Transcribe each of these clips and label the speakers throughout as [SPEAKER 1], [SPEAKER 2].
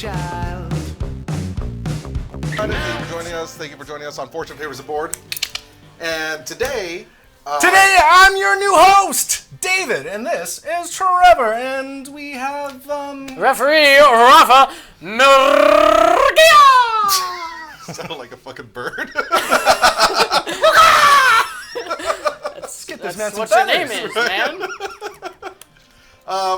[SPEAKER 1] child.
[SPEAKER 2] Thank you for joining us. Thank you for joining us on Fortune Favors the Board. And today...
[SPEAKER 3] Today, I'm your new host, David, and this is Trevor, and we have,
[SPEAKER 4] Referee Rafa Murgia!
[SPEAKER 2] sounded like a fucking bird.
[SPEAKER 3] Let's get this man
[SPEAKER 4] That's
[SPEAKER 3] some
[SPEAKER 4] what your
[SPEAKER 3] feathers.
[SPEAKER 4] name is, man.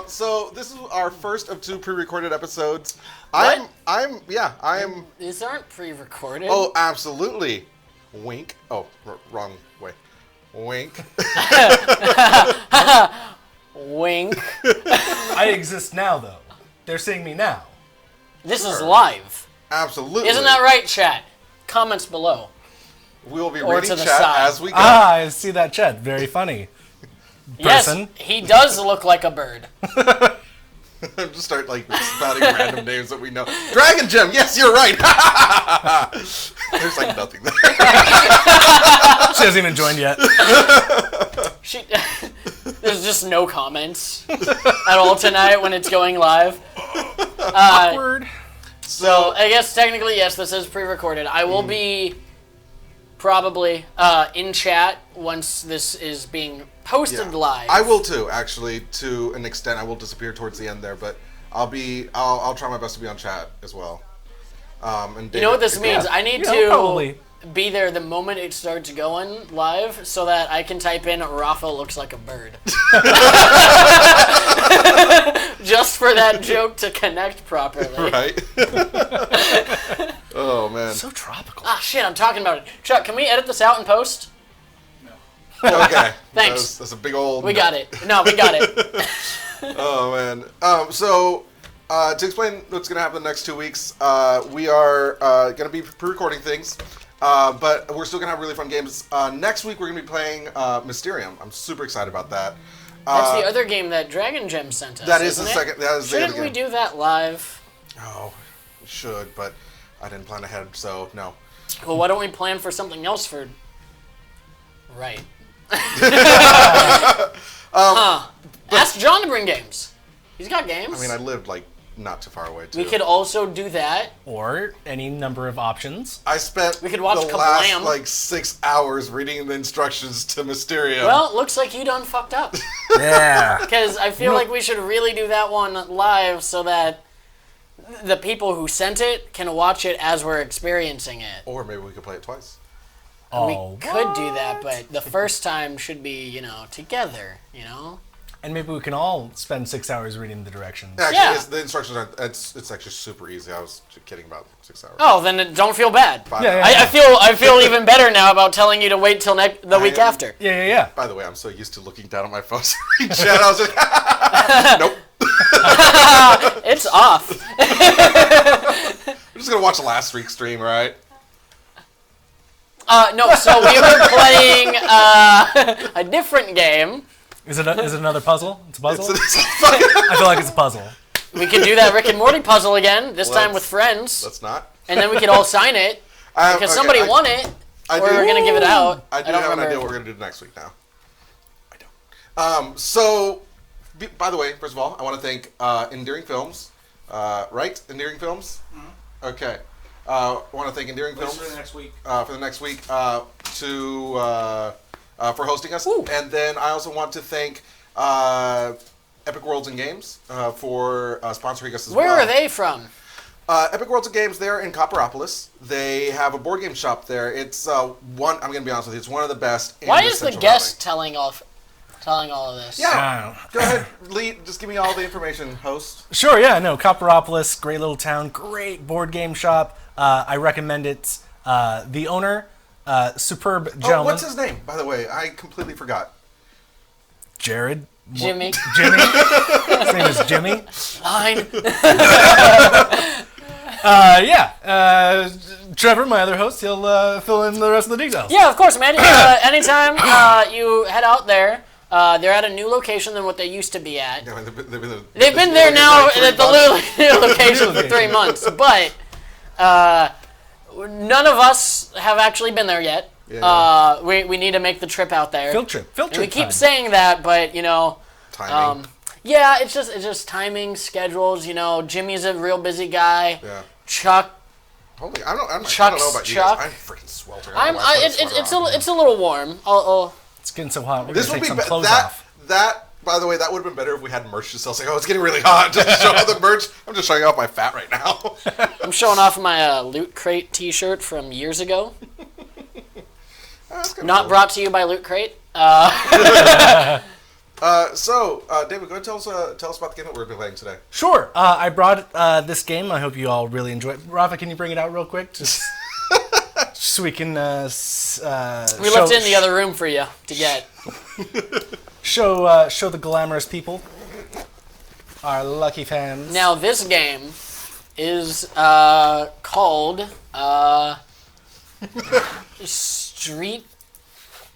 [SPEAKER 2] So this is our first of 2 pre-recorded episodes.
[SPEAKER 4] What?
[SPEAKER 2] I am...
[SPEAKER 4] These aren't pre-recorded.
[SPEAKER 2] Oh, absolutely. Wink. Oh, wrong way. Wink.
[SPEAKER 4] Wink.
[SPEAKER 3] I exist now, though. They're seeing me now.
[SPEAKER 4] This is live.
[SPEAKER 2] Absolutely.
[SPEAKER 4] Isn't that right, chat? Comments below.
[SPEAKER 2] We'll be
[SPEAKER 4] Or
[SPEAKER 2] reading
[SPEAKER 4] to the
[SPEAKER 2] chat
[SPEAKER 4] side.
[SPEAKER 2] as we go.
[SPEAKER 3] I see that chat. Very funny. Person.
[SPEAKER 4] Yes, he does look like a bird.
[SPEAKER 2] Just start like spouting random names that we know. Dragon Gem. Yes, you're right. There's like nothing there.
[SPEAKER 3] She hasn't even joined yet.
[SPEAKER 4] There's just no comments at all tonight when it's going live.
[SPEAKER 3] Awkward.
[SPEAKER 4] So I guess technically, yes, this is pre-recorded. I will be probably in chat once this is being posted live.
[SPEAKER 2] I will too, actually, to an extent. I will disappear towards the end there, but I'll try my best to be on chat as well. And
[SPEAKER 4] You know what this
[SPEAKER 2] David-
[SPEAKER 4] means? I need
[SPEAKER 3] Yeah,
[SPEAKER 4] to
[SPEAKER 3] probably.
[SPEAKER 4] be there the moment it starts going live so that I can type in Rafa looks like a bird. Just for that joke to connect properly.
[SPEAKER 2] Right? Oh, man.
[SPEAKER 3] So tropical.
[SPEAKER 4] Ah, shit, I'm talking about it. Chuck, can we edit this out and post?
[SPEAKER 2] Okay.
[SPEAKER 4] Thanks.
[SPEAKER 2] That's a big old...
[SPEAKER 4] We got it. No, we got it.
[SPEAKER 2] Oh, man. So, to explain what's going to happen the next 2 weeks, we are going to be pre-recording things, but we're still going to have really fun games. Next week, we're going to be playing Mysterium. I'm super excited about that.
[SPEAKER 4] That's the other game that Dragon Gem sent us.
[SPEAKER 2] That is the
[SPEAKER 4] isn't it?
[SPEAKER 2] second. That is the
[SPEAKER 4] Shouldn't
[SPEAKER 2] other
[SPEAKER 4] we
[SPEAKER 2] game.
[SPEAKER 4] do that live?
[SPEAKER 2] Oh, we should, but I didn't plan ahead, so no.
[SPEAKER 4] Well, why don't we plan for something else for... Right. Ask John to bring games. He's got games.
[SPEAKER 2] I mean, I lived like not too far away too.
[SPEAKER 4] We could also do that.
[SPEAKER 3] Or any number of options.
[SPEAKER 2] I spent
[SPEAKER 4] We could watch
[SPEAKER 2] the last
[SPEAKER 4] Kablam.
[SPEAKER 2] like 6 hours reading the instructions to Mysterium.
[SPEAKER 4] Well, it looks like you done fucked up.
[SPEAKER 3] Yeah.
[SPEAKER 4] Because I feel like we should really do that one live so that the people who sent it can watch it as we're experiencing it.
[SPEAKER 2] Or maybe we could play it twice.
[SPEAKER 3] Oh,
[SPEAKER 4] We could do that, but the first time should be, together,
[SPEAKER 3] And maybe we can all spend 6 hours reading the directions.
[SPEAKER 2] Actually,
[SPEAKER 4] Yeah.
[SPEAKER 2] the instructions aren't. It's actually super easy. I was kidding about 6 hours.
[SPEAKER 4] Oh, then don't feel bad.
[SPEAKER 2] By,
[SPEAKER 3] Yeah,
[SPEAKER 4] I feel even better now about telling you to wait till the week after.
[SPEAKER 3] Yeah.
[SPEAKER 2] by the way, I'm so used to looking down at my phone. Chat, I was like, nope.
[SPEAKER 4] It's off.
[SPEAKER 2] I'm just gonna watch last week's stream, right?
[SPEAKER 4] No, so we were playing a different game.
[SPEAKER 3] Is it another puzzle? It's a puzzle?
[SPEAKER 2] It's fucking-
[SPEAKER 3] I feel like it's a puzzle.
[SPEAKER 4] We could do that Rick and Morty puzzle again, this time
[SPEAKER 2] Let's-
[SPEAKER 4] with friends.
[SPEAKER 2] Let's not.
[SPEAKER 4] And then we could all sign it, because
[SPEAKER 2] Okay,
[SPEAKER 4] somebody
[SPEAKER 2] I-
[SPEAKER 4] won it,
[SPEAKER 2] I
[SPEAKER 4] or
[SPEAKER 2] do-
[SPEAKER 4] we're going to give it out.
[SPEAKER 2] I do
[SPEAKER 4] don't
[SPEAKER 2] have an
[SPEAKER 4] remember.
[SPEAKER 2] idea what we're gonna do next week now. I don't. So, by the way, first of all, I want to thank Endearing Films. Right? Endearing Films. Mm-hmm. Okay. I want to thank Endearing Films
[SPEAKER 5] For the next week.
[SPEAKER 2] For hosting us,
[SPEAKER 4] Ooh.
[SPEAKER 2] and then I also want to thank Epic Worlds and Games for sponsoring us as
[SPEAKER 4] Where
[SPEAKER 2] well.
[SPEAKER 4] are they from?
[SPEAKER 2] Epic Worlds of Games, they're in Copperopolis. They have a board game shop there. It's I'm going to be honest with you, it's one of the best. In
[SPEAKER 4] Why
[SPEAKER 2] the
[SPEAKER 4] is the
[SPEAKER 2] Central
[SPEAKER 4] guest telling all of this?
[SPEAKER 2] Valley.
[SPEAKER 3] I
[SPEAKER 2] Yeah,
[SPEAKER 3] don't know.
[SPEAKER 2] go ahead, lead. Just give me all the information, host.
[SPEAKER 3] Sure, yeah, no. Copperopolis, great little town, great board game shop. I recommend it. The owner, superb
[SPEAKER 2] Oh,
[SPEAKER 3] gentleman.
[SPEAKER 2] what's his name, by the way? I completely forgot.
[SPEAKER 3] Jared.
[SPEAKER 4] Jimmy.
[SPEAKER 3] Jimmy. His name is Jimmy.
[SPEAKER 4] Fine.
[SPEAKER 3] Trevor, my other host, he'll fill in the rest of the details.
[SPEAKER 4] Yeah, of course, man. Anytime you head out there, they're at a new location than what they used to be at.
[SPEAKER 2] Yeah,
[SPEAKER 4] They've been there now
[SPEAKER 2] like 3
[SPEAKER 4] at the
[SPEAKER 2] months.
[SPEAKER 4] new location for 3 months, but none of us have actually been there yet.
[SPEAKER 2] Yeah.
[SPEAKER 4] We need to make the trip out there.
[SPEAKER 3] Field trip.
[SPEAKER 4] And we keep
[SPEAKER 3] time.
[SPEAKER 4] saying that, but
[SPEAKER 2] Timing.
[SPEAKER 4] Yeah, it's just timing, schedules. You know, Jimmy's a real busy guy.
[SPEAKER 2] Yeah.
[SPEAKER 4] Chuck.
[SPEAKER 2] Holy, I don't know about
[SPEAKER 4] Chuck.
[SPEAKER 2] you guys. I'm freaking sweltering.
[SPEAKER 4] It's a little warm. I'll
[SPEAKER 3] It's getting so hot. We're
[SPEAKER 2] This
[SPEAKER 3] gonna
[SPEAKER 2] would
[SPEAKER 3] take
[SPEAKER 2] be
[SPEAKER 3] some clothes
[SPEAKER 2] that.
[SPEAKER 3] off.
[SPEAKER 2] That, by the way, that would have been better if we had merch to sell. Saying, "Oh, it's getting really hot." Just to show off the merch. I'm just showing off my fat right now.
[SPEAKER 4] I'm showing off my Loot Crate T-shirt from years ago.
[SPEAKER 2] That's kinda
[SPEAKER 4] Not
[SPEAKER 2] cool.
[SPEAKER 4] brought to you by Loot Crate.
[SPEAKER 2] So, David, go ahead and tell us about the game that we're playing today.
[SPEAKER 3] Sure. I brought this game. I hope you all really enjoy it. Rafa, can you bring it out real quick? Just so we can
[SPEAKER 4] We left it in the other room for you to get.
[SPEAKER 3] show the glamorous people, our lucky fans.
[SPEAKER 4] Now this game is called Street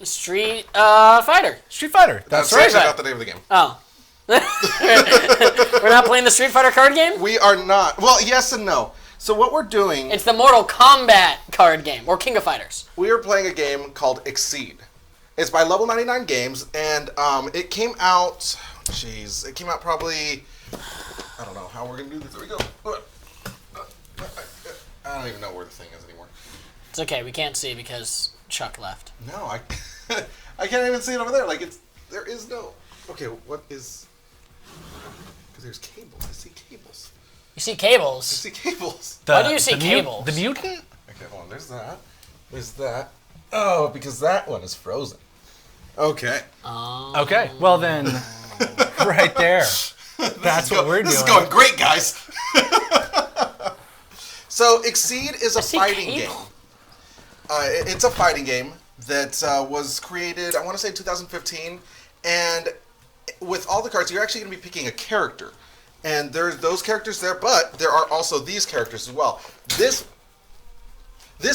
[SPEAKER 4] Fighter.
[SPEAKER 3] Street Fighter. That's
[SPEAKER 2] That's
[SPEAKER 3] right.
[SPEAKER 2] actually not the name of the game.
[SPEAKER 4] Oh. We're not playing the Street Fighter card game?
[SPEAKER 2] We are not. Well, yes and no. So what we're doing,
[SPEAKER 4] It's the Mortal Kombat card game, or King of Fighters.
[SPEAKER 2] we are playing a game called Exceed. It's by Level 99 Games, and it came out. Jeez, it came out probably. I don't know how we're gonna do this. There we go. I don't even know where the thing is anymore.
[SPEAKER 4] It's okay, we can't see because Chuck left.
[SPEAKER 2] No, I I can't even see it over there. Like there is no. Okay, what is? Because there's cables. I see cables.
[SPEAKER 4] You see
[SPEAKER 2] I
[SPEAKER 4] cables.
[SPEAKER 2] see cables.
[SPEAKER 4] Why do you see cables?
[SPEAKER 3] The mutant?
[SPEAKER 2] Okay, hold on. There's that. There's that. Oh, because that one is frozen. Okay.
[SPEAKER 3] Okay. Well then, right there. That's what we're doing.
[SPEAKER 2] This is going great, guys. So, Exceed is a
[SPEAKER 4] see
[SPEAKER 2] fighting
[SPEAKER 4] cable.
[SPEAKER 2] game. It's a fighting game that was created, I want to say, in 2015. And with all the cards, you're actually going to be picking a character. And there's those characters there, but there are also these characters as well. This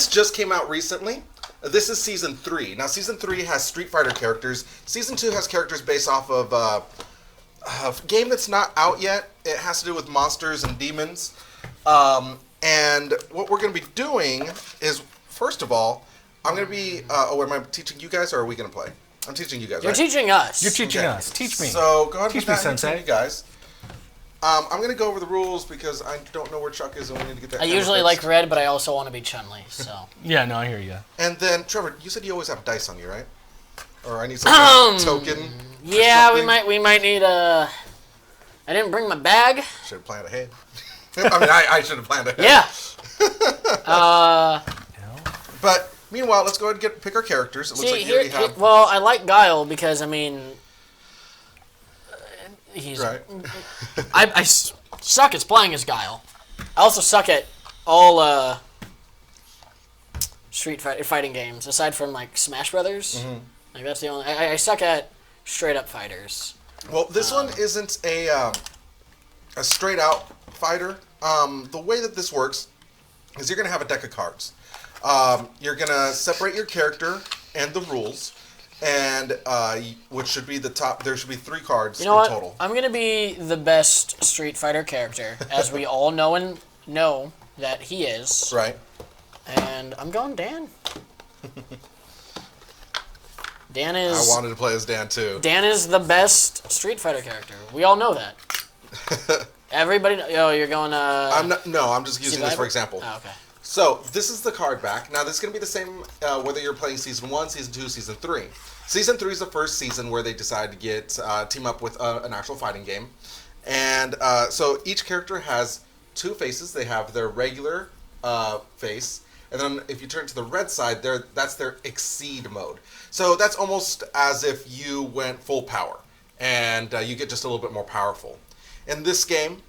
[SPEAKER 2] just came out recently. This is Season 3. Now, Season 3 has Street Fighter characters. Season 2 has characters based off of a game that's not out yet. It has to do with monsters and demons. And what we're going to be doing is, first of all, I'm going to be... am I teaching you guys, or are we going to play? I'm teaching you guys,
[SPEAKER 4] You're
[SPEAKER 2] right?
[SPEAKER 4] teaching us.
[SPEAKER 3] You're teaching
[SPEAKER 2] Okay.
[SPEAKER 3] us. Teach me.
[SPEAKER 2] So, go ahead and
[SPEAKER 3] Teach
[SPEAKER 2] put
[SPEAKER 3] me,
[SPEAKER 2] that in
[SPEAKER 3] Sensei.
[SPEAKER 2] between you guys. I'm going to go over the rules because I don't know where Chuck is and we need to get that
[SPEAKER 4] I
[SPEAKER 2] camera
[SPEAKER 4] usually
[SPEAKER 2] fixed.
[SPEAKER 4] like red, but I also want to be Chun-Li, so.
[SPEAKER 3] Yeah, no, I hear you.
[SPEAKER 2] And then, Trevor, you said you always have dice on you, right? Or I need some token?
[SPEAKER 4] Yeah,
[SPEAKER 2] something?
[SPEAKER 4] we might need a... I didn't bring my bag.
[SPEAKER 2] Should have planned ahead. I mean, I should have planned ahead.
[SPEAKER 4] Yeah.
[SPEAKER 2] But meanwhile, let's go ahead and pick our characters. It looks
[SPEAKER 4] See,
[SPEAKER 2] like you already have.
[SPEAKER 4] well, I like Guile because, I mean... He's...
[SPEAKER 2] Right.
[SPEAKER 4] I suck at playing as Guile. I also suck at all fighting games, aside from like Smash Brothers.
[SPEAKER 2] Mm-hmm.
[SPEAKER 4] Like that's the only. I suck at straight up fighters.
[SPEAKER 2] Well, this one isn't a straight out fighter. The way that this works is you're going to have a deck of cards. You're going to separate your character and the rules, and which should be the top. There should be 3 cards
[SPEAKER 4] You know
[SPEAKER 2] in
[SPEAKER 4] what?
[SPEAKER 2] total.
[SPEAKER 4] I'm gonna be the best Street Fighter character, as we all know that he is.
[SPEAKER 2] Right.
[SPEAKER 4] And I'm going Dan. Dan
[SPEAKER 2] I
[SPEAKER 4] is.
[SPEAKER 2] wanted to play as Dan too.
[SPEAKER 4] Dan is the best Street Fighter character. We all know that. Everybody. Oh, you're going.
[SPEAKER 2] I'm not. No, I'm just using this
[SPEAKER 4] Survivor?
[SPEAKER 2] for example.
[SPEAKER 4] Oh, okay.
[SPEAKER 2] So this is the card back. Now this is going to be the same whether you're playing Season 1, Season 2, Season 3. Season 3 is the first season where they decide to get team up with an actual fighting game. And so each character has 2 faces. They have their regular face. And then if you turn to the red side, that's their Exceed mode. So that's almost as if you went full power. And you get just a little bit more powerful. In this game,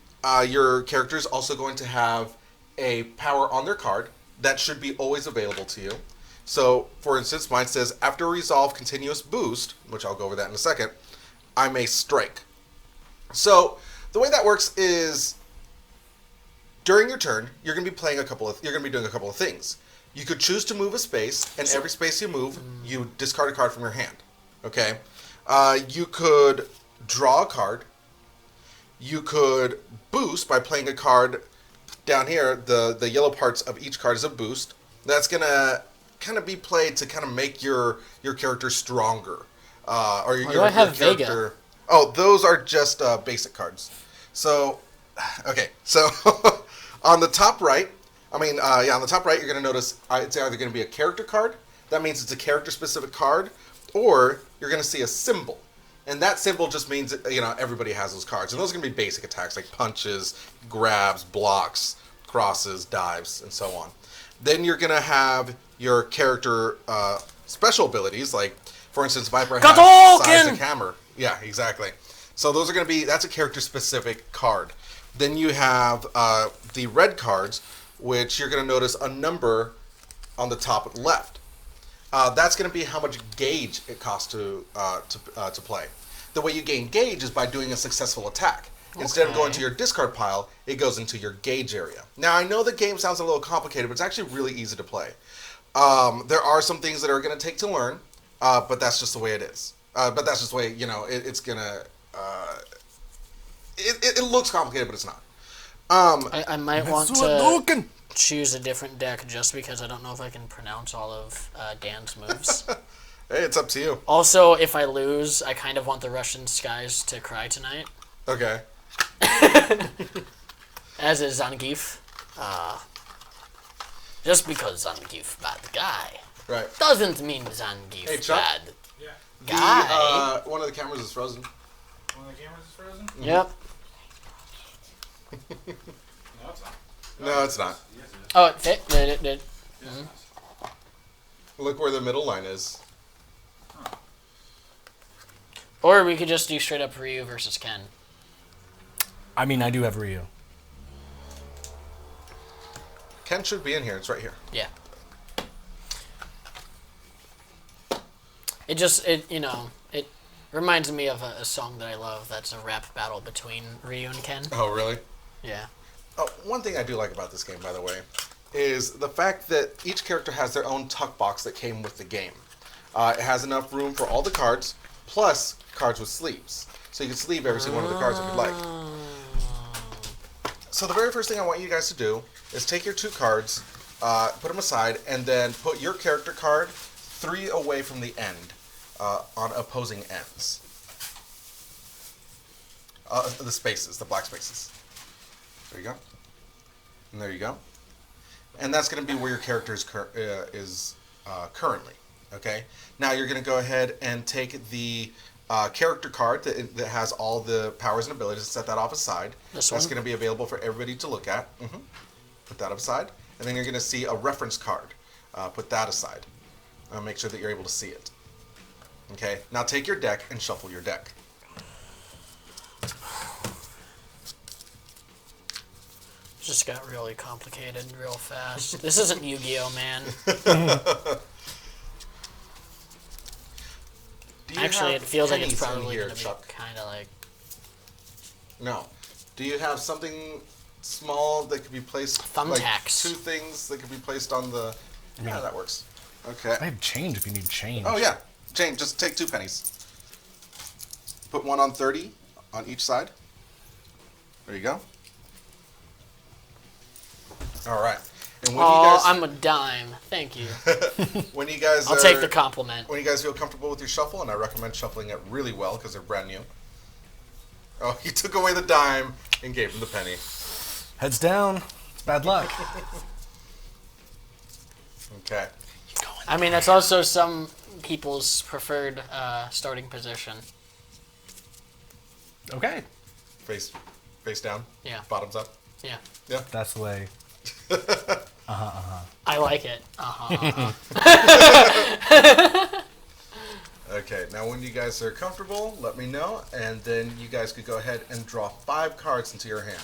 [SPEAKER 2] your character is also going to have a power on their card that should be always available to you. So, for instance, mine says, after resolve continuous boost, which I'll go over that in a second, I may strike. So, the way that works is, during your turn, you're going to be doing a couple of things. You could choose to move a space, and every space you move, you discard a card from your hand. Okay? You could draw a card. You could boost by playing a card down here. The yellow parts of each card is a boost. That's going to kind of be played to kind of make your character stronger. Or your
[SPEAKER 4] do I have
[SPEAKER 2] character. Oh, those are just basic cards. So, okay. So, on the top right, on the top right, you're going to notice it's either going to be a character card. That means it's a character-specific card, or you're going to see a symbol. And that symbol just means that, everybody has those cards. And those are going to be basic attacks like punches, grabs, blocks, crosses, dives, and so on. Then you're going to have your character special abilities, like, for instance, Viper has Seismic Hammer. Yeah, exactly. So those are going to be, that's a character-specific card. Then you have the red cards, which you're going to notice a number on the top left. That's going to be how much gauge it costs to play. The way you gain gauge is by doing a successful attack. Instead of going to your discard pile, it goes into your gauge area. Now, I know the game sounds a little complicated, but it's actually really easy to play. There are some things that are going to take to learn, but that's just the way it is. But that's just the way, it's going to... It looks complicated, but it's not.
[SPEAKER 4] I might want to choose a different deck just because I don't know if I can pronounce all of Dan's moves.
[SPEAKER 2] Hey, it's up to you.
[SPEAKER 4] Also, if I lose, I kind of want the Russian skies to cry tonight.
[SPEAKER 2] Okay.
[SPEAKER 4] As is Zangief. Just because Zangief bad guy
[SPEAKER 2] Right.
[SPEAKER 4] doesn't mean Zangief
[SPEAKER 2] Hey, Chuck?
[SPEAKER 4] bad
[SPEAKER 2] The,
[SPEAKER 4] guy.
[SPEAKER 2] one of the cameras is frozen.
[SPEAKER 1] One of the cameras is frozen?
[SPEAKER 4] Yep.
[SPEAKER 1] No, it's not.
[SPEAKER 2] No, it's not.
[SPEAKER 1] Yes, it is.
[SPEAKER 4] Oh, it fit. It did.
[SPEAKER 1] Yes, it is.
[SPEAKER 2] Look where the middle line is.
[SPEAKER 4] Or we could just do straight up Ryu versus Ken.
[SPEAKER 3] I mean, I do have Ryu.
[SPEAKER 2] Ken should be in here. It's right here.
[SPEAKER 4] Yeah. It reminds me of a song that I love that's a rap battle between Ryu and Ken.
[SPEAKER 2] Oh, really?
[SPEAKER 4] Yeah.
[SPEAKER 2] Oh, one thing I do like about this game, by the way, is the fact that each character has their own tuck box that came with the game. It has enough room for all the cards, plus cards with sleeves. So you can sleeve every single one of the cards if you'd like. So the very first thing I want you guys to do is take your two cards, put them aside, and then put your character card 3 away from the end on opposing ends. The spaces, the black spaces. There you go. And there you go. And that's going to be where your character is currently. Okay? Now you're going to go ahead and take the character card that has all the powers and abilities and set that off aside.
[SPEAKER 4] This
[SPEAKER 2] That's
[SPEAKER 4] one?
[SPEAKER 2] going to be available for everybody to look at. Put that aside. And then you're going to see a reference card. Put that aside. Make sure that you're able to see it. Okay? Now take your deck and shuffle your deck.
[SPEAKER 4] Just got really complicated real fast. This isn't Yu-Gi-Oh, man.
[SPEAKER 2] Do you
[SPEAKER 4] Actually,
[SPEAKER 2] have
[SPEAKER 4] it feels like
[SPEAKER 2] pennies
[SPEAKER 4] it's
[SPEAKER 2] in
[SPEAKER 4] probably
[SPEAKER 2] here,
[SPEAKER 4] going to be
[SPEAKER 2] Chuck?
[SPEAKER 4] kind of like...
[SPEAKER 2] No. Do you have something small that could be placed?
[SPEAKER 4] Thumbtacks.
[SPEAKER 2] Like 2 things that could be placed on the. Yeah, that works. Okay.
[SPEAKER 3] I have change if you need change.
[SPEAKER 2] Oh yeah, Jane, just take 2 pennies. Put one on 30 on each side. There you go. All right. And when
[SPEAKER 4] Oh,
[SPEAKER 2] you guys,
[SPEAKER 4] I'm a dime. Thank you.
[SPEAKER 2] when you guys,
[SPEAKER 4] I'll take the compliment.
[SPEAKER 2] When you guys feel comfortable with your shuffle, and I recommend shuffling it really well because they're brand new. Oh, he took away the dime and gave him the penny.
[SPEAKER 3] Heads down. It's bad luck.
[SPEAKER 2] Okay.
[SPEAKER 4] I mean, that's also some people's preferred starting position.
[SPEAKER 3] Okay.
[SPEAKER 2] Face down.
[SPEAKER 4] Yeah.
[SPEAKER 2] Bottoms up.
[SPEAKER 4] Yeah.
[SPEAKER 2] Yeah.
[SPEAKER 3] That's the way.
[SPEAKER 4] I like it.
[SPEAKER 2] Okay, now when you guys are comfortable, let me know, and then you guys could go ahead and draw 5 cards into your hand.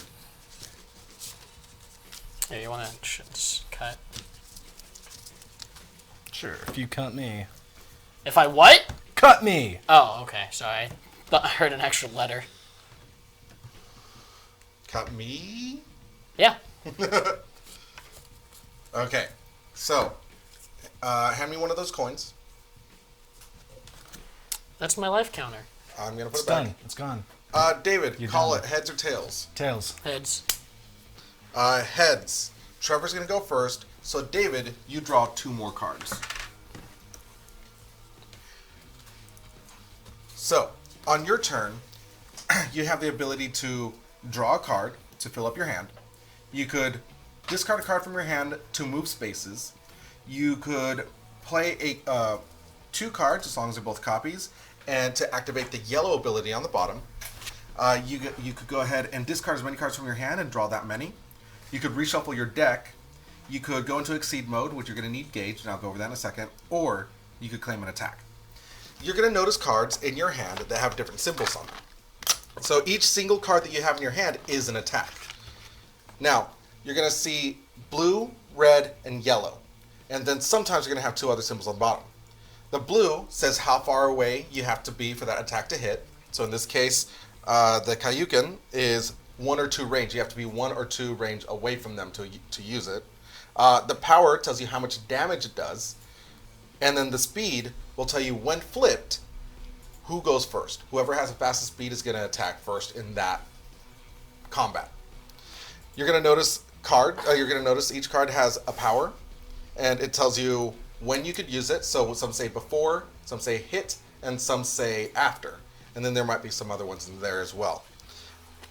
[SPEAKER 4] Yeah, you want to cut?
[SPEAKER 3] Sure. If you cut me.
[SPEAKER 4] If I what?
[SPEAKER 3] Cut me!
[SPEAKER 4] Oh, okay. Sorry. Thought I heard an extra letter.
[SPEAKER 2] Cut me?
[SPEAKER 4] Yeah.
[SPEAKER 2] Okay, so, hand me one of those coins.
[SPEAKER 4] That's my life counter.
[SPEAKER 2] I'm going to put
[SPEAKER 3] It's
[SPEAKER 2] it back.
[SPEAKER 3] done. It's gone.
[SPEAKER 2] David,
[SPEAKER 3] You're
[SPEAKER 2] call
[SPEAKER 3] done.
[SPEAKER 2] it heads or tails.
[SPEAKER 3] Tails.
[SPEAKER 4] Heads.
[SPEAKER 2] Heads. Trevor's going to go first, so David, you draw 2 more cards. So, on your turn, you have the ability to draw a card to fill up your hand. You could discard a card from your hand to move spaces. You could play 2 cards, as long as they're both copies, and to activate the yellow ability on the bottom. You could go ahead and discard as many cards from your hand and draw that many. You could reshuffle your deck. You could go into Exceed mode, which you're going to need Gauge, and I'll go over that in a second. Or you could claim an attack. You're going to notice cards in your hand that have different symbols on them. So each single card that you have in your hand is an attack. Now, you're going to see blue, red, and yellow. And then sometimes you're going to have 2 other symbols on the bottom. The blue says how far away you have to be for that attack to hit. So in this case, the Kaioken is 1 or 2 range. You have to be 1 or 2 range away from them to use it. The power tells you how much damage it does. And then the speed will tell you when flipped, who goes first. Whoever has the fastest speed is going to attack first in that combat. You're going to notice each card has a power, and it tells you when you could use it. So some say before, some say hit, and some say after. And then there might be some other ones in there as well.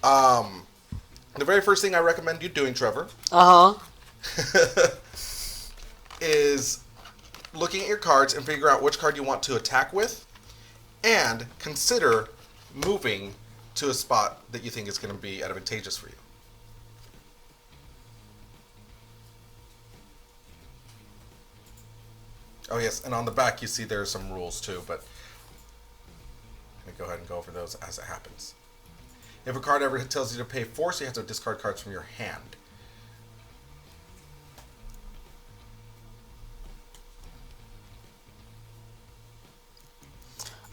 [SPEAKER 2] The very first thing I recommend you doing, Trevor, is looking at your cards and figure out which card you want to attack with, and consider moving to a spot that you think is going to be advantageous for you. Oh yes, and on the back you see there are some rules too, but I'm going to go ahead and go over those as it happens. If a card ever tells you to pay force, you have to discard cards from your hand.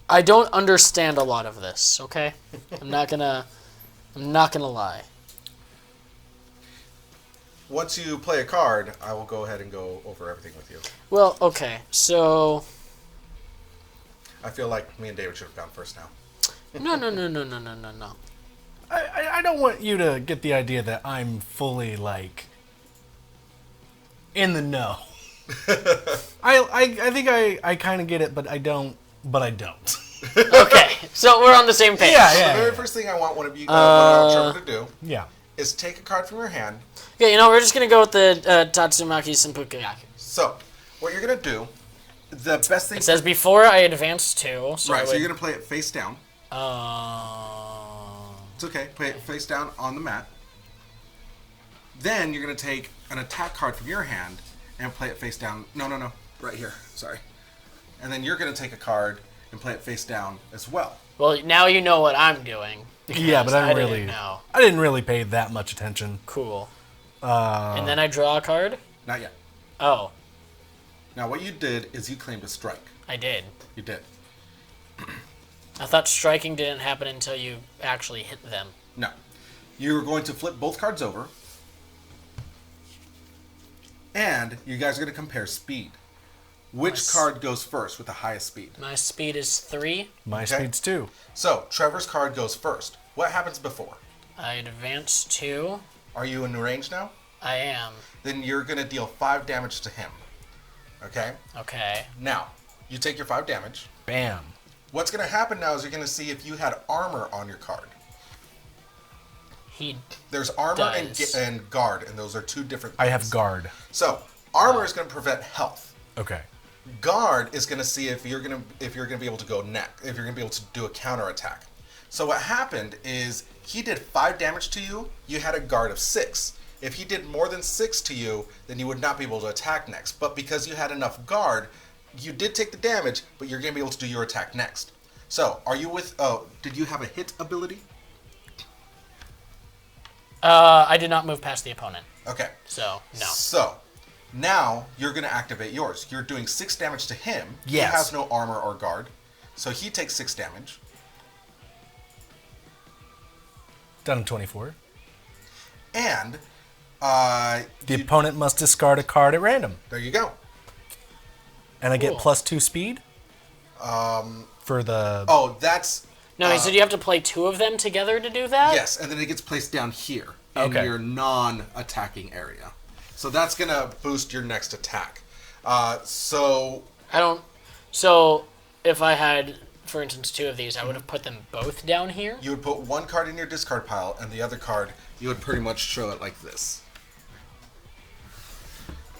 [SPEAKER 4] I don't understand a lot of this, okay? I'm not gonna lie.
[SPEAKER 2] Once you play a card, I will go ahead and go over everything with you.
[SPEAKER 4] Well, okay, so...
[SPEAKER 2] I feel like me and David should have gone first now.
[SPEAKER 4] No.
[SPEAKER 3] I don't want you to get the idea that I'm fully, like, in the know. I think I kind of get it, but I don't.
[SPEAKER 4] Okay, so we're on the same page.
[SPEAKER 3] Yeah.
[SPEAKER 2] The very first thing I want one of you Trevor to do
[SPEAKER 3] Yeah.
[SPEAKER 2] is take a card from your hand.
[SPEAKER 4] Yeah, we're just gonna go with the Tatsumaki Senpuku Yaku.
[SPEAKER 2] So, what you're going to do, the best thing...
[SPEAKER 4] It says before I advance 2, so
[SPEAKER 2] Right, so you're going to play it face down.
[SPEAKER 4] Uh...
[SPEAKER 2] It's okay. Play it face down on the mat. Then you're going to take an attack card from your hand and play it face down. No. Right here. Sorry. And then you're going to take a card and play it face down as well.
[SPEAKER 4] Well, now you know what I'm doing.
[SPEAKER 3] Yeah, but I
[SPEAKER 4] didn't know.
[SPEAKER 3] I didn't really pay that much attention.
[SPEAKER 4] Cool. And then I draw a card?
[SPEAKER 2] Not yet.
[SPEAKER 4] Oh,
[SPEAKER 2] Now, what you did is you claimed a strike.
[SPEAKER 4] I did.
[SPEAKER 2] You did.
[SPEAKER 4] I thought striking didn't happen until you actually hit them.
[SPEAKER 2] No. You're going to flip both cards over. And you guys are going to compare speed. Which card goes first with the highest speed?
[SPEAKER 4] My speed is 3.
[SPEAKER 3] My
[SPEAKER 2] Okay.
[SPEAKER 3] speed's 2.
[SPEAKER 2] So, Trevor's card goes first. What happens before?
[SPEAKER 4] I advance 2.
[SPEAKER 2] Are you in range now?
[SPEAKER 4] I am.
[SPEAKER 2] Then you're going to deal 5 damage to him. Okay?
[SPEAKER 4] Okay.
[SPEAKER 2] Now, you take your 5 damage.
[SPEAKER 3] Bam.
[SPEAKER 2] What's going to happen now is you're going to see if you had armor on your card.
[SPEAKER 4] He
[SPEAKER 2] There's armor
[SPEAKER 4] does.
[SPEAKER 2] and guard, and those are 2 different
[SPEAKER 3] I
[SPEAKER 2] things.
[SPEAKER 3] have guard.
[SPEAKER 2] So, armor is going to prevent health.
[SPEAKER 3] Okay.
[SPEAKER 2] Guard is going to see if you're going to be able to go next, if you're going to be able to do a counter attack. So what happened is he did 5 damage to you. You had a guard of 6. If he did more than 6 to you, then you would not be able to attack next. But because you had enough guard, you did take the damage, but you're going to be able to do your attack next. So, are you with? Oh, did you have a hit ability?
[SPEAKER 4] I did not move past the opponent,
[SPEAKER 2] Okay.
[SPEAKER 4] so no.
[SPEAKER 2] So, now you're going to activate yours. You're doing 6 damage to him.
[SPEAKER 3] Yes.
[SPEAKER 2] He has no armor or guard. So he takes 6 damage.
[SPEAKER 3] Done in 24.
[SPEAKER 2] And
[SPEAKER 3] The opponent must discard a card at random.
[SPEAKER 2] there you go.
[SPEAKER 3] And I get
[SPEAKER 4] Cool.
[SPEAKER 3] +2 speed? For the...
[SPEAKER 2] Oh, that's...
[SPEAKER 4] No, he said you have to play 2 of them together to do that?
[SPEAKER 2] Yes, and then it gets placed down here in
[SPEAKER 3] Okay.
[SPEAKER 2] your non-attacking area. So that's going to boost your next attack. So...
[SPEAKER 4] I don't... So, if I had for instance, 2 of these, I would have put them both down here.
[SPEAKER 2] You would put one card in your discard pile, and the other card, you would pretty much show it like this.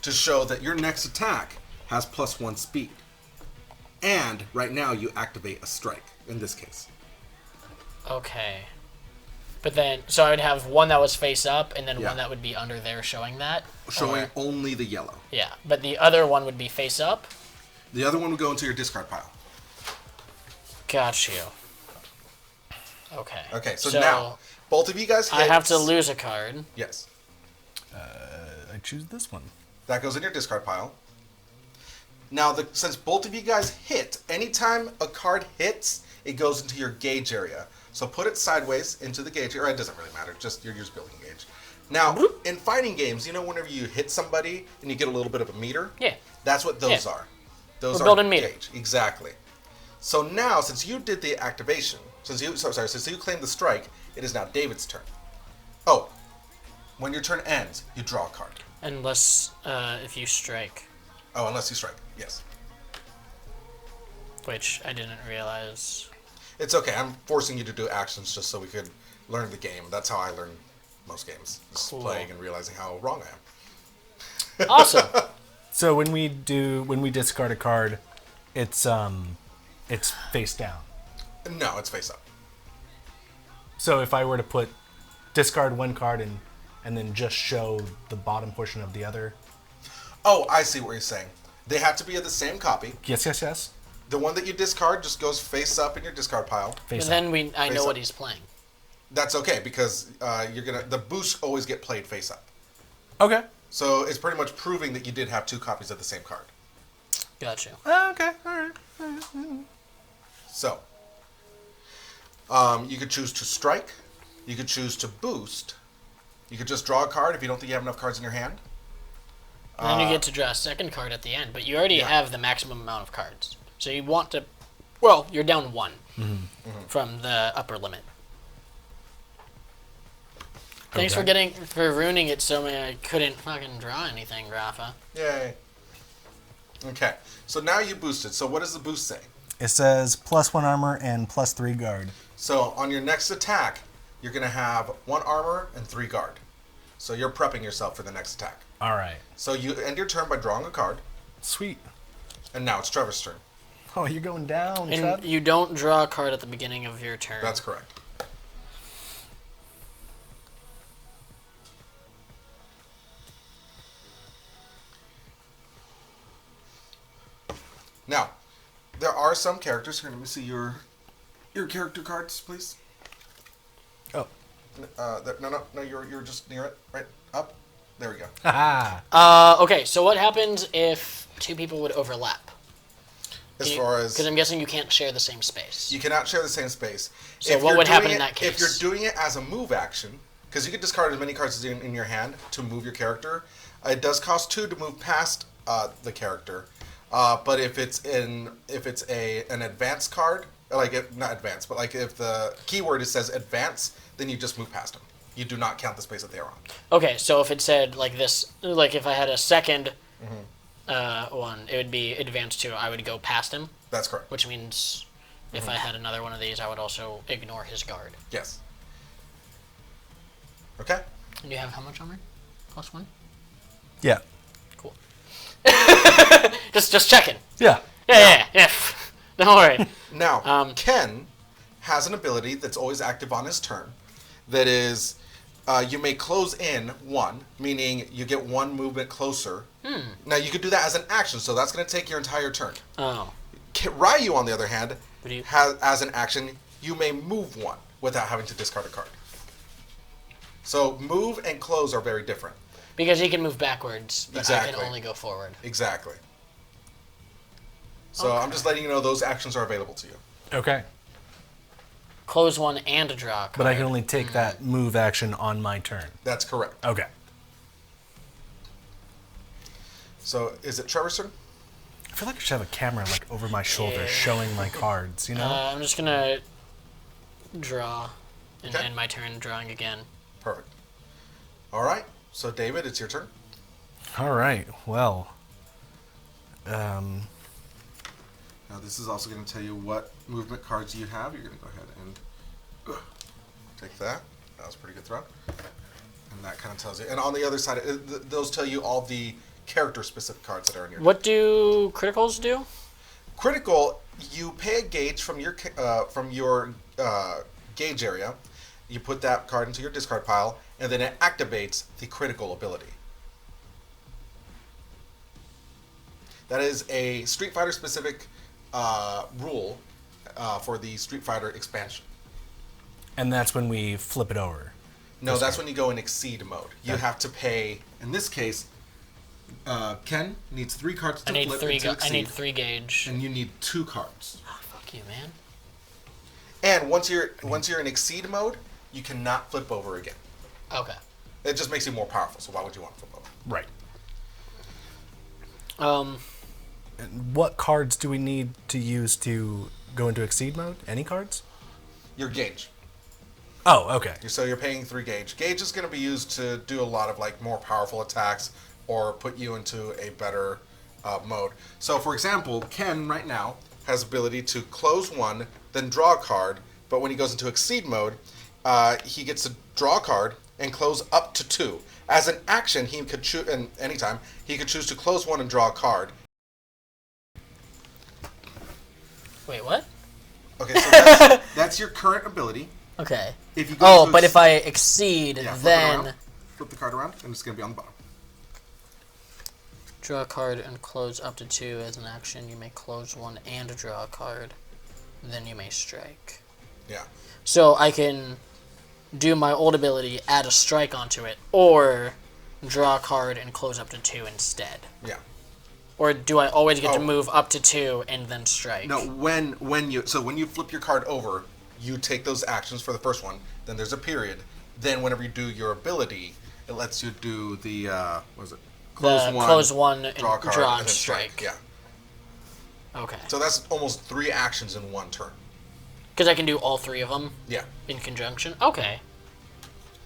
[SPEAKER 2] To show that your next attack has +1 speed. And right now you activate a strike, in this case.
[SPEAKER 4] Okay. But then, so I would have one that was face up, and then
[SPEAKER 2] Yeah.
[SPEAKER 4] one that would be under there showing that?
[SPEAKER 2] Showing
[SPEAKER 4] Or-
[SPEAKER 2] only the yellow.
[SPEAKER 4] Yeah, but the other one would be face up?
[SPEAKER 2] The other one would go into your discard pile.
[SPEAKER 4] Got you. Okay.
[SPEAKER 2] Okay, so now, both of you guys hit.
[SPEAKER 4] I have to lose a card.
[SPEAKER 2] Yes.
[SPEAKER 3] I choose this one.
[SPEAKER 2] That goes in your discard pile. Now, since both of you guys hit, anytime a card hits, it goes into your gauge area. So put it sideways into the gauge area. It doesn't really matter. You're just building gauge. Now, in fighting games, you know whenever you hit somebody and you get a little bit of a meter?
[SPEAKER 4] Yeah.
[SPEAKER 2] That's what those
[SPEAKER 4] Yeah.
[SPEAKER 2] are. Those
[SPEAKER 4] We're
[SPEAKER 2] are
[SPEAKER 4] building meter.
[SPEAKER 2] gauge. Exactly. So now, since you did the activation, since you claimed the strike, it is now David's turn. Oh, when your turn ends, you draw a card.
[SPEAKER 4] Unless, if you strike,
[SPEAKER 2] Oh, unless you strike. Yes.
[SPEAKER 4] which I didn't realize.
[SPEAKER 2] It's okay. I'm forcing you to do actions just so we could learn the game. That's how I learn most games. Just
[SPEAKER 4] Cool.
[SPEAKER 2] playing and realizing how wrong I am.
[SPEAKER 4] Awesome.
[SPEAKER 3] So when we discard a card, it's face down.
[SPEAKER 2] No, it's face up.
[SPEAKER 3] So if I were to discard one card and then just show the bottom portion of the other.
[SPEAKER 2] Oh, I see what you're saying. They have to be of the same copy.
[SPEAKER 3] Yes.
[SPEAKER 2] The one that you discard just goes face up in your discard pile.
[SPEAKER 3] Face
[SPEAKER 4] But
[SPEAKER 3] up.
[SPEAKER 4] then I know
[SPEAKER 2] Face
[SPEAKER 4] what
[SPEAKER 2] up.
[SPEAKER 4] he's playing.
[SPEAKER 2] That's okay because the boosts always get played face up.
[SPEAKER 3] Okay.
[SPEAKER 2] So it's pretty much proving that you did have 2 copies of the same card.
[SPEAKER 4] Got you.
[SPEAKER 3] Okay. All right.
[SPEAKER 2] So you could choose to strike. You could choose to boost. You could just draw a card if you don't think you have enough cards in your hand.
[SPEAKER 4] And then you get to draw a second card at the end, but you already
[SPEAKER 2] Yeah.
[SPEAKER 4] have the maximum amount of cards. So you want to, well, you're down 1 from the upper limit. Thanks for ruining it so I couldn't fucking draw anything, Rafa.
[SPEAKER 2] Yay. Okay, so now you boosted. So what does the boost say?
[SPEAKER 3] It says +1 armor and +3 guard.
[SPEAKER 2] So on your next attack, you're going to have 1 armor and 3 guard. So you're prepping yourself for the next attack.
[SPEAKER 3] All right.
[SPEAKER 2] So you end your turn by drawing a card,
[SPEAKER 3] Sweet.
[SPEAKER 2] and now it's Trevor's turn.
[SPEAKER 3] Oh, you're going down,
[SPEAKER 4] And
[SPEAKER 3] Trev.
[SPEAKER 4] you don't draw a card at the beginning of your turn.
[SPEAKER 2] That's correct. Now, there are some characters. Here, let me see your character cards, please.
[SPEAKER 3] Oh.
[SPEAKER 2] No, you're just near it, right up. There we go.
[SPEAKER 3] Haha.
[SPEAKER 4] Okay, so what happens if 2 people would overlap?
[SPEAKER 2] As far as
[SPEAKER 4] Because I'm guessing you can't share the same space.
[SPEAKER 2] you cannot share the same space.
[SPEAKER 4] So
[SPEAKER 2] If
[SPEAKER 4] what
[SPEAKER 2] you're
[SPEAKER 4] would happen
[SPEAKER 2] doing
[SPEAKER 4] in
[SPEAKER 2] it-
[SPEAKER 4] that case?
[SPEAKER 2] If you're doing it as a move action, because you can discard as many cards as in your hand to move your character, it does cost 2 to move past the character. But if it's an advanced card, not advanced, but like if the keyword says advance, then you just move past them. You do not count the space that they're on.
[SPEAKER 4] Okay, so if it said like this, like if I had a second
[SPEAKER 2] Mm-hmm.
[SPEAKER 4] one, it would be advanced 2. I would go past him,
[SPEAKER 2] That's correct.
[SPEAKER 4] which means if I had another one of these, I would also ignore his guard.
[SPEAKER 2] Yes. Okay.
[SPEAKER 4] And you have how much armor? +1?
[SPEAKER 3] Yeah.
[SPEAKER 4] Cool. just checking.
[SPEAKER 3] Yeah.
[SPEAKER 4] Yeah. Don't worry.
[SPEAKER 2] Now, Ken has an ability that's always active on his turn. That is, you may close in 1, meaning you get 1 movement closer. Now, you could do that as an action, so that's going to take your entire turn.
[SPEAKER 4] Oh.
[SPEAKER 2] Ryu, on the other hand,
[SPEAKER 4] But you-
[SPEAKER 2] has as an action, you may move 1 without having to discard a card. So, move and close are very different.
[SPEAKER 4] Because he can move backwards, but I
[SPEAKER 2] Exactly.
[SPEAKER 4] can only go forward.
[SPEAKER 2] Exactly. So, I'm just letting you know those actions are available to you.
[SPEAKER 3] Okay.
[SPEAKER 4] Close 1 and draw a card.
[SPEAKER 3] But I can only take that move action on my turn.
[SPEAKER 2] That's correct.
[SPEAKER 3] Okay.
[SPEAKER 2] So, is it Trevor's turn?
[SPEAKER 3] I feel like I should have a camera like over my shoulder
[SPEAKER 4] Yeah.
[SPEAKER 3] showing my cards, you know?
[SPEAKER 4] I'm just gonna draw and
[SPEAKER 2] Okay.
[SPEAKER 4] end my turn drawing again.
[SPEAKER 2] Perfect. All right. So, David, it's your turn.
[SPEAKER 3] All right. Well,
[SPEAKER 2] Now, Now this is also going to tell you what movement cards you have. You're going to go ahead and take that. That was a pretty good throw. And that kind of tells you. And on the other side, those tell you all the character-specific cards that are in your deck.
[SPEAKER 4] What do criticals do?
[SPEAKER 2] Critical, you pay a gauge from your gauge area. You put that card into your discard pile, and then it activates the critical ability. That is a Street Fighter specific rule for the Street Fighter expansion.
[SPEAKER 3] And that's when we flip it over.
[SPEAKER 2] No, that's when you go in Exceed mode. You have to pay. In this case, Ken needs 3 cards to flip into Exceed.
[SPEAKER 4] I need 3 gauge.
[SPEAKER 2] And you need 2 cards.
[SPEAKER 4] Oh, fuck you, man.
[SPEAKER 2] And once you're in Exceed mode, you cannot flip over again.
[SPEAKER 4] Okay.
[SPEAKER 2] It just makes you more powerful. So why would you want to flip over?
[SPEAKER 3] Right.
[SPEAKER 4] Um,
[SPEAKER 3] What cards do we need to use to go into Exceed mode? Any cards?
[SPEAKER 2] Your gauge.
[SPEAKER 3] Oh, okay.
[SPEAKER 2] So you're paying 3 gauge. Gauge is going to be used to do a lot of more powerful attacks or put you into a better mode. So for example, Ken right now has ability to close 1, then draw a card. But when he goes into Exceed mode, he gets to draw a card and close up to 2. As an action, he could choose, and anytime he could choose to close 1 and draw a card.
[SPEAKER 4] wait, what?
[SPEAKER 2] Okay, so that's your current ability.
[SPEAKER 4] Okay.
[SPEAKER 2] If you go
[SPEAKER 4] But if I exceed,
[SPEAKER 2] flip it
[SPEAKER 4] then
[SPEAKER 2] around. Flip the card around, and it's going to be on the bottom.
[SPEAKER 4] draw a card and close up to 2 as an action. You may close 1 and draw a card. Then you may strike.
[SPEAKER 2] Yeah.
[SPEAKER 4] So I can do my old ability, add a strike onto it, or draw a card and close up to 2 instead.
[SPEAKER 2] Yeah.
[SPEAKER 4] Or do I always get to
[SPEAKER 2] Oh.
[SPEAKER 4] move up to 2 and then strike?
[SPEAKER 2] No, when you flip your card over, you take those actions for the first one. Then there's a period. Then whenever you do your ability, it lets you do the what is it?
[SPEAKER 4] Close one and
[SPEAKER 2] draw a card,
[SPEAKER 4] draw
[SPEAKER 2] and
[SPEAKER 4] and
[SPEAKER 2] then
[SPEAKER 4] strike.
[SPEAKER 2] Yeah.
[SPEAKER 4] Okay.
[SPEAKER 2] So that's almost 3 actions in one turn.
[SPEAKER 4] Because I can do all 3 of them
[SPEAKER 2] Yeah.
[SPEAKER 4] in conjunction? Okay.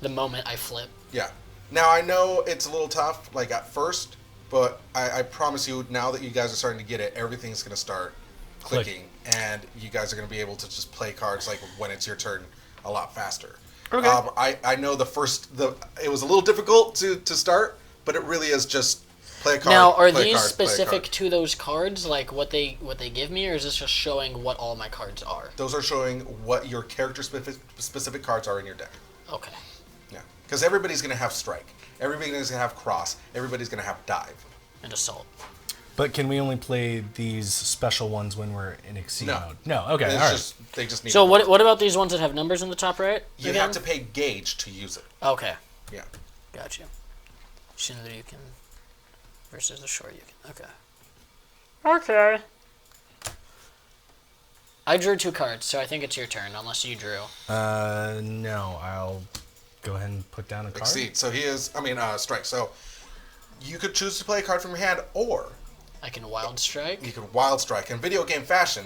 [SPEAKER 4] The moment I flip.
[SPEAKER 2] Yeah. Now I know it's a little tough, at first, but I promise you, now that you guys are starting to get it, everything's going to start clicking, and you guys are going to be able to just play cards when it's your turn a lot faster.
[SPEAKER 3] Okay.
[SPEAKER 2] I know it was a little difficult to start, but it really is just play a card.
[SPEAKER 4] Now, are
[SPEAKER 2] play a
[SPEAKER 4] these
[SPEAKER 2] card, play a
[SPEAKER 4] specific
[SPEAKER 2] card.
[SPEAKER 4] to those cards, like what they give me, or is this just showing what all my cards are?
[SPEAKER 2] Those are showing what your character specific cards are in your deck.
[SPEAKER 4] Okay.
[SPEAKER 2] Yeah, because everybody's going to have strike. Everybody's going to have cross. Everybody's going to have dive.
[SPEAKER 4] And assault.
[SPEAKER 3] But can we only play these special ones when we're in Exceed
[SPEAKER 2] No.
[SPEAKER 3] mode? No. Okay.
[SPEAKER 2] It's
[SPEAKER 3] All right.
[SPEAKER 2] just they just need.
[SPEAKER 4] So what about these ones that have numbers in the top right?
[SPEAKER 2] You
[SPEAKER 4] again?
[SPEAKER 2] have to pay gauge to use it.
[SPEAKER 4] Okay.
[SPEAKER 2] Yeah.
[SPEAKER 4] Gotcha. Shinryu versus the Shoryuken. Okay. Okay. I drew 2 cards, so I think it's your turn, unless you drew.
[SPEAKER 3] No. I'll go ahead and put down a card.
[SPEAKER 2] Exceed. So he is. Strike. So you could choose to play a card from your hand, or
[SPEAKER 4] I can wild strike.
[SPEAKER 2] you could wild strike. In video game fashion,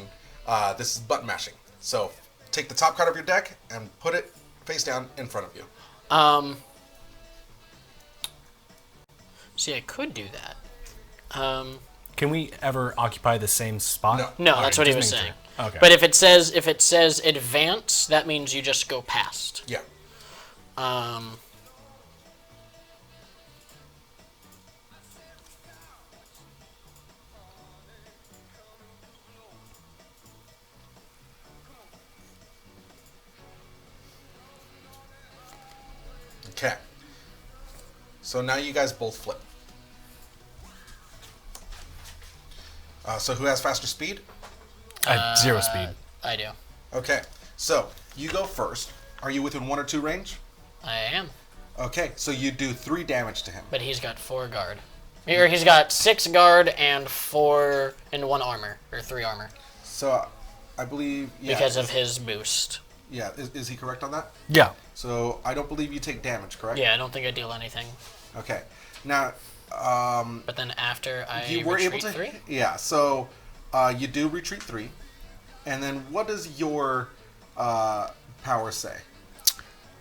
[SPEAKER 2] this is button mashing. So take the top card of your deck and put it face down in front of you.
[SPEAKER 4] See, I could do that.
[SPEAKER 3] Can we ever occupy the same spot?
[SPEAKER 2] No.
[SPEAKER 4] No,
[SPEAKER 3] All
[SPEAKER 4] that's
[SPEAKER 3] right,
[SPEAKER 4] what he
[SPEAKER 3] just
[SPEAKER 4] was
[SPEAKER 3] making
[SPEAKER 4] saying.
[SPEAKER 3] sure. Okay.
[SPEAKER 4] But if it says advance, that means you just go past.
[SPEAKER 2] Yeah. Okay. So now you guys both flip. So who has faster speed?
[SPEAKER 3] I have 0 speed.
[SPEAKER 4] I do.
[SPEAKER 2] Okay. So you go first. Are you within 1 or 2 range?
[SPEAKER 4] I am.
[SPEAKER 2] Okay. So you do 3 damage to him.
[SPEAKER 4] But he's got 4 guard. Or he's got 6 guard and 4 and 1 armor. Or 3 armor.
[SPEAKER 2] So I believe
[SPEAKER 4] Because of his boost.
[SPEAKER 2] Yeah. Is he correct on that?
[SPEAKER 3] Yeah.
[SPEAKER 2] So I don't believe you take damage, correct?
[SPEAKER 4] Yeah, I don't think I deal anything.
[SPEAKER 2] Okay. Now,
[SPEAKER 4] But then after I
[SPEAKER 2] you were able
[SPEAKER 4] retreat
[SPEAKER 2] to.
[SPEAKER 4] 3?
[SPEAKER 2] Yeah. So you do retreat 3, and then what does your power say?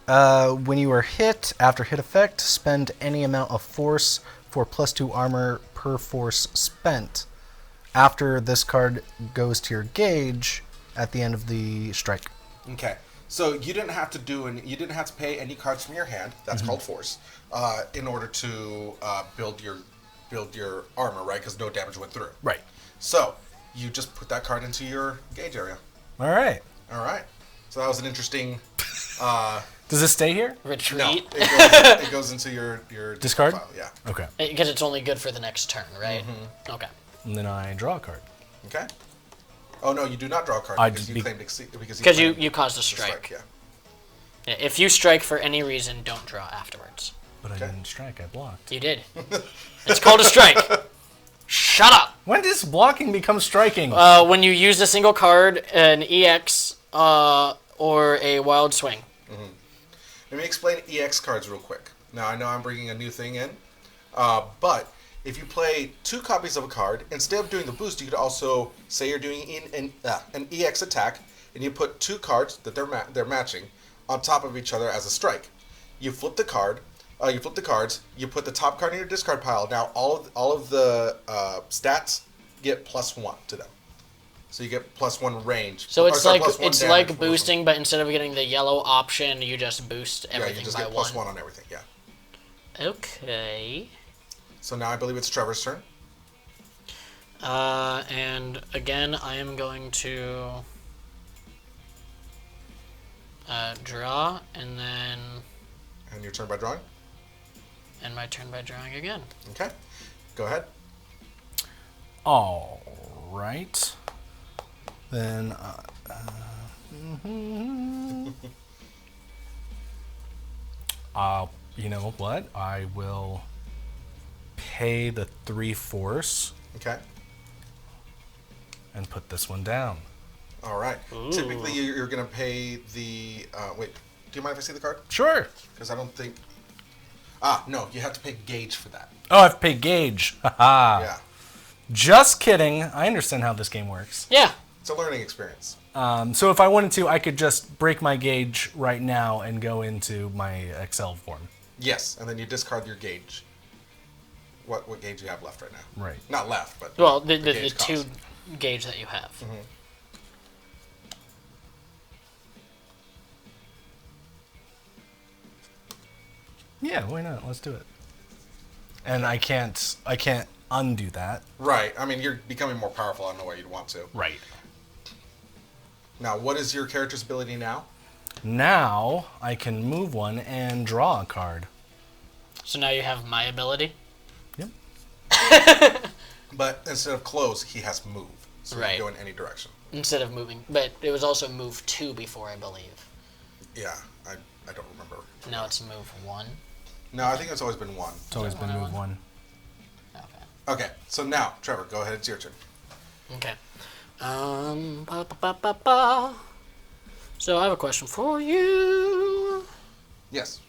[SPEAKER 3] When you are hit, after hit effect, spend any amount of force for +2 armor per force spent. after this card goes to your gauge at the end of the strike.
[SPEAKER 2] Okay. So you didn't have to you didn't have to pay any cards from your hand. That's called force. In order to build your armor, right? Because no damage went through.
[SPEAKER 3] Right.
[SPEAKER 2] So you just put that card into your gauge area.
[SPEAKER 3] All right.
[SPEAKER 2] All right. So that was an interesting.
[SPEAKER 3] Does this stay here?
[SPEAKER 2] No,
[SPEAKER 4] Retreat.
[SPEAKER 2] it goes into your
[SPEAKER 3] Discard?
[SPEAKER 2] file. Yeah.
[SPEAKER 3] Okay.
[SPEAKER 4] Because it's only good for the next turn, right?
[SPEAKER 2] Mm-hmm.
[SPEAKER 4] Okay.
[SPEAKER 3] And then I draw a card.
[SPEAKER 2] Okay. Oh no, you do not draw a card
[SPEAKER 3] I
[SPEAKER 2] because
[SPEAKER 3] just
[SPEAKER 2] you
[SPEAKER 3] be-
[SPEAKER 2] claimed
[SPEAKER 4] Because
[SPEAKER 2] claimed
[SPEAKER 4] you caused a
[SPEAKER 2] the
[SPEAKER 4] strike.
[SPEAKER 2] Yeah.
[SPEAKER 4] Yeah, if you strike for any reason, don't draw afterwards.
[SPEAKER 3] But
[SPEAKER 2] Okay.
[SPEAKER 3] I didn't strike. I blocked.
[SPEAKER 4] You did. It's called a strike. Shut up.
[SPEAKER 3] When does blocking become striking?
[SPEAKER 4] When you use a single card, an EX, or a wild swing.
[SPEAKER 2] Let me explain EX cards real quick. Now, I know I'm bringing a new thing in, but if you play 2 copies of a card, instead of doing the boost, you could also say you're doing an EX attack, and you put 2 cards that they're matching on top of each other as a strike. You flip the card. You flip the cards. You put the top card in your discard pile. Now, all of the stats get +1 to them. So you get +1 range.
[SPEAKER 4] So it's
[SPEAKER 2] Sorry,
[SPEAKER 4] like
[SPEAKER 2] +1
[SPEAKER 4] it's
[SPEAKER 2] damage
[SPEAKER 4] like
[SPEAKER 2] for this one.
[SPEAKER 4] boosting, but instead of getting the yellow option, you just boost
[SPEAKER 2] Yeah,
[SPEAKER 4] everything
[SPEAKER 2] you just
[SPEAKER 4] by
[SPEAKER 2] get
[SPEAKER 4] one.
[SPEAKER 2] +1 on everything. Yeah.
[SPEAKER 4] Okay.
[SPEAKER 2] So now I believe it's Trevor's turn.
[SPEAKER 4] And again, I am going to draw, and then
[SPEAKER 2] And your turn by drawing.
[SPEAKER 4] end my turn by drawing again.
[SPEAKER 2] Okay. Go ahead.
[SPEAKER 3] All right. Then, you know what? I will pay the 3 force
[SPEAKER 2] Okay.
[SPEAKER 3] and put this one down.
[SPEAKER 2] All right.
[SPEAKER 4] Ooh.
[SPEAKER 2] Typically, you're going to pay the. Wait. Do you mind if I see the card?
[SPEAKER 3] Sure.
[SPEAKER 2] Because I don't think. No. You have to pay gauge for that.
[SPEAKER 3] Oh, I've paid gauge. Haha.
[SPEAKER 2] Yeah.
[SPEAKER 3] Just kidding. I understand how this game works.
[SPEAKER 4] Yeah.
[SPEAKER 2] It's a learning experience.
[SPEAKER 3] So if I wanted to, I could just break my gauge right now and go into my Excel form.
[SPEAKER 2] Yes, and then you discard your gauge. What gauge you have left right now?
[SPEAKER 3] Right.
[SPEAKER 2] Not left, but
[SPEAKER 4] Well, the
[SPEAKER 2] gauge
[SPEAKER 4] 2
[SPEAKER 2] cost.
[SPEAKER 4] gauge that you have.
[SPEAKER 3] Yeah, why not? Let's do it. And I can't undo that.
[SPEAKER 2] Right. I mean, you're becoming more powerful. I don't know why you'd want to.
[SPEAKER 3] Right.
[SPEAKER 2] Now, what is your character's ability now?
[SPEAKER 3] Now I can move one and draw a card.
[SPEAKER 4] So now you have my ability.
[SPEAKER 3] Yep.
[SPEAKER 2] But instead of close, he has move. So he
[SPEAKER 4] Right.
[SPEAKER 2] can go in any direction.
[SPEAKER 4] Instead of moving, but it was also move 2 before, I believe.
[SPEAKER 2] Yeah. I don't remember.
[SPEAKER 4] Now it's move 1.
[SPEAKER 2] No, I think it's always been 1.
[SPEAKER 3] It's always been move one.
[SPEAKER 4] Okay.
[SPEAKER 2] Okay. So now, Trevor, go ahead. It's your turn.
[SPEAKER 4] Okay. Ba, ba, ba, ba, ba. So I have a question for you.
[SPEAKER 2] Yes.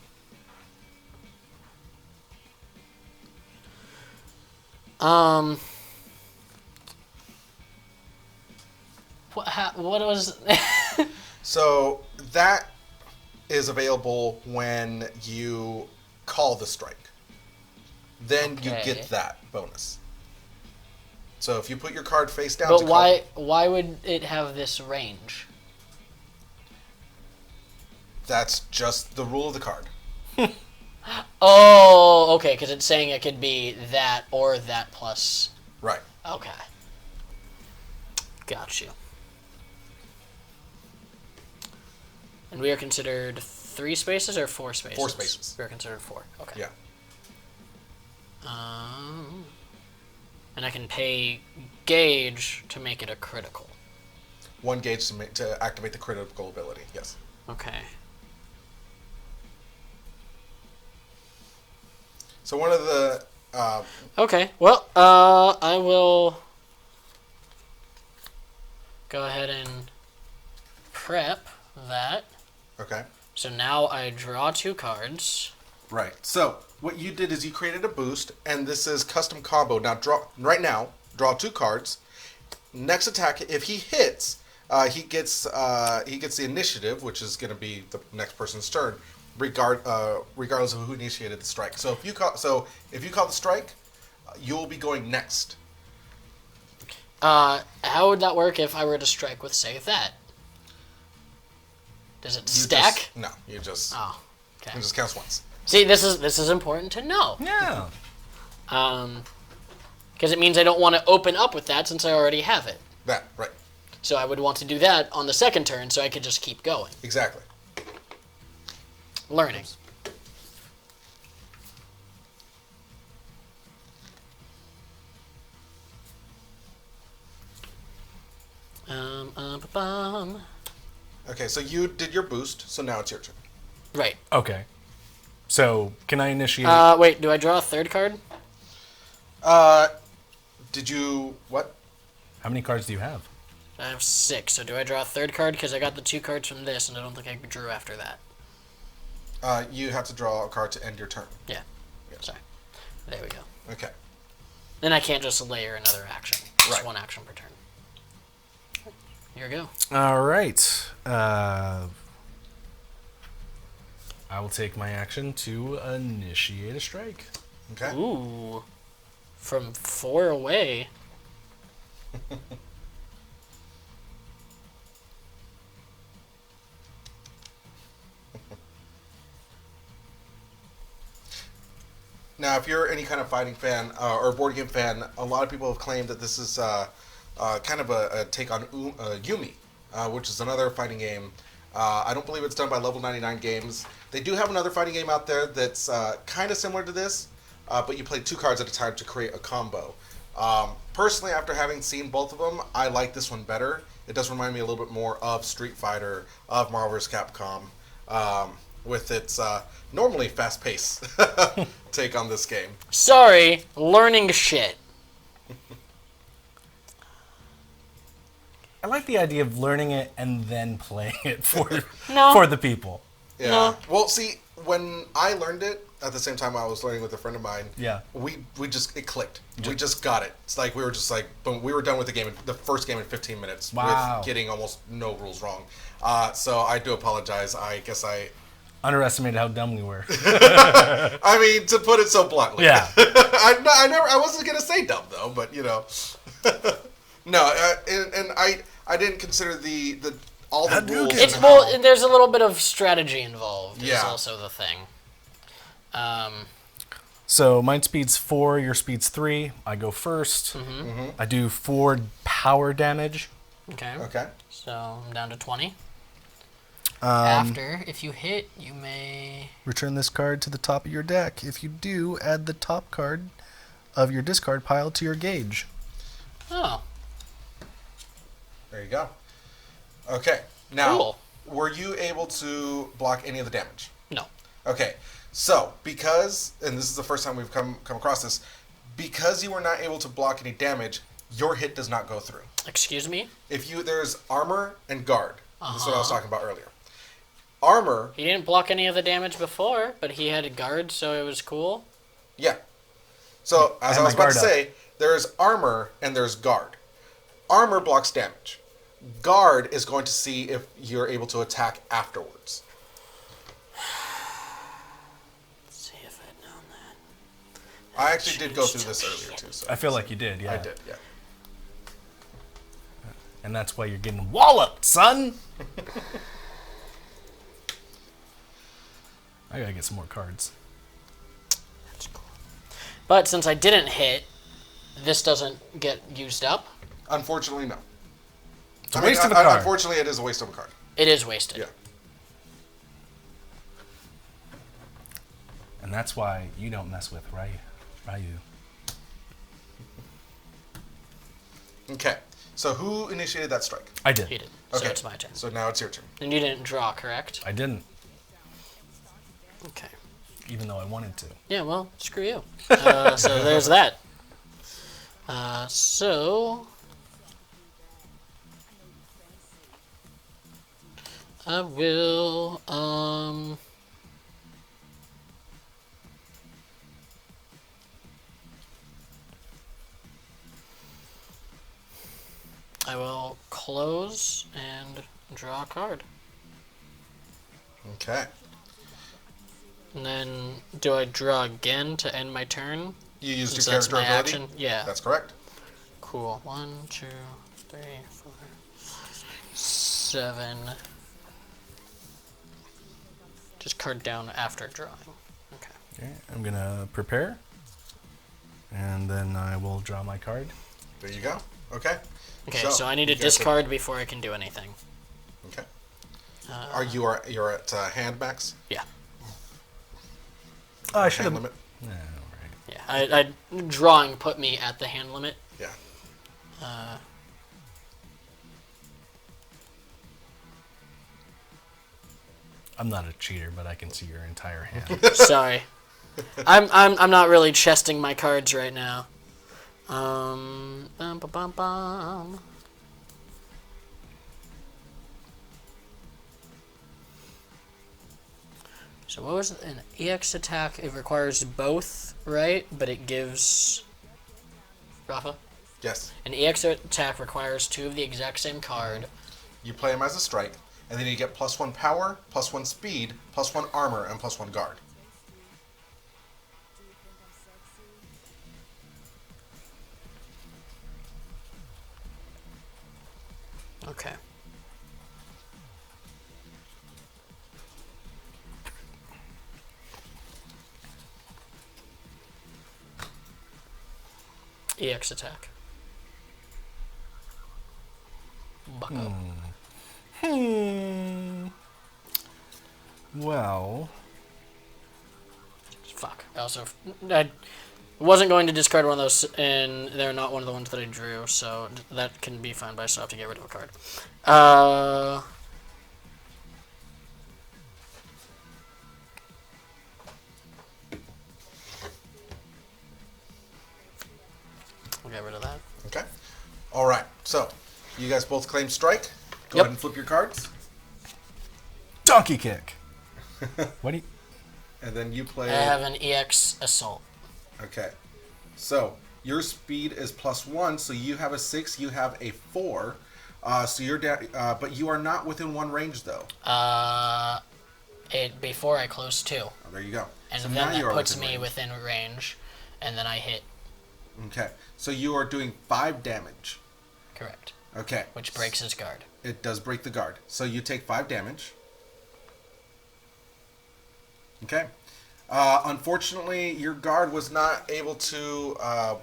[SPEAKER 4] What was?
[SPEAKER 2] So that is available when you call the strike. Then you
[SPEAKER 4] Okay.
[SPEAKER 2] get that bonus. So if you put your card face down,
[SPEAKER 4] But
[SPEAKER 2] to
[SPEAKER 4] why would it have this range?
[SPEAKER 2] that's just the rule of the card.
[SPEAKER 4] Oh, okay, because it's saying it could be that or that plus.
[SPEAKER 2] Right.
[SPEAKER 4] Okay. Got you. And we are considered 3 spaces or 4 spaces?
[SPEAKER 2] 4 spaces.
[SPEAKER 4] We are considered 4. Okay.
[SPEAKER 2] Yeah.
[SPEAKER 4] And I can pay gauge to make it a critical.
[SPEAKER 2] 1 gauge to activate the critical ability. Yes.
[SPEAKER 4] Okay.
[SPEAKER 2] So one of the
[SPEAKER 4] Okay. Well, I will go ahead and prep that.
[SPEAKER 2] okay.
[SPEAKER 4] So now I draw 2 cards.
[SPEAKER 2] Right. So what you did is you created a boost, and this is custom combo. Now draw 2 cards. Next attack, if he hits, he gets the initiative, which is going to be the next person's turn, regardless of who initiated the strike. So if you call the strike, you will be going next.
[SPEAKER 4] How would that work if I were to strike with, say, that? Does it
[SPEAKER 2] You
[SPEAKER 4] stack?
[SPEAKER 2] No, you just
[SPEAKER 4] Oh, okay.
[SPEAKER 2] it just counts once.
[SPEAKER 4] See, this is important to know.
[SPEAKER 3] Yeah.
[SPEAKER 4] Because it means I don't want to open up with that since I already have it.
[SPEAKER 2] That right,
[SPEAKER 4] So I would want to do that on the second turn so I could just keep going.
[SPEAKER 2] exactly.
[SPEAKER 4] Learning. Bum.
[SPEAKER 2] Okay, so you did your boost, so now it's your turn.
[SPEAKER 4] Right.
[SPEAKER 3] Okay. So can I initiate?
[SPEAKER 4] Wait, do I draw a third card?
[SPEAKER 2] Did you what?
[SPEAKER 3] How many cards do you have?
[SPEAKER 4] I have 6, so do I draw a third card? Because I got the 2 cards from this, and I don't think I drew after that.
[SPEAKER 2] You have to draw a card to end your turn.
[SPEAKER 4] Yeah. Sorry. There we go.
[SPEAKER 2] Okay.
[SPEAKER 4] Then I can't just layer another action. Just
[SPEAKER 2] Right.
[SPEAKER 4] 1 action per turn. Here we go.
[SPEAKER 3] All right. I will take my action to initiate a strike.
[SPEAKER 2] Okay.
[SPEAKER 4] Ooh. From 4 away.
[SPEAKER 2] Now, if you're any kind of fighting fan or board game fan, a lot of people have claimed that this is kind of a take on Yumi, which is another fighting game. I don't believe it's done by Level 99 Games. They do have another fighting game out there that's kind of similar to this, but you play 2 cards at a time to create a combo. Personally, after having seen both of them, I like this one better. It does remind me a little bit more of Street Fighter, of Marvel vs. Capcom, with its normally fast-paced take on this game.
[SPEAKER 4] Sorry, learning shit.
[SPEAKER 3] I like the idea of learning it and then playing it for
[SPEAKER 4] No.
[SPEAKER 3] for the people.
[SPEAKER 2] Yeah.
[SPEAKER 4] No.
[SPEAKER 2] Well, see, when I learned it, at the same time I was learning with a friend of mine,
[SPEAKER 3] Yeah.
[SPEAKER 2] we just, it clicked. We just got it. It's like we were just like, boom, we were done with the first game in 15 minutes
[SPEAKER 3] Wow.
[SPEAKER 2] with getting almost no rules wrong. So I do apologize. I guess
[SPEAKER 3] Underestimated how dumb we were.
[SPEAKER 2] I mean, to put it so bluntly.
[SPEAKER 3] Yeah.
[SPEAKER 2] I wasn't going to say dumb though, but you know. No, and I didn't consider the all the rules.
[SPEAKER 4] It's
[SPEAKER 2] and
[SPEAKER 4] well,
[SPEAKER 2] how-
[SPEAKER 4] there's a little bit of strategy involved. Is
[SPEAKER 2] Yeah.
[SPEAKER 4] also the thing.
[SPEAKER 3] So mine speed's 4, your speed's 3. I go first. I do 4 power damage.
[SPEAKER 4] Okay.
[SPEAKER 2] Okay.
[SPEAKER 4] So I'm down to 20. After, if you hit, you may.
[SPEAKER 3] Return this card to the top of your deck. If you do, add the top card of your discard pile to your gauge.
[SPEAKER 4] Oh,
[SPEAKER 2] There you go. Okay. Now,
[SPEAKER 4] Cool.
[SPEAKER 2] were you able to block any of the damage?
[SPEAKER 4] no.
[SPEAKER 2] Okay. So, because, and this is the first time we've come across this, because you were not able to block any damage, your hit does not go through.
[SPEAKER 4] Excuse me?
[SPEAKER 2] If you, there's armor and guard. This is what I was talking about earlier. Armor,
[SPEAKER 4] He didn't block any of the damage before, but he had a guard, so it was cool.
[SPEAKER 2] yeah. So, as
[SPEAKER 3] And
[SPEAKER 2] I was
[SPEAKER 3] my
[SPEAKER 2] about to
[SPEAKER 3] guard up.
[SPEAKER 2] say, there's armor and there's guard. Armor blocks damage. Guard is going to see if you're able to attack afterwards.
[SPEAKER 4] Let's see if I'd known that.
[SPEAKER 2] I actually did go through this earlier too. So
[SPEAKER 3] I feel like you did, yeah.
[SPEAKER 2] I did, yeah.
[SPEAKER 3] And that's why you're getting walloped, son. I gotta get some more cards.
[SPEAKER 4] That's cool. But since I didn't hit, this doesn't get used up.
[SPEAKER 2] Unfortunately, no.
[SPEAKER 3] It's a waste of a card.
[SPEAKER 2] Unfortunately, it is a waste of a card.
[SPEAKER 4] It is wasted.
[SPEAKER 2] Yeah.
[SPEAKER 3] And that's why you don't mess with Ryu.
[SPEAKER 2] Okay. So who initiated that strike?
[SPEAKER 3] I did.
[SPEAKER 4] He did.
[SPEAKER 2] Okay.
[SPEAKER 4] So it's my turn.
[SPEAKER 2] So now it's your turn.
[SPEAKER 4] And you didn't draw, correct?
[SPEAKER 3] I didn't,
[SPEAKER 4] Okay.
[SPEAKER 3] even though I wanted to.
[SPEAKER 4] Yeah, well, screw you. So there's that. So I will close and draw a card.
[SPEAKER 2] Okay.
[SPEAKER 4] And then do I draw again to end my turn?
[SPEAKER 2] You used
[SPEAKER 4] Since
[SPEAKER 2] your
[SPEAKER 4] that's
[SPEAKER 2] character
[SPEAKER 4] my
[SPEAKER 2] ability?
[SPEAKER 4] action? Yeah.
[SPEAKER 2] That's correct.
[SPEAKER 4] Cool. 1, 2, 3, 4, 7. Just card down after drawing. Okay.
[SPEAKER 3] Okay, I'm gonna prepare, and then I will draw my card.
[SPEAKER 2] There you go. Okay.
[SPEAKER 4] Okay, so I need to
[SPEAKER 2] you guys
[SPEAKER 4] discard before I can do anything.
[SPEAKER 2] Okay. You're at hand max?
[SPEAKER 4] Yeah.
[SPEAKER 3] Oh, I should
[SPEAKER 2] Hand
[SPEAKER 3] have.
[SPEAKER 2] limit?
[SPEAKER 3] No, right.
[SPEAKER 4] Yeah. Drawing put me at the hand limit.
[SPEAKER 2] Yeah.
[SPEAKER 3] I'm not a cheater, but I can see your entire hand.
[SPEAKER 4] Sorry. I'm not really chesting my cards right now. Bum, bum, bum, bum. So what was an EX attack? It requires both, right? But it gives Rafa.
[SPEAKER 2] Yes.
[SPEAKER 4] An EX attack requires 2 of the exact same card.
[SPEAKER 2] You play him as a strike, and then you get +1 power, +1 speed, +1 armor, and +1 guard.
[SPEAKER 4] Okay. EX attack. Bucko.
[SPEAKER 3] Well,
[SPEAKER 4] Fuck. I wasn't going to discard one of those, and they're not one of the ones that I drew, so that can be fine, but I still have to get rid of a card. I'll get rid of that.
[SPEAKER 2] Okay. All right. So, you guys both claim strike. Go
[SPEAKER 4] Yep.
[SPEAKER 2] ahead and flip your cards,
[SPEAKER 3] donkey kick. What do you?
[SPEAKER 2] and then you play.
[SPEAKER 4] I have an EX assault.
[SPEAKER 2] Okay. So your speed is +1, so you have a 6. You have a 4. So you're down, but you are not within 1 range though.
[SPEAKER 4] Before I close 2.
[SPEAKER 2] Oh, there you go.
[SPEAKER 4] And
[SPEAKER 2] so
[SPEAKER 4] then
[SPEAKER 2] now you
[SPEAKER 4] that
[SPEAKER 2] are
[SPEAKER 4] puts
[SPEAKER 2] within
[SPEAKER 4] me
[SPEAKER 2] range.
[SPEAKER 4] within range, and then I hit.
[SPEAKER 2] Okay. So you are doing 5 damage.
[SPEAKER 4] Correct.
[SPEAKER 2] Okay.
[SPEAKER 4] Which breaks his guard.
[SPEAKER 2] It does break the guard. So you take 5 damage. Okay. Unfortunately, your guard was not able to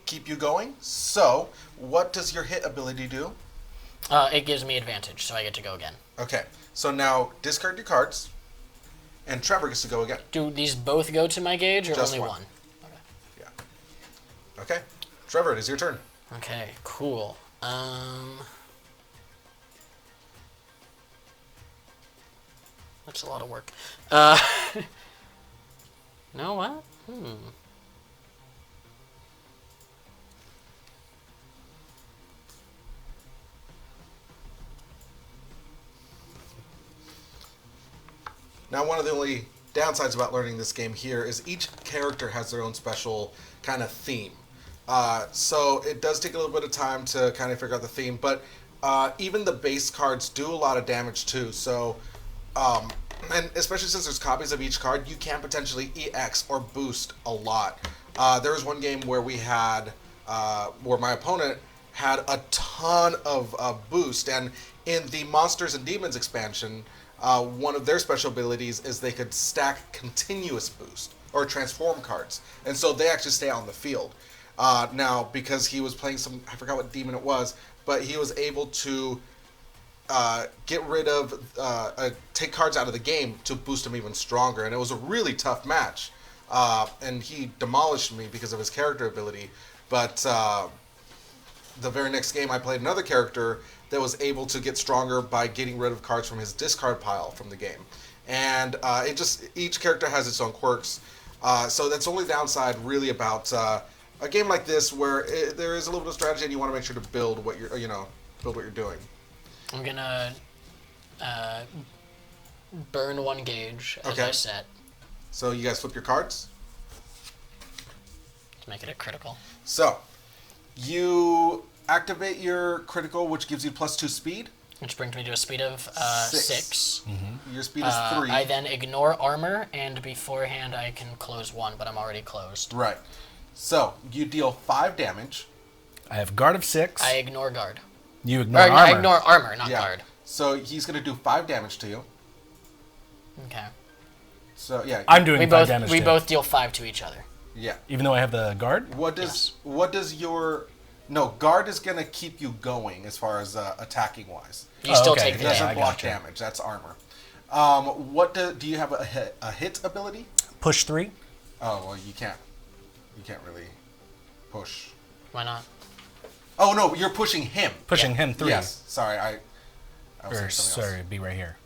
[SPEAKER 2] keep you going. So, what does your hit ability do?
[SPEAKER 4] It gives me advantage, so I get to go again.
[SPEAKER 2] Okay. So now discard your cards, and Trevor gets to go again.
[SPEAKER 4] Do these both go to my gauge, or
[SPEAKER 2] Just
[SPEAKER 4] only
[SPEAKER 2] one.
[SPEAKER 4] one?
[SPEAKER 2] Yeah. Okay. Trevor, it is your turn.
[SPEAKER 4] Okay, cool. That's a lot of work. No, what?
[SPEAKER 2] Now, one of the only downsides about learning this game here is each character has their own special kind of theme. So it does take a little bit of time to kind of figure out the theme, but even the base cards do a lot of damage too. So, and especially since there's copies of each card, you can potentially EX or boost a lot. There was one game where we had, where my opponent had a ton of boost, and in the Monsters and Demons expansion, one of their special abilities is they could stack continuous boost or transform cards, and so they actually stay on the field. Now, because he was playing some, I forgot what demon it was, but he was able to get rid of, take cards out of the game to boost him even stronger, and it was a really tough match. And he demolished me because of his character ability, but the very next game I played another character that was able to get stronger by getting rid of cards from his discard pile from the game. And it just, each character has its own quirks. So that's the only downside really about a game like this, where there is a little bit of strategy and you want to make sure to build what you're, build what you're doing.
[SPEAKER 4] I'm gonna burn 1 gauge as
[SPEAKER 2] Okay.
[SPEAKER 4] I set
[SPEAKER 2] So you guys flip your cards.
[SPEAKER 4] to make it a critical.
[SPEAKER 2] So you activate your critical, which gives you +2 speed.
[SPEAKER 4] Which brings me to a speed of 6.
[SPEAKER 2] Your speed is 3.
[SPEAKER 4] I then ignore armor, and beforehand I can close 1, but I'm already closed.
[SPEAKER 2] Right. So you deal 5 damage.
[SPEAKER 3] I have guard of 6.
[SPEAKER 4] I ignore guard.
[SPEAKER 3] You
[SPEAKER 4] Or
[SPEAKER 3] ignore
[SPEAKER 4] I
[SPEAKER 3] armor.
[SPEAKER 4] ignore armor, not
[SPEAKER 2] Yeah.
[SPEAKER 4] guard.
[SPEAKER 2] So he's going to do 5 damage to you.
[SPEAKER 4] Okay.
[SPEAKER 2] So yeah.
[SPEAKER 3] I'm doing
[SPEAKER 4] We
[SPEAKER 3] 5
[SPEAKER 4] both
[SPEAKER 3] damage.
[SPEAKER 4] we
[SPEAKER 3] too.
[SPEAKER 4] both deal 5 to each other.
[SPEAKER 2] Yeah.
[SPEAKER 3] Even though I have the guard.
[SPEAKER 2] What does your guard is going to keep you going as far as attacking wise.
[SPEAKER 4] You still
[SPEAKER 3] okay.
[SPEAKER 4] take
[SPEAKER 2] It
[SPEAKER 4] the
[SPEAKER 2] doesn't
[SPEAKER 3] I
[SPEAKER 2] block
[SPEAKER 3] gotcha.
[SPEAKER 2] damage. That's armor. What do you have a hit ability?
[SPEAKER 3] Push 3.
[SPEAKER 2] Oh well, you can't really push.
[SPEAKER 4] Why not?
[SPEAKER 2] Oh no, you're pushing him.
[SPEAKER 3] Pushing
[SPEAKER 4] Yeah.
[SPEAKER 3] him 3.
[SPEAKER 2] Yes. Sorry, I was
[SPEAKER 3] Or,
[SPEAKER 2] saying something else.
[SPEAKER 3] sorry, be right here.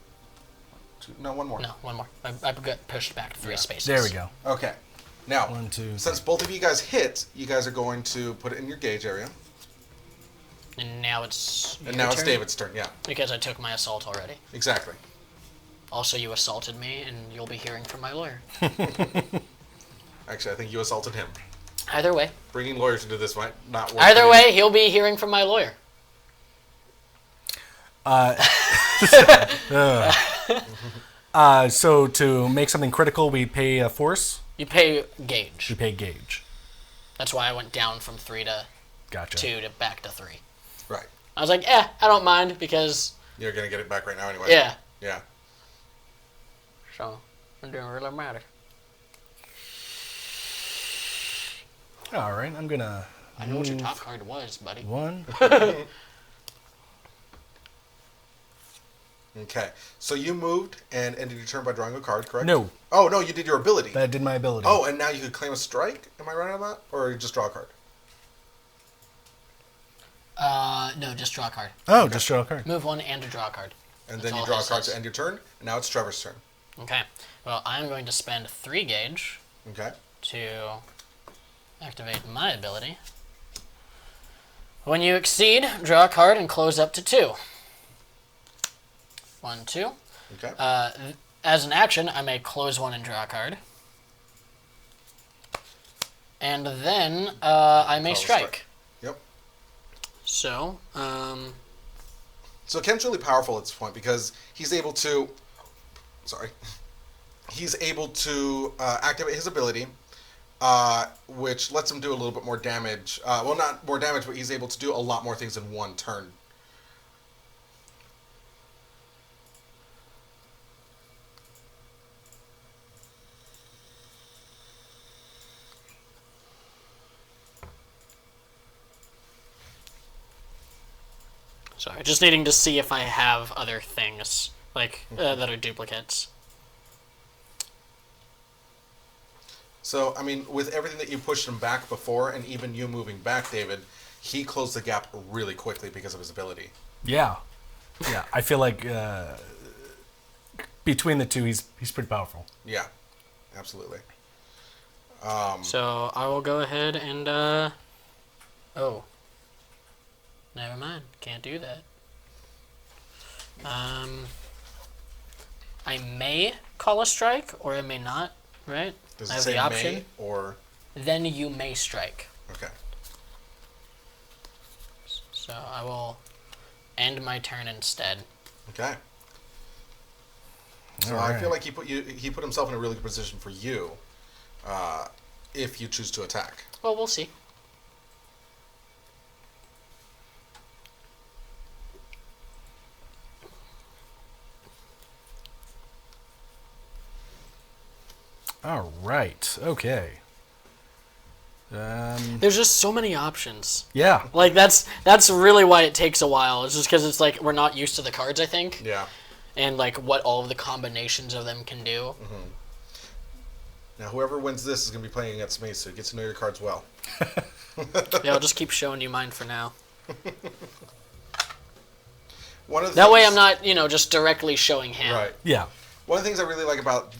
[SPEAKER 2] No, one more.
[SPEAKER 4] No, one more. I got pushed back 3 spaces.
[SPEAKER 3] There we go.
[SPEAKER 2] Okay. Now,
[SPEAKER 3] 1, 2.
[SPEAKER 2] since both of you guys hit, you guys are going to put it in your gauge area.
[SPEAKER 4] And now it's
[SPEAKER 2] And
[SPEAKER 4] your
[SPEAKER 2] now it's
[SPEAKER 4] turn?
[SPEAKER 2] David's turn. Yeah,
[SPEAKER 4] Because I took my assault already.
[SPEAKER 2] exactly.
[SPEAKER 4] Also, you assaulted me, and you'll be hearing from my lawyer.
[SPEAKER 2] Actually, I think you assaulted him.
[SPEAKER 4] Either way.
[SPEAKER 2] Bringing lawyers into this might not work.
[SPEAKER 4] Either
[SPEAKER 2] for you.
[SPEAKER 4] way, he'll be hearing from my lawyer.
[SPEAKER 3] So to make something critical, we pay a force.
[SPEAKER 4] You pay gauge.
[SPEAKER 3] We pay gauge.
[SPEAKER 4] That's why I went down from 3 to
[SPEAKER 3] Gotcha.
[SPEAKER 4] 2 to back to 3.
[SPEAKER 2] Right.
[SPEAKER 4] I was like, I don't mind because,
[SPEAKER 2] You're gonna get it back right now anyway.
[SPEAKER 4] yeah.
[SPEAKER 2] Yeah.
[SPEAKER 4] So, it didn't really matter.
[SPEAKER 3] All right, I'm gonna
[SPEAKER 4] I know what your top card was, buddy.
[SPEAKER 3] 1.
[SPEAKER 2] Okay. So you moved and ended your turn by drawing a card, correct?
[SPEAKER 3] No,
[SPEAKER 2] Oh no, you did your ability.
[SPEAKER 3] that did my ability.
[SPEAKER 2] Oh, and now you could claim a strike. Am I right on that, or you just draw a card?
[SPEAKER 4] No, just draw a card.
[SPEAKER 3] Oh, just draw a card.
[SPEAKER 4] Move 1 and to draw a card.
[SPEAKER 2] And
[SPEAKER 4] That's
[SPEAKER 2] then you
[SPEAKER 4] all
[SPEAKER 2] draw a
[SPEAKER 4] his
[SPEAKER 2] card
[SPEAKER 4] says.
[SPEAKER 2] to end your turn. And now it's Trevor's turn.
[SPEAKER 4] Okay. Well, I'm going to spend 3 gauge
[SPEAKER 2] Okay.
[SPEAKER 4] to activate my ability. When you exceed, draw a card and close up to 2. 1, 2.
[SPEAKER 2] Okay.
[SPEAKER 4] As an action, I may close 1 and draw a card. And then I may
[SPEAKER 2] Call a
[SPEAKER 4] strike.
[SPEAKER 2] Yep.
[SPEAKER 4] So,
[SPEAKER 2] So Ken's really powerful at this point because he's able to. Sorry. He's able to activate his ability, which lets him do a little bit more damage. Well, not more damage, but he's able to do a lot more things in one turn.
[SPEAKER 4] sorry, just needing to see if I have other things like that are duplicates.
[SPEAKER 2] So, I mean, with everything that you pushed him back before, and even you moving back, David, he closed the gap really quickly because of his ability.
[SPEAKER 3] Yeah, yeah. I feel like between the two, he's pretty powerful.
[SPEAKER 2] Yeah, absolutely.
[SPEAKER 4] So I will go ahead and oh, never mind. Can't do that. I may call a strike, or I may not. Right?
[SPEAKER 2] Does
[SPEAKER 4] I
[SPEAKER 2] it
[SPEAKER 4] have
[SPEAKER 2] say
[SPEAKER 4] the option.
[SPEAKER 2] may or...
[SPEAKER 4] Then you may strike.
[SPEAKER 2] Okay.
[SPEAKER 4] So I will end my turn instead.
[SPEAKER 2] Okay. So
[SPEAKER 3] All
[SPEAKER 2] I
[SPEAKER 3] right.
[SPEAKER 2] feel like he put himself in a really good position for you, if you choose to attack.
[SPEAKER 4] Well, we'll see.
[SPEAKER 3] All right. Okay.
[SPEAKER 4] There's just so many options.
[SPEAKER 3] Yeah.
[SPEAKER 4] Like that's really why it takes a while. It's just because it's like we're not used to the cards, I think,
[SPEAKER 2] Yeah.
[SPEAKER 4] and like what all of the combinations of them can do.
[SPEAKER 2] Now, whoever wins this is going to be playing against me, so get to know your cards well.
[SPEAKER 4] Yeah, I'll just keep showing you mine for now.
[SPEAKER 2] One of the
[SPEAKER 4] That way,
[SPEAKER 2] things-
[SPEAKER 4] I'm not just directly showing him.
[SPEAKER 2] Right.
[SPEAKER 3] Yeah.
[SPEAKER 2] One of the things I really like about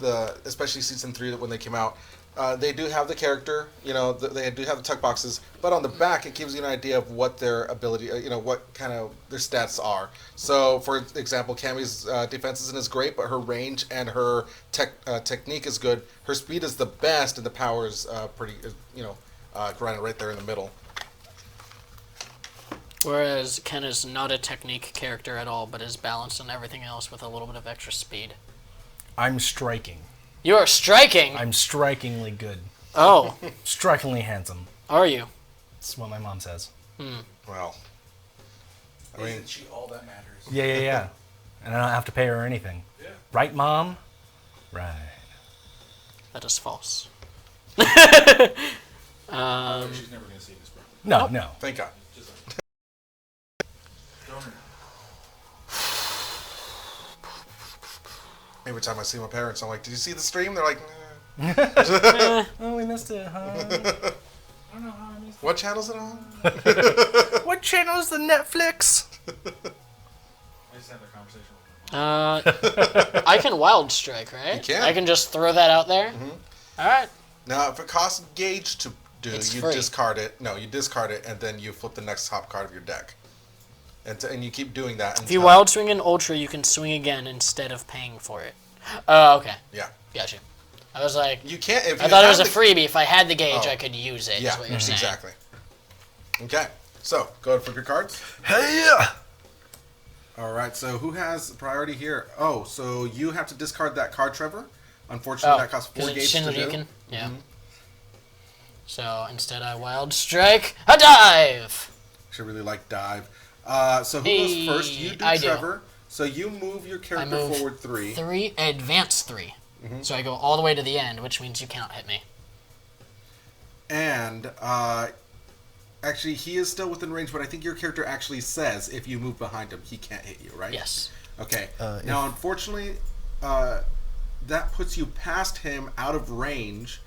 [SPEAKER 2] especially season 3, that when they came out, they do have the character, they do have the tuck boxes, but on the back it gives you an idea of what their ability, what kind of their stats are. So, for example, Cammy's defense isn't as great, but her range and her technique is good. Her speed is the best, and the power is pretty, grinding right there in the middle.
[SPEAKER 4] Whereas Ken is not a technique character at all, but is balanced on everything else with a little bit of extra speed.
[SPEAKER 3] I'm striking.
[SPEAKER 4] You are striking.
[SPEAKER 3] I'm strikingly good.
[SPEAKER 4] Oh,
[SPEAKER 3] Strikingly handsome.
[SPEAKER 4] are you?
[SPEAKER 3] That's what my mom says.
[SPEAKER 2] Well, I mean,
[SPEAKER 1] Isn't she all that matters?
[SPEAKER 3] Yeah. And I don't have to pay her anything.
[SPEAKER 1] Yeah.
[SPEAKER 3] Right, Mom? Right.
[SPEAKER 4] That is false.
[SPEAKER 1] She's never gonna see this, bro.
[SPEAKER 3] No.
[SPEAKER 2] thank God.
[SPEAKER 1] Just like, donor.
[SPEAKER 2] Every time I see my parents, I'm like, "Did you see the stream?" They're like,
[SPEAKER 3] Oh, we missed it, huh?
[SPEAKER 1] I don't know how I missed
[SPEAKER 2] "What channel's it on?"
[SPEAKER 3] What channel is the Netflix?
[SPEAKER 1] I just had that conversation with them.
[SPEAKER 4] I can wild strike, right?
[SPEAKER 2] You can.
[SPEAKER 4] I can just throw that out there. All right.
[SPEAKER 2] Now, if it costs gauge to do,
[SPEAKER 4] It's
[SPEAKER 2] you
[SPEAKER 4] free.
[SPEAKER 2] discard it. No, you discard it, and then you flip the next top card of your deck, and you keep doing that.
[SPEAKER 4] If you wild swing an ultra, you can swing again instead of paying for it. Oh, okay.
[SPEAKER 2] yeah,
[SPEAKER 4] Gotcha. I was like,
[SPEAKER 2] you can't. If
[SPEAKER 4] I
[SPEAKER 2] you
[SPEAKER 4] thought it was
[SPEAKER 2] have
[SPEAKER 4] a freebie. If I had the gauge,
[SPEAKER 2] Oh.
[SPEAKER 4] I could use it.
[SPEAKER 2] Yeah,
[SPEAKER 4] Is what you're saying.
[SPEAKER 2] exactly. Okay, so go ahead and flip your cards.
[SPEAKER 3] Hey, yeah.
[SPEAKER 2] All right, so who has priority here? Oh, so you have to discard that card, Trevor. Unfortunately, that costs 4
[SPEAKER 4] because it's
[SPEAKER 2] gauge to do.
[SPEAKER 4] Shinryuken. Yeah. So instead, I wild strike a dive.
[SPEAKER 2] Should really like dive. So who
[SPEAKER 4] Hey,
[SPEAKER 2] goes first? You do,
[SPEAKER 4] I do.
[SPEAKER 2] Trevor. So you move your character
[SPEAKER 4] move
[SPEAKER 2] forward 3.
[SPEAKER 4] Advance 3. So I go all the way to the end, which means you cannot hit me.
[SPEAKER 2] And actually, he is still within range, but I think your character actually says if you move behind him, he can't hit you, right?
[SPEAKER 4] Yes.
[SPEAKER 2] Okay. Now, unfortunately, that puts you past him out of range,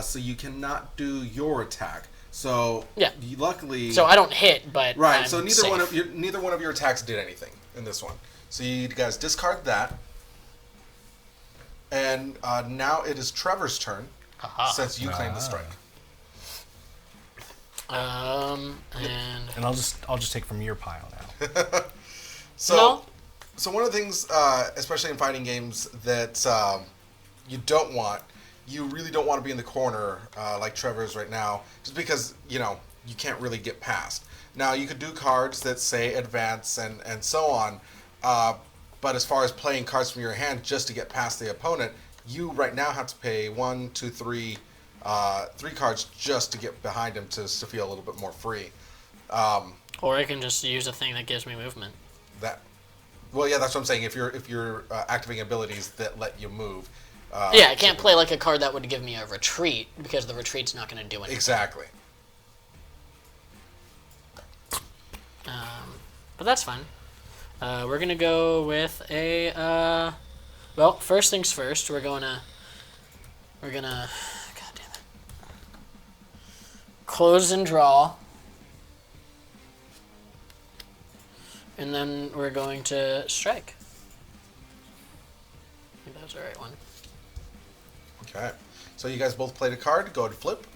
[SPEAKER 2] so you cannot do your attack. So
[SPEAKER 4] Yeah.
[SPEAKER 2] luckily,
[SPEAKER 4] So I don't hit, but
[SPEAKER 2] right.
[SPEAKER 4] I'm
[SPEAKER 2] so neither
[SPEAKER 4] safe.
[SPEAKER 2] neither one of your attacks did anything in this one. So you guys discard that, and now it is Trevor's turn
[SPEAKER 4] Aha.
[SPEAKER 2] since you claim the strike.
[SPEAKER 4] And
[SPEAKER 3] And I'll just take from your pile now.
[SPEAKER 2] So.
[SPEAKER 4] no.
[SPEAKER 2] So one of the things, especially in fighting games, that you don't want, you really don't want to be in the corner like Trevor is right now, just because, you can't really get past. Now, you could do cards that say advance and so on, but as far as playing cards from your hand just to get past the opponent, you right now have to pay 1, 2, 3, 3 cards just to get behind him to feel a little bit more free.
[SPEAKER 4] Or I can just use a thing that gives me movement.
[SPEAKER 2] Well, yeah, that's what I'm saying. If you're activating abilities that let you move.
[SPEAKER 4] Yeah, I can't play like a card that would give me a retreat because the retreat's not going to do anything.
[SPEAKER 2] Exactly.
[SPEAKER 4] But that's fine. We're going to go with a... well, first things first, we're going to... God damn it. Close and draw. And then we're going to strike. I think that was the right one.
[SPEAKER 2] Okay. So you guys both played a card. Go ahead and flip.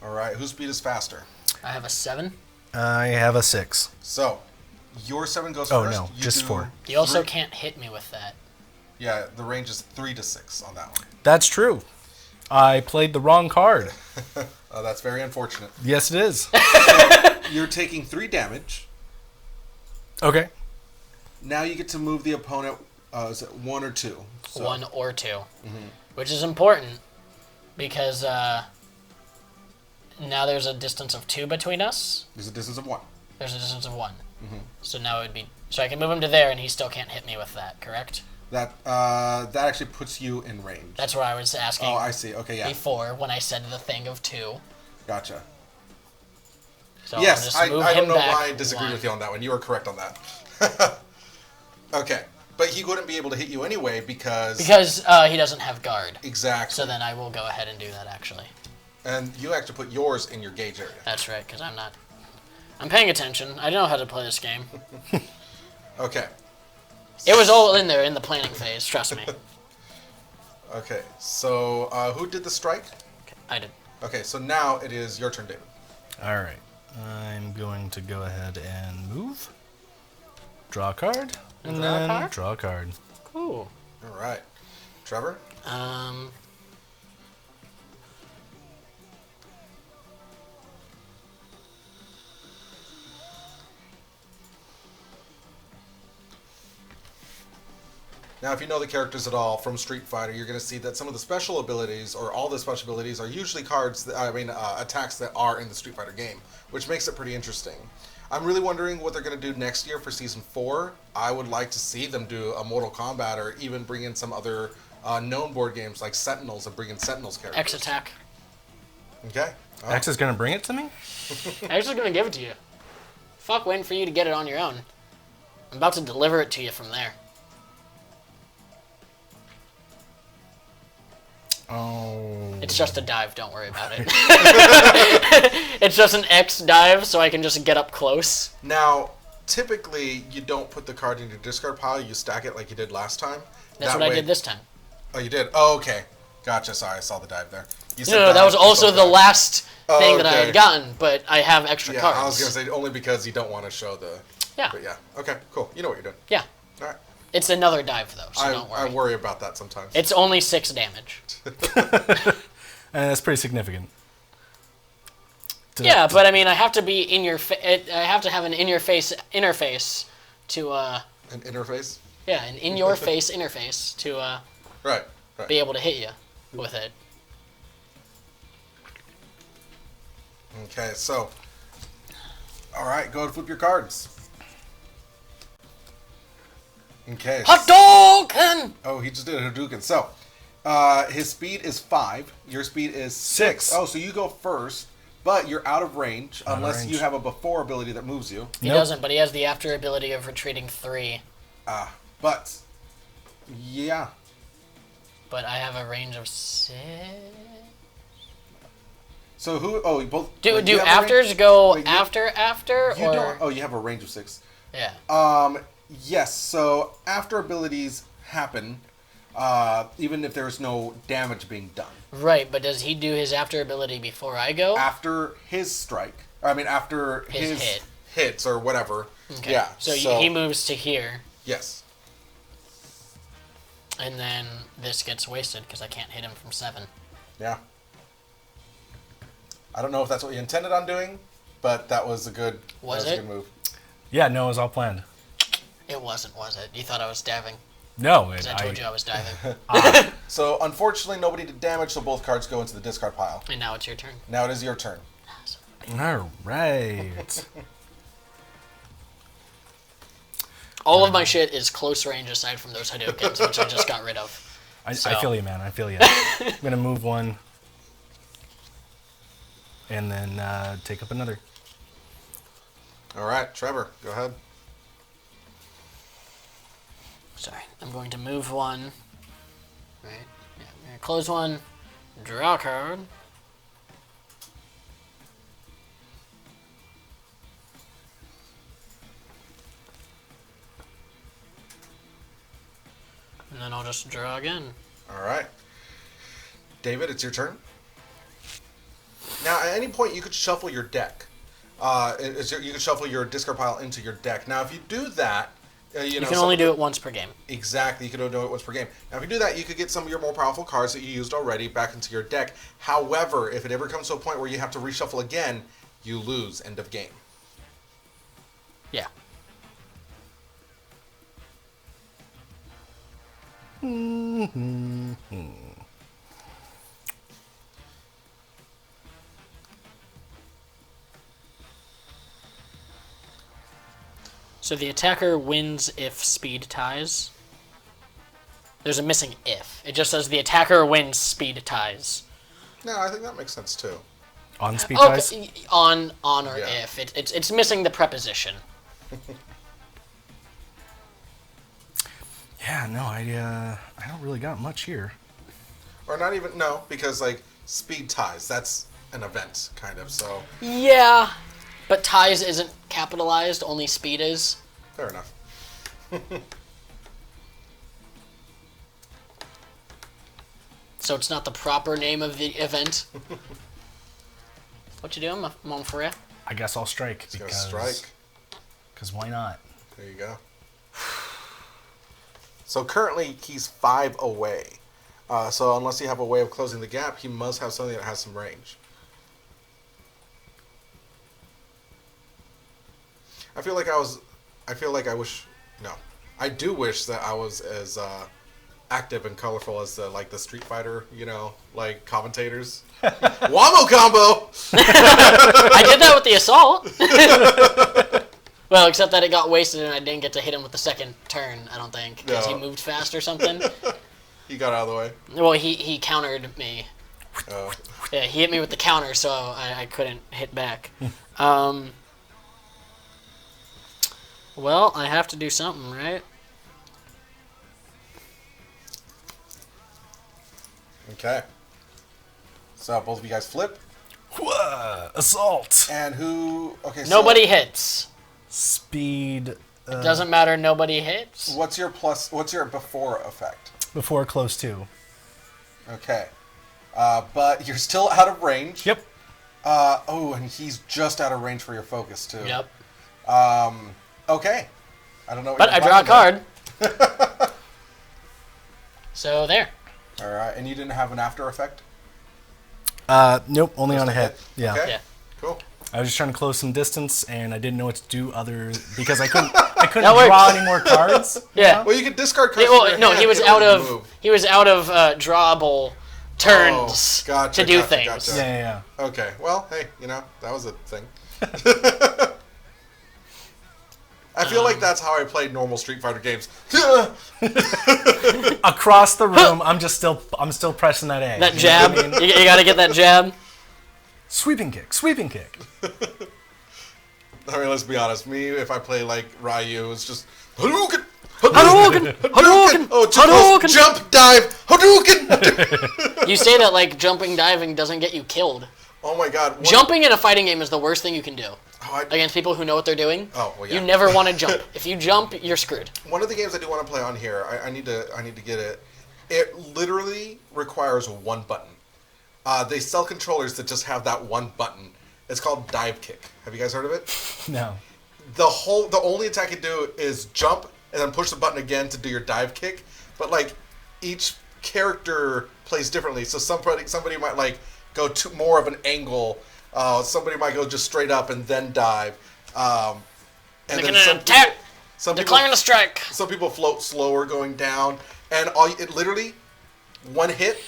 [SPEAKER 2] All right. Whose speed is faster?
[SPEAKER 4] I have a 7.
[SPEAKER 3] I have a 6.
[SPEAKER 2] So your 7 goes
[SPEAKER 3] Oh,
[SPEAKER 2] first.
[SPEAKER 3] no,
[SPEAKER 2] You
[SPEAKER 3] just
[SPEAKER 2] do
[SPEAKER 3] 4.
[SPEAKER 4] You also
[SPEAKER 2] 3.
[SPEAKER 4] can't hit me with that.
[SPEAKER 2] Yeah, the range is 3 to 6 on that one.
[SPEAKER 3] That's true. I played the wrong card.
[SPEAKER 2] That's very unfortunate.
[SPEAKER 3] Yes, it is.
[SPEAKER 2] You're taking 3 damage.
[SPEAKER 3] Okay.
[SPEAKER 2] Now you get to move the opponent. Is it 1 or 2? So,
[SPEAKER 4] 1 or 2. Which is important because now there's a distance of 2 between us.
[SPEAKER 2] There's a distance of 1.
[SPEAKER 4] There's a distance of 1. So now it would be... So I can move him to there and he still can't hit me with that, correct?
[SPEAKER 2] That actually puts you in range.
[SPEAKER 4] That's what I was asking
[SPEAKER 2] Oh, I see. Okay, yeah.
[SPEAKER 4] before when I said the thing of 2.
[SPEAKER 2] Gotcha.
[SPEAKER 4] So
[SPEAKER 2] Yes,
[SPEAKER 4] I'll just
[SPEAKER 2] I
[SPEAKER 4] move
[SPEAKER 2] don't
[SPEAKER 4] him
[SPEAKER 2] know
[SPEAKER 4] back
[SPEAKER 2] why I disagree
[SPEAKER 4] 1.
[SPEAKER 2] with you on that one. You were correct on that. Okay. But he wouldn't be able to hit you anyway because...
[SPEAKER 4] Because he doesn't have guard.
[SPEAKER 2] Exactly.
[SPEAKER 4] So then I will go ahead and do that, actually.
[SPEAKER 2] And you actually put yours in your gauge area.
[SPEAKER 4] That's right, because I'm not... I'm paying attention. I know how to play this game.
[SPEAKER 2] Okay.
[SPEAKER 4] It was all in there in the planning phase, trust me.
[SPEAKER 2] Okay. So, who did the strike?
[SPEAKER 4] I did.
[SPEAKER 2] Okay, so now it is your turn, David.
[SPEAKER 3] All right. I'm going to go ahead and move. Draw a card. And
[SPEAKER 4] Draw a
[SPEAKER 3] then
[SPEAKER 4] card?
[SPEAKER 3] draw a card.
[SPEAKER 4] Cool.
[SPEAKER 2] All right. Trevor? Now, if you know the characters at all from Street Fighter, you're going to see that some of the special abilities, or all the special abilities, are usually attacks that are in the Street Fighter game, which makes it pretty interesting. I'm really wondering what they're going to do next year for Season 4. I would like to see them do a Mortal Kombat, or even bring in some other known board games like Sentinels, and bring in Sentinels characters.
[SPEAKER 4] X Attack.
[SPEAKER 2] Okay. Oh.
[SPEAKER 3] X is going to bring it to me?
[SPEAKER 4] X is gonna give it to you. Fuck waiting for you to get it on your own. I'm about to deliver it to you from there.
[SPEAKER 3] Oh.
[SPEAKER 4] It's just a dive, don't worry about it. It's just an X dive, so I can just get up close.
[SPEAKER 2] Now, typically, you don't put the card in your discard pile. You stack it like you did last time.
[SPEAKER 4] That's
[SPEAKER 2] That
[SPEAKER 4] what I
[SPEAKER 2] way-
[SPEAKER 4] did this time.
[SPEAKER 2] Oh, you did? Oh, okay. Gotcha. Sorry, I saw the dive there. You said
[SPEAKER 4] No, that
[SPEAKER 2] dive,
[SPEAKER 4] was
[SPEAKER 2] you
[SPEAKER 4] also
[SPEAKER 2] saw
[SPEAKER 4] the
[SPEAKER 2] dive.
[SPEAKER 4] last thing that I
[SPEAKER 2] okay.
[SPEAKER 4] had gotten, but I have extra
[SPEAKER 2] Yeah,
[SPEAKER 4] cards.
[SPEAKER 2] I was going to say only because you don't want to show the...
[SPEAKER 4] Yeah.
[SPEAKER 2] But yeah. Okay, cool. You know what you're doing.
[SPEAKER 4] Yeah.
[SPEAKER 2] All right.
[SPEAKER 4] It's another dive, though, so don't worry.
[SPEAKER 2] I worry about that sometimes.
[SPEAKER 4] It's only 6 damage.
[SPEAKER 3] That's pretty significant.
[SPEAKER 4] Yeah, but I mean, I have to be in your I have to have an in-your-face interface to,
[SPEAKER 2] An interface?
[SPEAKER 4] yeah, an in-your-face interface to,
[SPEAKER 2] Right.
[SPEAKER 4] be able to hit you with it.
[SPEAKER 2] Okay, so... All right, go ahead and flip your cards. Okay.
[SPEAKER 4] Hadouken!
[SPEAKER 2] Oh, he just did a Hadouken. So, his speed is 5. Your speed is
[SPEAKER 3] 6.
[SPEAKER 2] Oh, so you go first, but you're out of range
[SPEAKER 3] Out of
[SPEAKER 2] unless
[SPEAKER 3] range.
[SPEAKER 2] you have a before ability that moves you.
[SPEAKER 4] He
[SPEAKER 3] Nope.
[SPEAKER 4] doesn't, but he has the after ability of retreating 3.
[SPEAKER 2] But, yeah.
[SPEAKER 4] But I have a range of 6.
[SPEAKER 2] So who? Oh, you both.
[SPEAKER 4] Do
[SPEAKER 2] you have a
[SPEAKER 4] afters
[SPEAKER 2] range?
[SPEAKER 4] go
[SPEAKER 2] Wait, you-
[SPEAKER 4] after,
[SPEAKER 2] You
[SPEAKER 4] or
[SPEAKER 2] don't. Oh, you have a range of 6.
[SPEAKER 4] yeah?
[SPEAKER 2] Yes. So after abilities happen, even if there's no damage being done,
[SPEAKER 4] Right, but does he do his after ability before I go?
[SPEAKER 2] after his strike, after
[SPEAKER 4] His hit.
[SPEAKER 2] hits or whatever.
[SPEAKER 4] Okay.
[SPEAKER 2] Yeah.
[SPEAKER 4] So, he moves to here,
[SPEAKER 2] Yes.
[SPEAKER 4] and then this gets wasted because I can't hit him from 7.
[SPEAKER 2] Yeah. I don't know if that's what you intended on doing, but that was a good.
[SPEAKER 4] Was
[SPEAKER 2] that was
[SPEAKER 4] it?
[SPEAKER 2] a good move.
[SPEAKER 3] Yeah, no, it was all planned.
[SPEAKER 4] It wasn't, was it? You thought I was diving?
[SPEAKER 3] No,
[SPEAKER 4] Because I told you I was diving.
[SPEAKER 2] So unfortunately, nobody did damage, so both cards go into the discard pile.
[SPEAKER 4] And now it's your turn.
[SPEAKER 2] Now it is your turn.
[SPEAKER 3] All right.
[SPEAKER 4] All of my shit is close range aside from those Hadoukens, which I just got rid of.
[SPEAKER 3] I
[SPEAKER 4] So-
[SPEAKER 3] feel you, man. I feel you. I'm gonna move one, and then take up another.
[SPEAKER 2] All right, Trevor, go ahead.
[SPEAKER 4] Sorry, I'm going to move one. Right. Yeah, I'm gonna close one. Draw a card. And then I'll just draw again.
[SPEAKER 2] All right, David, it's your turn. Now, at any point, you could shuffle your deck. You could shuffle your discard pile into your deck. Now, if you do that,
[SPEAKER 4] You can only do it once per game.
[SPEAKER 2] Exactly, you can only do it once per game. Now, if you do that, you could get some of your more powerful cards that you used already back into your deck. However, if it ever comes to a point where you have to reshuffle again, you lose. End of game.
[SPEAKER 4] Yeah. So the attacker wins if speed ties. There's a missing if. It just says the attacker wins speed ties.
[SPEAKER 2] No, I think that makes sense too.
[SPEAKER 3] On speed ties.
[SPEAKER 4] Okay, on or
[SPEAKER 2] Yeah.
[SPEAKER 4] if. It's missing the preposition.
[SPEAKER 3] Yeah, no, I don't really got much here.
[SPEAKER 2] Or not even, no, because like speed ties, that's an event, kind of, so
[SPEAKER 4] Yeah, but ties isn't capitalized, only speed is.
[SPEAKER 2] fair enough.
[SPEAKER 4] So it's not the proper name of the event. What you doing, mon frere?
[SPEAKER 3] I guess I'll strike
[SPEAKER 2] Let's go
[SPEAKER 3] because
[SPEAKER 2] strike.
[SPEAKER 3] Because why not?
[SPEAKER 2] There you go. So currently he's 5 away. So unless you have a way of closing the gap, he must have something that has some range. I feel like I wish. No. I do wish that I was as active and colorful as the Street Fighter, like commentators. Wombo combo.
[SPEAKER 4] I did that with the assault. Well, except that it got wasted and I didn't get to hit him with the second turn. I don't think because he
[SPEAKER 2] No.
[SPEAKER 4] moved fast or something.
[SPEAKER 2] He got out of the way.
[SPEAKER 4] Well, he countered me.
[SPEAKER 2] Oh.
[SPEAKER 4] Yeah, he hit me with the counter, so I couldn't hit back. Well, I have to do something, right?
[SPEAKER 2] Okay. So both of you guys flip,
[SPEAKER 3] Whoa, assault.
[SPEAKER 2] and who? Okay. So
[SPEAKER 4] Nobody hits.
[SPEAKER 3] Speed
[SPEAKER 4] Doesn't matter. Nobody hits.
[SPEAKER 2] What's your plus? What's your before effect?
[SPEAKER 3] before close 2.
[SPEAKER 2] Okay. But you're still out of range.
[SPEAKER 3] Yep.
[SPEAKER 2] And he's just out of range for your focus too.
[SPEAKER 4] Yep.
[SPEAKER 2] Okay. I don't know. What
[SPEAKER 4] But
[SPEAKER 2] you're
[SPEAKER 4] I draw a
[SPEAKER 2] talking
[SPEAKER 4] card. So there.
[SPEAKER 2] about. All right, and you didn't have an after effect.
[SPEAKER 3] Nope, only on a
[SPEAKER 2] Just a
[SPEAKER 3] hit.
[SPEAKER 2] hit.
[SPEAKER 3] Yeah.
[SPEAKER 2] Okay.
[SPEAKER 4] Yeah.
[SPEAKER 2] Cool.
[SPEAKER 3] I was just trying to close some distance, and I didn't know what to do because I couldn't
[SPEAKER 4] That works.
[SPEAKER 3] draw any more cards. you
[SPEAKER 4] Yeah.
[SPEAKER 3] know?
[SPEAKER 2] Well, you could discard cards.
[SPEAKER 4] Well,
[SPEAKER 2] from your
[SPEAKER 4] no,
[SPEAKER 2] hand
[SPEAKER 4] he was
[SPEAKER 2] to
[SPEAKER 4] out of
[SPEAKER 2] move.
[SPEAKER 4] drawable turns
[SPEAKER 2] gotcha,
[SPEAKER 4] to do
[SPEAKER 2] gotcha,
[SPEAKER 4] things.
[SPEAKER 2] gotcha.
[SPEAKER 3] Yeah.
[SPEAKER 2] Okay. Well, hey, that was a thing. I feel like that's how I played normal Street Fighter games.
[SPEAKER 3] Across the room, I'm still pressing that A.
[SPEAKER 4] That
[SPEAKER 3] You know
[SPEAKER 4] jab,
[SPEAKER 3] what I mean?
[SPEAKER 4] you got to get that jab.
[SPEAKER 3] Sweeping kick.
[SPEAKER 2] I mean, let's be honest. Me, if I play like Ryu, it's just Hadouken,
[SPEAKER 4] Hadouken! Hadouken!
[SPEAKER 2] Oh, too close. Jump, dive, Hadouken.
[SPEAKER 4] You say that like jumping, diving doesn't get you killed.
[SPEAKER 2] Oh my God.
[SPEAKER 4] Jumping in a fighting game is the worst thing you can do
[SPEAKER 2] Oh,
[SPEAKER 4] against people who know what they're doing.
[SPEAKER 2] Oh, well, yeah.
[SPEAKER 4] You never want to jump. If you jump, you're screwed.
[SPEAKER 2] One of the games I do want to play on here, I need to get it. It literally requires one button. They sell controllers that just have that one button. It's called Dive Kick. Have you guys heard of it?
[SPEAKER 3] No.
[SPEAKER 2] The only attack you do is jump and then push the button again to do your dive kick. But like each character plays differently, so somebody might like go to more of an angle. Somebody might go just straight up and then dive. And
[SPEAKER 4] Making
[SPEAKER 2] then
[SPEAKER 4] an attack,
[SPEAKER 2] some
[SPEAKER 4] declaring a strike.
[SPEAKER 2] some people float slower going down, and it literally one hit,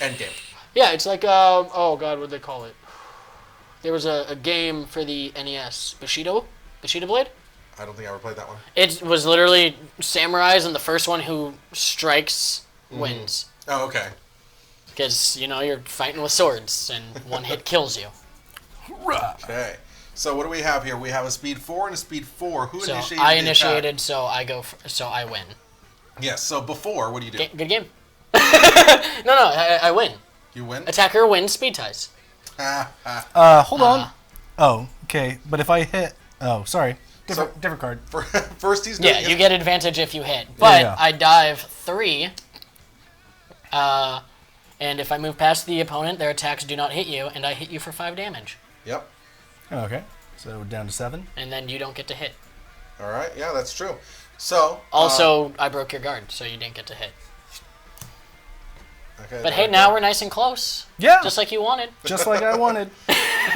[SPEAKER 2] end game.
[SPEAKER 4] Yeah, it's like oh god, what do they call it? There was a game for the NES, Bushido Blade.
[SPEAKER 2] I don't think I ever played that one.
[SPEAKER 4] It was literally samurais, and the first one who strikes wins.
[SPEAKER 2] Oh, okay.
[SPEAKER 4] Because you're fighting with swords, and one hit kills you.
[SPEAKER 2] Okay. So what do we have here? We have a speed 4 and a speed 4. Who
[SPEAKER 4] So
[SPEAKER 2] initiated?
[SPEAKER 4] I
[SPEAKER 2] the
[SPEAKER 4] initiated,
[SPEAKER 2] attack?
[SPEAKER 4] so I go. So I win.
[SPEAKER 2] Yes. So before, what do you do?
[SPEAKER 4] Good game. No, I win.
[SPEAKER 2] You win.
[SPEAKER 4] Attacker wins. Speed ties.
[SPEAKER 3] Hold on. Oh, okay. But if I hit... Oh, sorry. Different card.
[SPEAKER 2] First, he's doing
[SPEAKER 4] Yeah,
[SPEAKER 2] it.
[SPEAKER 4] you get advantage if you hit. But
[SPEAKER 3] yeah.
[SPEAKER 4] I dive 3. And if I move past the opponent, their attacks do not hit you, and I hit you for 5 damage.
[SPEAKER 2] Yep.
[SPEAKER 3] Okay. So down to 7.
[SPEAKER 4] And then you don't get to hit.
[SPEAKER 2] All right. Yeah, that's true. So
[SPEAKER 4] Also, I broke your guard, so you didn't get to hit.
[SPEAKER 2] okay,
[SPEAKER 4] But hey, now we're nice and close.
[SPEAKER 3] Yeah.
[SPEAKER 4] Just like you wanted.
[SPEAKER 3] Just like I wanted.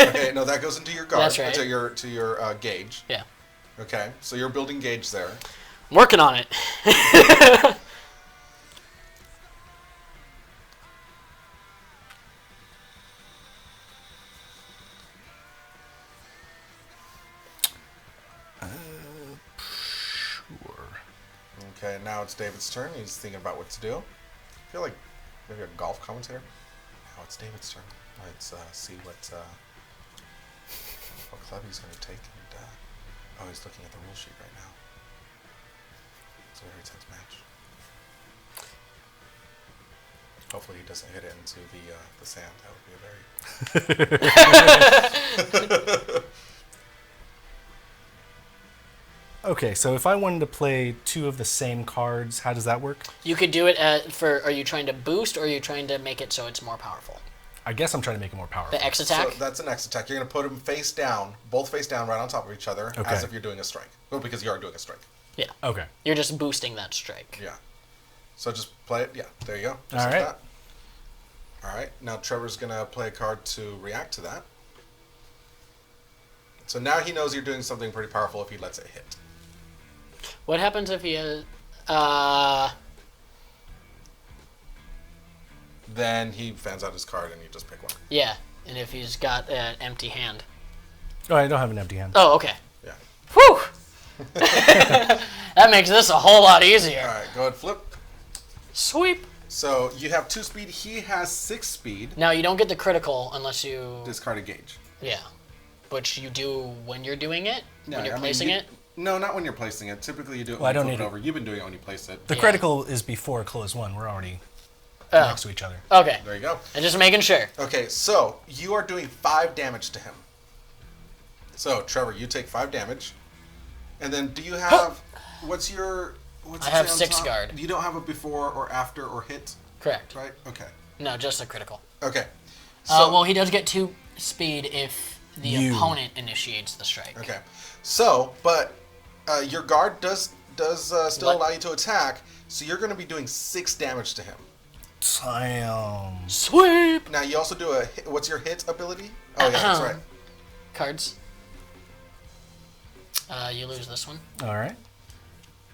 [SPEAKER 2] Okay. No, that goes into your guard.
[SPEAKER 4] That's right.
[SPEAKER 2] To your gauge.
[SPEAKER 4] Yeah.
[SPEAKER 2] Okay. So you're building gauge there.
[SPEAKER 4] I'm working on it.
[SPEAKER 2] Okay. Now it's David's turn. He's thinking about what to do. I feel like maybe a golf commentator. Now it's David's turn. Let's see what club he's going to take. And he's looking at the rule sheet right now. It's a very tense match. Hopefully he doesn't hit it into the sand. That would be a very...
[SPEAKER 3] Okay, so if I wanted to play 2 of the same cards, how does that work?
[SPEAKER 4] You could do it are you trying to boost, or are you trying to make it so it's more powerful?
[SPEAKER 3] I guess I'm trying to make it more powerful.
[SPEAKER 4] The X attack?
[SPEAKER 2] So that's an X attack. You're going to put them face down, both face down, right on top of each other,
[SPEAKER 3] Okay.
[SPEAKER 2] as if you're doing a strike. Well, because you are doing a strike.
[SPEAKER 4] Yeah.
[SPEAKER 3] Okay.
[SPEAKER 4] You're just boosting that strike.
[SPEAKER 2] Yeah. So just play it. Yeah, there you go. Just
[SPEAKER 3] All
[SPEAKER 2] like
[SPEAKER 3] right.
[SPEAKER 2] that. All right. Now Trevor's going to play a card to react to that. So now he knows you're doing something pretty powerful if he lets it hit.
[SPEAKER 4] What happens if he has?
[SPEAKER 2] Then he fans out his card and you just pick one.
[SPEAKER 4] Yeah, and if he's got an empty hand.
[SPEAKER 3] Oh, I don't have an empty hand.
[SPEAKER 4] Oh, okay.
[SPEAKER 2] Yeah.
[SPEAKER 4] Whew. That makes this a whole lot easier.
[SPEAKER 2] All right, go ahead, flip.
[SPEAKER 4] Sweep.
[SPEAKER 2] So you have 2 speed. He has 6 speed.
[SPEAKER 4] Now you don't get the critical unless you.
[SPEAKER 2] Discard a gauge.
[SPEAKER 4] Yeah, which you do when you're doing it. When you're
[SPEAKER 2] I mean,
[SPEAKER 4] placing it.
[SPEAKER 2] No, not when you're placing it. Typically, you do it
[SPEAKER 3] Well, I
[SPEAKER 2] when you
[SPEAKER 3] don't
[SPEAKER 2] flip
[SPEAKER 3] need
[SPEAKER 2] it
[SPEAKER 3] it.
[SPEAKER 2] over. You've been doing it when you place it.
[SPEAKER 3] The
[SPEAKER 4] Yeah.
[SPEAKER 3] critical is before close 1. We're already
[SPEAKER 4] Oh,
[SPEAKER 3] next to each other.
[SPEAKER 4] okay.
[SPEAKER 2] There you go.
[SPEAKER 4] I'm just making sure.
[SPEAKER 2] Okay, so you are doing 5 damage to him. So Trevor, you take 5 damage, and then do you have what's your? What's
[SPEAKER 4] I
[SPEAKER 2] it
[SPEAKER 4] have
[SPEAKER 2] say on
[SPEAKER 4] 6
[SPEAKER 2] top?
[SPEAKER 4] guard.
[SPEAKER 2] You don't have a before or after or hit,
[SPEAKER 4] Correct.
[SPEAKER 2] right? Okay.
[SPEAKER 4] No, just a critical.
[SPEAKER 2] Okay. So
[SPEAKER 4] Well, he does get 2 speed if the
[SPEAKER 3] You.
[SPEAKER 4] opponent initiates the strike.
[SPEAKER 2] okay. So, but your guard does still
[SPEAKER 4] What?
[SPEAKER 2] allow you to attack. So you're going to be doing 6 damage to him.
[SPEAKER 3] Damn.
[SPEAKER 4] Sweep.
[SPEAKER 2] Now you also do a hit, what's your hit ability? Oh yeah, that's right.
[SPEAKER 4] Cards. You lose this one.
[SPEAKER 3] All right.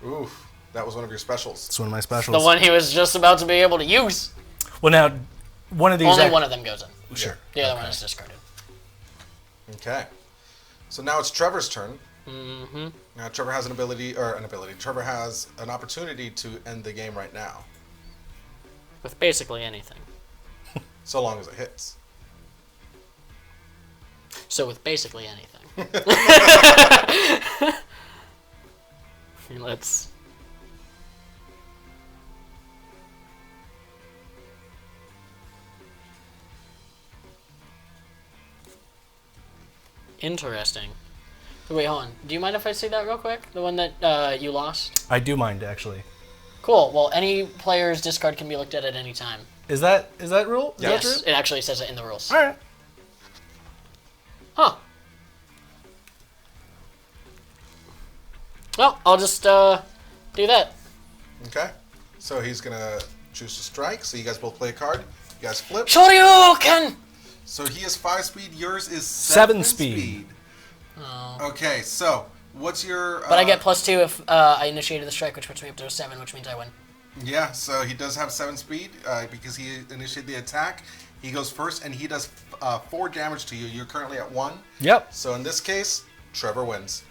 [SPEAKER 2] Oof, that was one of your specials.
[SPEAKER 3] It's one of my specials.
[SPEAKER 4] The one he was just about to be able to use.
[SPEAKER 3] Well, now, one of these.
[SPEAKER 4] Only one of them goes in.
[SPEAKER 3] Sure.
[SPEAKER 4] The other one is discarded.
[SPEAKER 2] Okay. So now it's Trevor's turn.
[SPEAKER 4] Mm-hmm.
[SPEAKER 2] Now Trevor has Trevor has an opportunity to end the game right now,
[SPEAKER 4] With basically anything.
[SPEAKER 2] so long as it hits.
[SPEAKER 4] So with basically anything. Let's. Interesting. Wait, hold on. Do you mind if I see that real quick? The one that you lost?
[SPEAKER 3] I do mind, actually.
[SPEAKER 4] Cool. Well, any player's discard can be looked at any time.
[SPEAKER 3] Is that rule? Is that
[SPEAKER 4] Yes,
[SPEAKER 3] true?
[SPEAKER 4] it actually says it in the rules.
[SPEAKER 3] All right.
[SPEAKER 4] Huh. Well, I'll just do that.
[SPEAKER 2] Okay. So he's gonna choose to strike. So you guys both play a card. You guys flip.
[SPEAKER 4] Shoryuken!
[SPEAKER 2] So he has 5 speed. Yours is
[SPEAKER 3] 7
[SPEAKER 2] 7
[SPEAKER 3] speed.
[SPEAKER 4] Oh.
[SPEAKER 2] Okay. So what's your?
[SPEAKER 4] But I get +2 if I initiated the strike, which puts me up to 7, which means I win.
[SPEAKER 2] Yeah. So he does have 7 speed because he initiated the attack. He goes first, and he does 4 damage to you. You're currently at 1.
[SPEAKER 3] Yep.
[SPEAKER 2] So in this case, Trevor wins.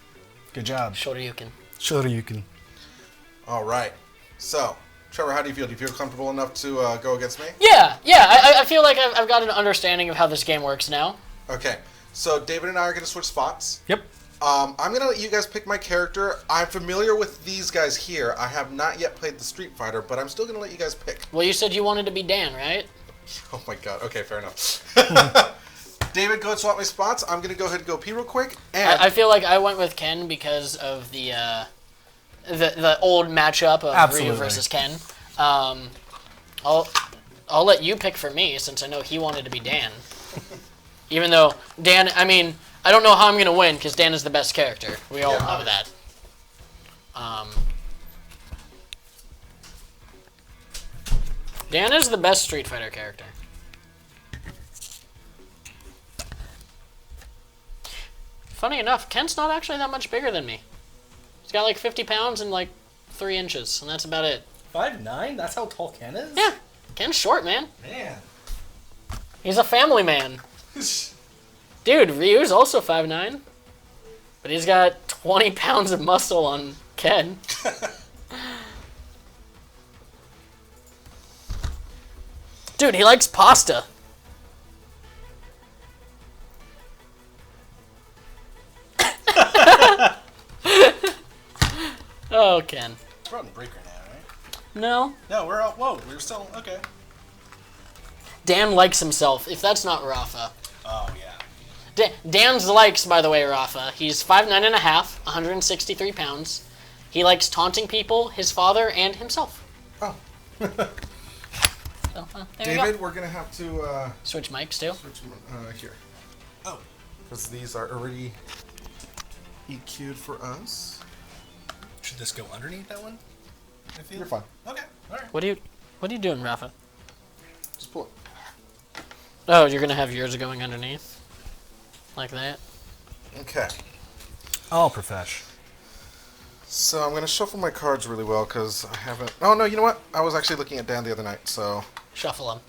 [SPEAKER 3] Good job.
[SPEAKER 4] Shoryuken.
[SPEAKER 3] Shoryuken.
[SPEAKER 2] All right. So, Trevor, how do you feel? Do you feel comfortable enough to go against me?
[SPEAKER 4] Yeah. I feel like I've got an understanding of how this game works now.
[SPEAKER 2] Okay. So, David and I are going to switch spots.
[SPEAKER 3] Yep.
[SPEAKER 2] I'm going to let you guys pick my character. I'm familiar with these guys here. I have not yet played the Street Fighter, but I'm still going to let you guys pick.
[SPEAKER 4] Well, you said you wanted to be Dan, right?
[SPEAKER 2] Oh my god. Okay, fair enough. David, go and swap my spots. I'm going to go ahead and go pee real quick. And
[SPEAKER 4] I feel like I went with Ken because of the old matchup of
[SPEAKER 3] Absolutely.
[SPEAKER 4] Ryu versus Ken. I'll let you pick for me since I know he wanted to be Dan. Even though Dan, I mean, I don't know how I'm going to win because Dan is the best character. We all know that. Dan is the best Street Fighter character. Funny enough, Ken's not actually that much bigger than me. He's got like 50 pounds and like 3 inches, and that's about it.
[SPEAKER 3] 5'9"? That's how tall Ken is?
[SPEAKER 4] Yeah, Ken's short, man.
[SPEAKER 3] Man.
[SPEAKER 4] He's a family man. Dude, Ryu's also 5'9", but he's got 20 pounds of muscle on Ken. Dude, he likes pasta. Oh, Ken.
[SPEAKER 3] We're on break right now, right?
[SPEAKER 4] No.
[SPEAKER 3] No, we're out. Whoa, we're still. Okay.
[SPEAKER 4] Dan likes himself, if that's not Rafa.
[SPEAKER 3] Oh, yeah.
[SPEAKER 4] Dan's likes, by the way, Rafa. He's 5'9.5", 163 pounds. He likes taunting people, his father, and himself.
[SPEAKER 2] Oh.
[SPEAKER 4] So, there you
[SPEAKER 2] David,
[SPEAKER 4] go.
[SPEAKER 2] we're going to have to
[SPEAKER 4] Switch mics, too.
[SPEAKER 2] switch here.
[SPEAKER 3] Oh.
[SPEAKER 2] Because these are already EQ'd for us.
[SPEAKER 3] Should this go underneath that one? I feel?
[SPEAKER 2] You're fine.
[SPEAKER 3] Okay. All right.
[SPEAKER 4] What are you doing, Rafa?
[SPEAKER 2] Just pull it.
[SPEAKER 4] Oh, you're going to have yours going underneath? Like that?
[SPEAKER 2] Okay.
[SPEAKER 3] All profesh.
[SPEAKER 2] So I'm gonna shuffle my cards really well because I haven't. Oh no, you know what? I was actually looking at Dan the other night, so
[SPEAKER 4] Shuffle them.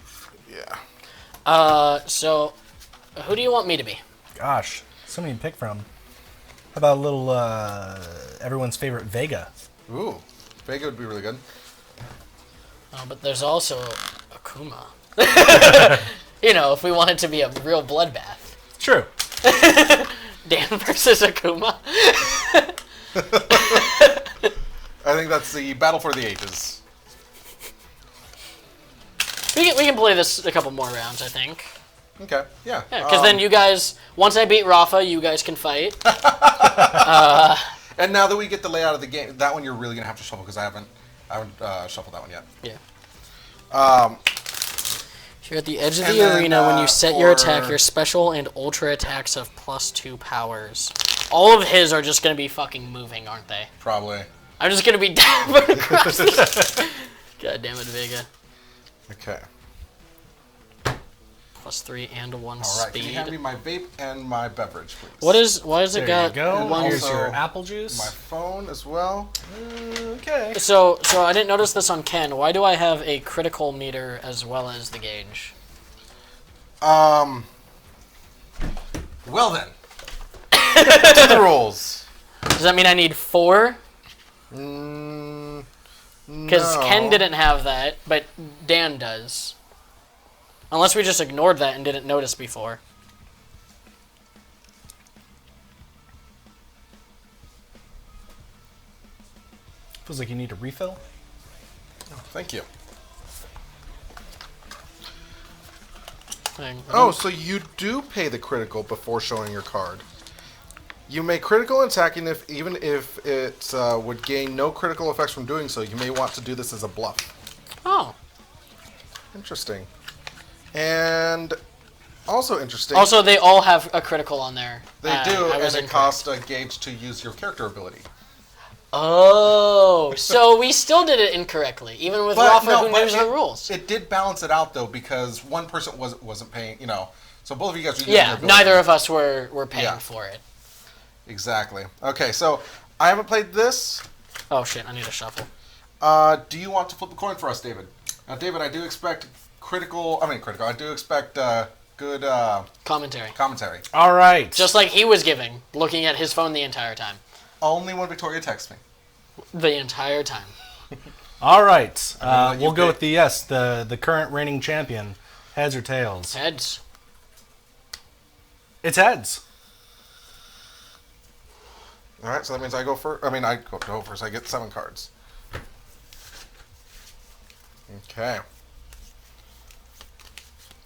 [SPEAKER 2] yeah.
[SPEAKER 4] So, who do you want me to be?
[SPEAKER 3] Gosh, so many to pick from. How about a little everyone's favorite Vega?
[SPEAKER 2] Ooh, Vega would be really good.
[SPEAKER 4] Oh, but there's also Akuma. You know, if we want it to be a real bloodbath.
[SPEAKER 3] True.
[SPEAKER 4] Dan versus Akuma.
[SPEAKER 2] I think that's the battle for the ages.
[SPEAKER 4] We can play this a couple more rounds, I think.
[SPEAKER 2] Okay, yeah.
[SPEAKER 4] Yeah, because then you guys, once I beat Rafa, you guys can fight.
[SPEAKER 2] And now that we get the layout of the game, that one you're really gonna have to shuffle because I haven't shuffled that one yet.
[SPEAKER 4] Yeah. You're at the edge of
[SPEAKER 2] And
[SPEAKER 4] the
[SPEAKER 2] then,
[SPEAKER 4] arena when you set your attack,
[SPEAKER 2] for-
[SPEAKER 4] your special and ultra attacks have +2 powers. All of his are just going to be fucking moving, aren't they?
[SPEAKER 2] Probably.
[SPEAKER 4] I'm just going to be dabbing across the... God damn it, Vega.
[SPEAKER 2] Okay.
[SPEAKER 4] +3 and 1
[SPEAKER 2] All right.
[SPEAKER 4] speed.
[SPEAKER 2] Can you hand me my vape and my beverage, please?
[SPEAKER 4] Why has it
[SPEAKER 3] There
[SPEAKER 4] got
[SPEAKER 3] you go.
[SPEAKER 4] one...
[SPEAKER 3] Here's
[SPEAKER 2] Also,
[SPEAKER 3] your apple juice.
[SPEAKER 2] My phone as well.
[SPEAKER 3] Okay.
[SPEAKER 4] So I didn't notice this on Ken. Why do I have a critical meter as well as the gauge?
[SPEAKER 2] Well then. To the rules.
[SPEAKER 4] Does that mean I need 4?
[SPEAKER 2] Mm,
[SPEAKER 4] Because
[SPEAKER 2] no.
[SPEAKER 4] Ken didn't have that, but Dan does. Unless we just ignored that and didn't notice before.
[SPEAKER 3] Feels like you need a refill.
[SPEAKER 2] Thank you.
[SPEAKER 4] Thing.
[SPEAKER 2] Oh, so you do pay the critical before showing your card. You may critical attacking even if it would gain no critical effects from doing so. You may want to do this as a bluff.
[SPEAKER 4] Oh.
[SPEAKER 2] Interesting. And also interesting.
[SPEAKER 4] Also, they all have a critical on there.
[SPEAKER 2] They do,
[SPEAKER 4] I
[SPEAKER 2] and
[SPEAKER 4] was
[SPEAKER 2] it
[SPEAKER 4] incorrect.
[SPEAKER 2] costs a gauge to use your character ability.
[SPEAKER 4] Oh, so we still did it incorrectly, even with Rafa who knows the rules.
[SPEAKER 2] It did balance it out though, because one person wasn't paying. So both of you guys were using your
[SPEAKER 4] Yeah,
[SPEAKER 2] ability.
[SPEAKER 4] neither of us were paying
[SPEAKER 2] Yeah.
[SPEAKER 4] for it.
[SPEAKER 2] Exactly. Okay, so I haven't played this.
[SPEAKER 4] Oh shit, I need a shuffle.
[SPEAKER 2] Do you want to flip a coin for us, David? Now, David, I do expect critical. I do expect good
[SPEAKER 4] Commentary.
[SPEAKER 2] commentary.
[SPEAKER 3] All right.
[SPEAKER 4] Just like he was giving, looking at his phone the entire time.
[SPEAKER 2] Only when Victoria texts me.
[SPEAKER 4] The entire time.
[SPEAKER 3] All right.
[SPEAKER 2] gonna let you
[SPEAKER 3] We'll go
[SPEAKER 2] pick.
[SPEAKER 3] with the current reigning champion. Heads or tails?
[SPEAKER 4] Heads.
[SPEAKER 3] It's heads.
[SPEAKER 2] All right, so that means I go first. I go first. I get 7 cards. Okay.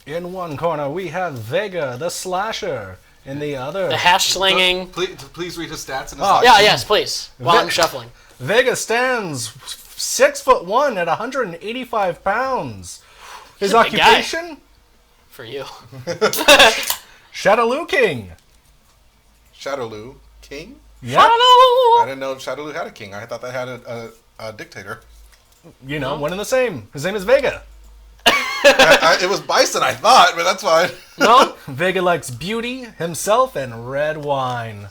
[SPEAKER 3] In one corner, we have Vega, the slasher. In the other,
[SPEAKER 4] The hash slinging.
[SPEAKER 2] Please read his stats and his
[SPEAKER 4] Oh,
[SPEAKER 2] height.
[SPEAKER 4] yeah, yes, please. While I'm shuffling.
[SPEAKER 3] Vega stands 6'1" at 185 pounds. His
[SPEAKER 4] He's a big guy.
[SPEAKER 3] occupation?
[SPEAKER 4] For you.
[SPEAKER 3] Shadowloo King.
[SPEAKER 2] Shadowloo King?
[SPEAKER 3] Yep.
[SPEAKER 2] I didn't know Shadowloo had a king. I thought they had a dictator.
[SPEAKER 3] You know, one and the same. His name is Vega.
[SPEAKER 2] It was Bison, I thought, but that's fine.
[SPEAKER 4] No?
[SPEAKER 3] Vega likes beauty, himself, and red wine.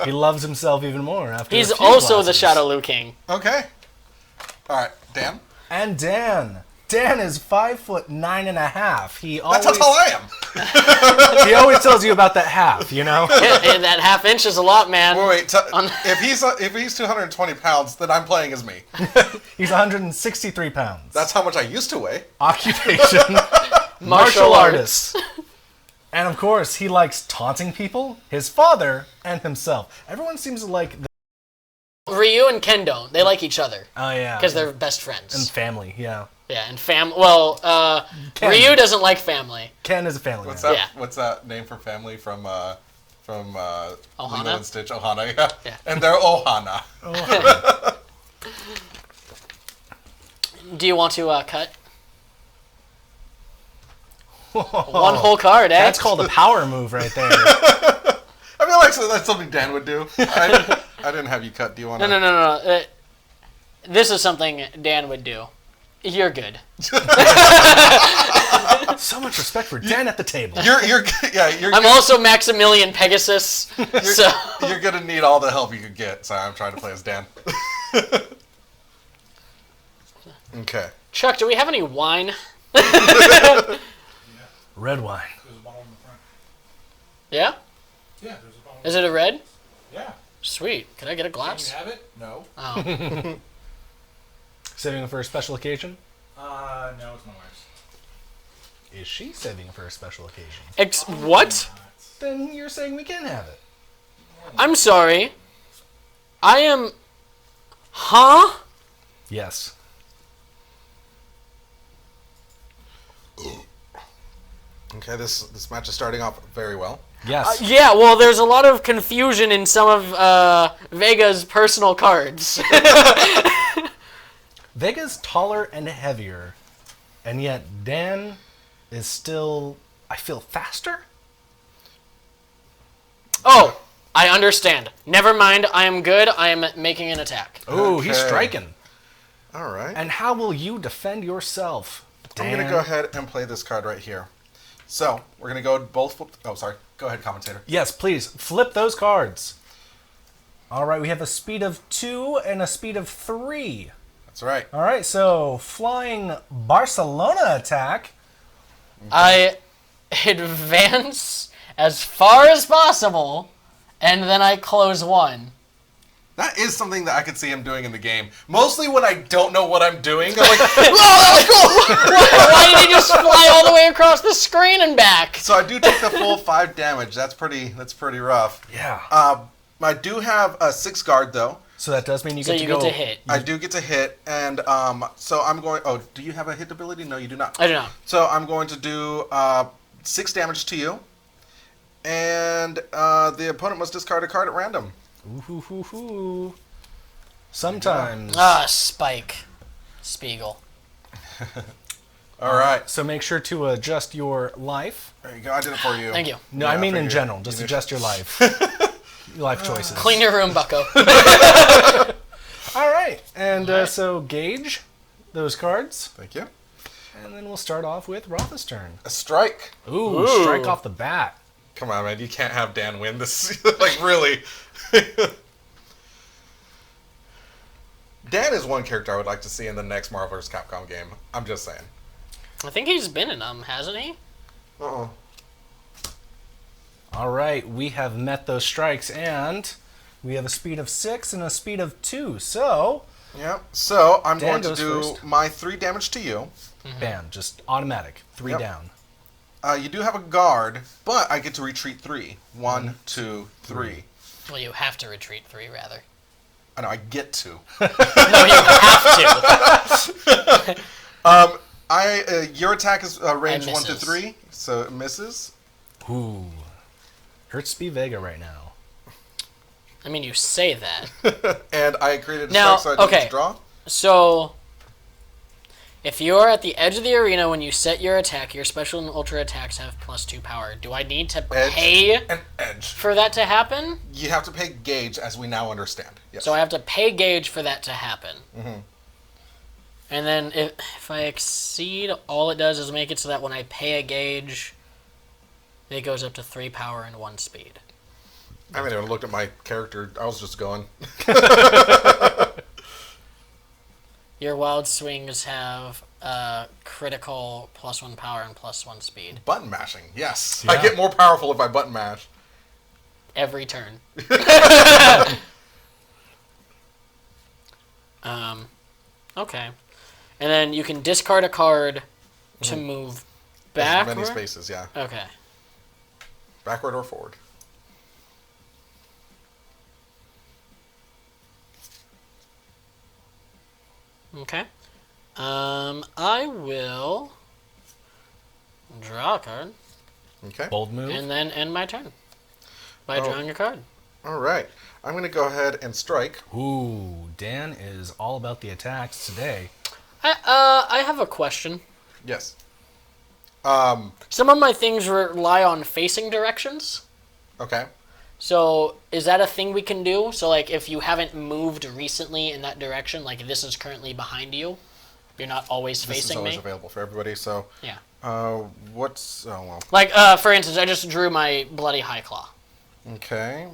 [SPEAKER 3] He loves himself even more after
[SPEAKER 4] He's
[SPEAKER 3] a few
[SPEAKER 4] also the
[SPEAKER 3] glasses.
[SPEAKER 4] Shadowloo King.
[SPEAKER 2] Okay. All right, Dan.
[SPEAKER 3] And Dan. Dan is 5'9.5". He
[SPEAKER 2] That's
[SPEAKER 3] always
[SPEAKER 2] how tall I am.
[SPEAKER 3] he always tells you about that half, you know?
[SPEAKER 4] Yeah, and that half inch is a lot, man.
[SPEAKER 2] Wait. If he's 220 pounds, then I'm playing as me.
[SPEAKER 3] He's 163 pounds.
[SPEAKER 2] That's how much I used to weigh.
[SPEAKER 3] Occupation.
[SPEAKER 4] Martial artist.
[SPEAKER 3] And of course, he likes taunting people, his father, and himself. Everyone seems to like
[SPEAKER 4] Ryu and Ken don't. They like each other.
[SPEAKER 3] oh yeah.
[SPEAKER 4] Because they're best
[SPEAKER 3] and
[SPEAKER 4] friends.
[SPEAKER 3] family, yeah.
[SPEAKER 4] Yeah, and
[SPEAKER 3] Ken.
[SPEAKER 4] Ryu doesn't like family.
[SPEAKER 3] Ken is a family
[SPEAKER 2] What's
[SPEAKER 3] man.
[SPEAKER 2] that?
[SPEAKER 4] Yeah.
[SPEAKER 2] What's that name for family from Lilo
[SPEAKER 4] Ohana?
[SPEAKER 2] and Stitch? Ohana, yeah.
[SPEAKER 4] Yeah.
[SPEAKER 2] And they're Ohana.
[SPEAKER 4] Do you want to cut? One whole card, eh?
[SPEAKER 3] That's called a power move right there.
[SPEAKER 2] I feel like that's something Dan would do. I didn't have you cut. Do you want to?
[SPEAKER 4] No. This is something Dan would do. You're good.
[SPEAKER 3] So much respect for Dan at the table.
[SPEAKER 2] You're
[SPEAKER 4] I'm also Maximilian Pegasus. So
[SPEAKER 2] you're gonna need all the help you can get. Sorry, I'm trying to play as Dan. Okay.
[SPEAKER 4] Chuck, do we have any wine?
[SPEAKER 3] Red wine.
[SPEAKER 1] There's a bottle in the front.
[SPEAKER 4] Yeah?
[SPEAKER 1] Yeah, there's a bottle.
[SPEAKER 4] Is it a red?
[SPEAKER 1] Yeah.
[SPEAKER 4] Sweet. Can I get a
[SPEAKER 1] Can
[SPEAKER 4] glass?
[SPEAKER 1] you have it? No.
[SPEAKER 4] Oh.
[SPEAKER 3] Saving it for a special occasion?
[SPEAKER 1] No, it's my wife's.
[SPEAKER 3] Is she saving it for a special occasion?
[SPEAKER 4] What?
[SPEAKER 3] Then you're saying we can have it.
[SPEAKER 4] I'm sorry. I am... Huh?
[SPEAKER 3] Yes.
[SPEAKER 2] Okay, this match is starting off very well.
[SPEAKER 3] Yes.
[SPEAKER 4] Yeah, well, there's a lot of confusion in some of Vega's personal cards.
[SPEAKER 3] Vega's taller and heavier, and yet Dan is still, I feel, faster?
[SPEAKER 4] Oh, I understand. Never mind, I am good. I am making an attack.
[SPEAKER 3] Oh, he's
[SPEAKER 2] Okay.
[SPEAKER 3] striking.
[SPEAKER 2] All right.
[SPEAKER 3] And how will you defend yourself, Dan?
[SPEAKER 2] I'm gonna go ahead and play this card right here. So we're gonna go both. Oh, sorry. Go ahead, commentator.
[SPEAKER 3] Yes, please, flip those cards. All right, we have a speed of 2 and a speed of 3.
[SPEAKER 2] That's right.
[SPEAKER 3] All right, so flying Barcelona attack.
[SPEAKER 4] I advance as far as possible, and then I close one.
[SPEAKER 2] That is something that I could see him doing in the game. Mostly when I don't know what I'm doing. I'm like, whoa, that was cool!
[SPEAKER 4] Why did he just fly all the way across the screen and back?
[SPEAKER 2] So I do take the full 5 damage. That's pretty rough.
[SPEAKER 3] Yeah.
[SPEAKER 2] I do have a 6 guard though.
[SPEAKER 3] So that does mean you
[SPEAKER 4] So
[SPEAKER 3] get
[SPEAKER 4] you
[SPEAKER 3] to go.
[SPEAKER 4] get to hit.
[SPEAKER 2] I do get to hit, and so I'm going. Oh, do you have a hit ability? No, you do not.
[SPEAKER 4] I do not.
[SPEAKER 2] So I'm going to do 6 damage to you, and the opponent must discard a card at random.
[SPEAKER 3] Ooh, hoo, hoo, hoo. Sometimes.
[SPEAKER 4] Ah, Spike. Spiegel.
[SPEAKER 2] All right.
[SPEAKER 3] So make sure to adjust your life.
[SPEAKER 2] There you go. I did it for you.
[SPEAKER 4] Thank you.
[SPEAKER 3] No,
[SPEAKER 2] Yeah,
[SPEAKER 3] I mean in
[SPEAKER 2] figured.
[SPEAKER 3] general. Just
[SPEAKER 2] You
[SPEAKER 3] adjust your life. Life choices.
[SPEAKER 4] Clean your room, bucko.
[SPEAKER 3] All right. And so gauge those cards.
[SPEAKER 2] Thank you.
[SPEAKER 3] And then we'll start off with Rotha's turn.
[SPEAKER 2] A strike.
[SPEAKER 3] Ooh, strike off the bat.
[SPEAKER 2] Come on, man. You can't have Dan win this. Like, really. Dan is one character I would like to see in the next Marvel vs. Capcom game. I'm just saying.
[SPEAKER 4] I think he's been in them, hasn't he?
[SPEAKER 2] Uh-oh.
[SPEAKER 3] All right. We have met those strikes, and we have a speed of 6 and a speed of 2. So,
[SPEAKER 2] Yep. So I'm
[SPEAKER 3] Dan
[SPEAKER 2] going to
[SPEAKER 3] goes
[SPEAKER 2] do
[SPEAKER 3] first.
[SPEAKER 2] my 3 damage to you.
[SPEAKER 3] bam, just automatic. 3
[SPEAKER 2] Yep.
[SPEAKER 3] down.
[SPEAKER 2] You do have a guard, but I get to retreat 3. 1, 2, 3.
[SPEAKER 4] Well, you have to retreat 3, rather.
[SPEAKER 2] I know, I get to.
[SPEAKER 4] No, you have to.
[SPEAKER 2] Your attack is range 1 to
[SPEAKER 4] misses.
[SPEAKER 2] 3, so it misses.
[SPEAKER 3] Ooh. Hurts to be Vega right now.
[SPEAKER 4] I mean, you say that.
[SPEAKER 2] And I created a
[SPEAKER 4] Now,
[SPEAKER 2] strike, so I don't
[SPEAKER 4] okay.
[SPEAKER 2] draw.
[SPEAKER 4] So, if you are at the edge of the arena when you set your attack, your special and ultra attacks have +2 power. Do I need to
[SPEAKER 2] Edge.
[SPEAKER 4] pay
[SPEAKER 2] An edge.
[SPEAKER 4] for that to happen?
[SPEAKER 2] You have to pay gauge, as we now understand. Yes.
[SPEAKER 4] So I have to pay gauge for that to happen.
[SPEAKER 2] Mm-hmm.
[SPEAKER 4] And then if I exceed, all it does is make it so that when I pay a gauge, it goes up to 3 power and 1 speed.
[SPEAKER 2] I haven't even looked at my character. I was just going.
[SPEAKER 4] Your wild swings have critical +1 power and +1 speed
[SPEAKER 2] Button mashing. Yes.
[SPEAKER 3] Yeah.
[SPEAKER 2] I get more powerful if I button mash.
[SPEAKER 4] every turn. Okay. And then you can discard a card to move
[SPEAKER 2] There's
[SPEAKER 4] backward.
[SPEAKER 2] many spaces, yeah.
[SPEAKER 4] Okay.
[SPEAKER 2] Backward or forward.
[SPEAKER 4] Okay. I will draw a card
[SPEAKER 2] Okay.
[SPEAKER 3] Bold move.
[SPEAKER 4] and then end my turn by
[SPEAKER 2] Oh.
[SPEAKER 4] drawing a card.
[SPEAKER 2] All right. I'm going to go ahead and strike.
[SPEAKER 3] Ooh, Dan is all about the attacks today.
[SPEAKER 4] I have a question.
[SPEAKER 2] Yes.
[SPEAKER 4] Some of my things rely on facing directions.
[SPEAKER 2] Okay.
[SPEAKER 4] So is that a thing we can do? So like if you haven't moved recently in that direction, like this is currently behind you, You're not always
[SPEAKER 2] This is
[SPEAKER 4] facing
[SPEAKER 2] always
[SPEAKER 4] me.
[SPEAKER 2] available for everybody. So,
[SPEAKER 4] Yeah.
[SPEAKER 2] what's well?
[SPEAKER 4] Like, for instance, I just drew my Bloody High Claw.
[SPEAKER 2] Okay.